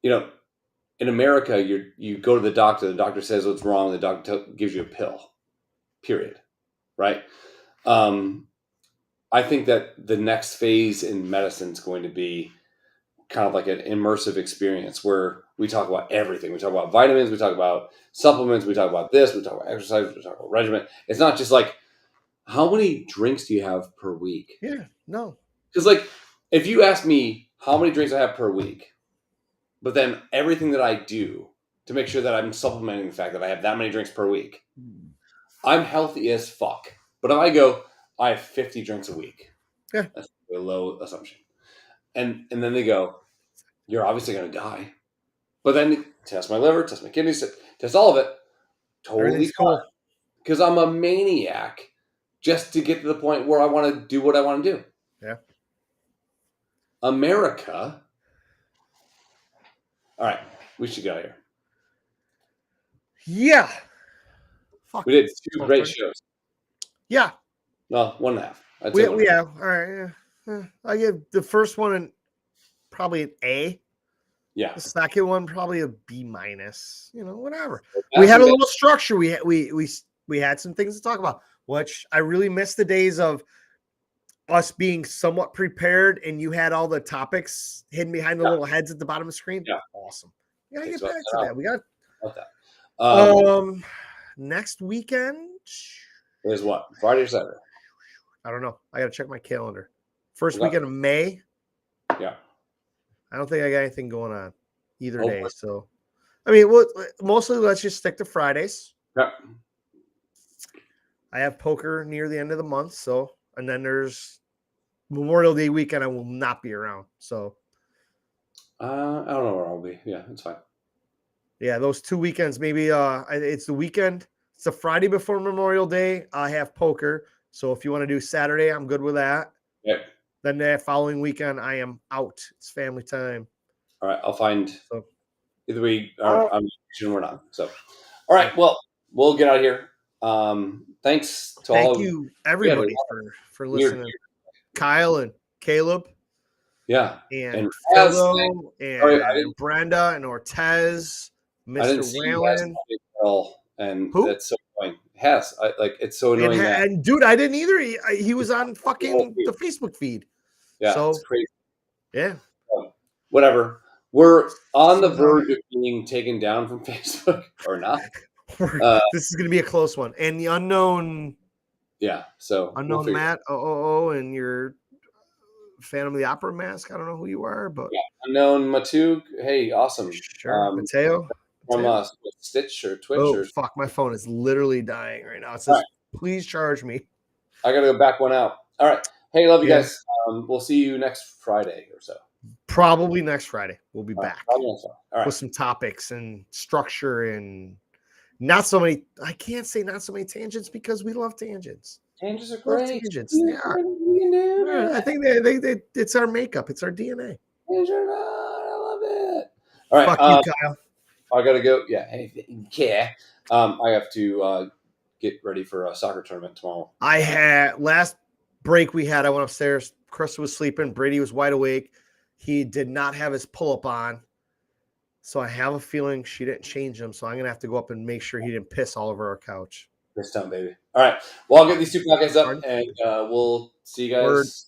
you know, in America, you go to the doctor says what's wrong, the doctor gives you a pill, period. Right? I think that the next phase in medicine is going to be kind of like an immersive experience where we talk about everything. We talk about vitamins, we talk about supplements, we talk about this, we talk about exercise, we talk about regimen. It's not just like, how many drinks do you have per week? Yeah, no. Because like, if you ask me how many drinks I have per week, but then everything that I do to make sure that I'm supplementing the fact that I have that many drinks per week, I'm healthy as fuck. But if I go, I have 50 drinks a week. Yeah. That's a low assumption. And then they go, you're obviously going to die. But then test my liver, test my kidneys, test all of it. Totally fine. Because I'm a maniac just to get to the point where I want to do what I want to do. Yeah. America. All right. We should get out of here. Yeah. Fuck. We did 2 great shows. Yeah. Well, 1.5. Yeah. All right. Yeah. I give the first one probably an A. Yeah. The second one probably a B-. You know, whatever. We had a little structure. We had some things to talk about, which I really miss the days of us being somewhat prepared, and you had all the topics hidden behind the little heads at the bottom of the screen. Yeah. Awesome. We gotta get back to that. We got that. Next weekend is what? Friday or Saturday? I don't know. I gotta check my calendar. First weekend of May. Yeah. I don't think I got anything going on either day. So, I mean, mostly let's just stick to Fridays. Yep. I have poker near the end of the month. So, and then there's Memorial Day weekend. I will not be around. So, I don't know where I'll be. Yeah, it's fine. Yeah, those 2 weekends, maybe it's the weekend. It's the Friday before Memorial Day. I have poker. So if you want to do Saturday, I'm good with that. Yeah. Then the following weekend, I am out. It's family time. All right. I'll find either we are on vacation or not. So, all right. Well, we'll get out of here. Thanks to all. Thank you, everybody, for listening. Kyle and Caleb. Yeah. And Philo and Brenda and Ortez. Mr. Whalen. And who? That's so annoying. Hess. It's so annoying. And dude, I didn't either. He was on fucking the Facebook feed. Yeah, so, it's crazy. Yeah. Whatever. We're on the verge of being taken down from Facebook or not. This is going to be a close one. And the unknown. Yeah. So unknown Matt. And your Phantom of the Opera mask. I don't know who you are, but unknown Matug. Hey, awesome. Sure, Mateo from Stitch or Twitch. Oh fuck, my phone is literally dying right now. It says, "Please charge me." I gotta go back one out. All right. Hey, love you guys. We'll see you next Friday or so. Probably next Friday. We'll be back right. with some topics and structure and not so many. I can't say not so many tangents because we love tangents. Tangents are great. Tangents. They are. I think they it's our makeup. It's our DNA. I love it. All right. Fuck you, Kyle. I gotta go. Yeah. Hey, yeah. I have to get ready for a soccer tournament tomorrow. I had last break we had. I went upstairs. Chris was sleeping. Brady was wide awake. He did not have his pull-up on. So I have a feeling she didn't change him. So I'm gonna have to go up and make sure he didn't piss all over our couch. This time, baby. All right. Well, I'll get these 2 podcasts up, and we'll see you guys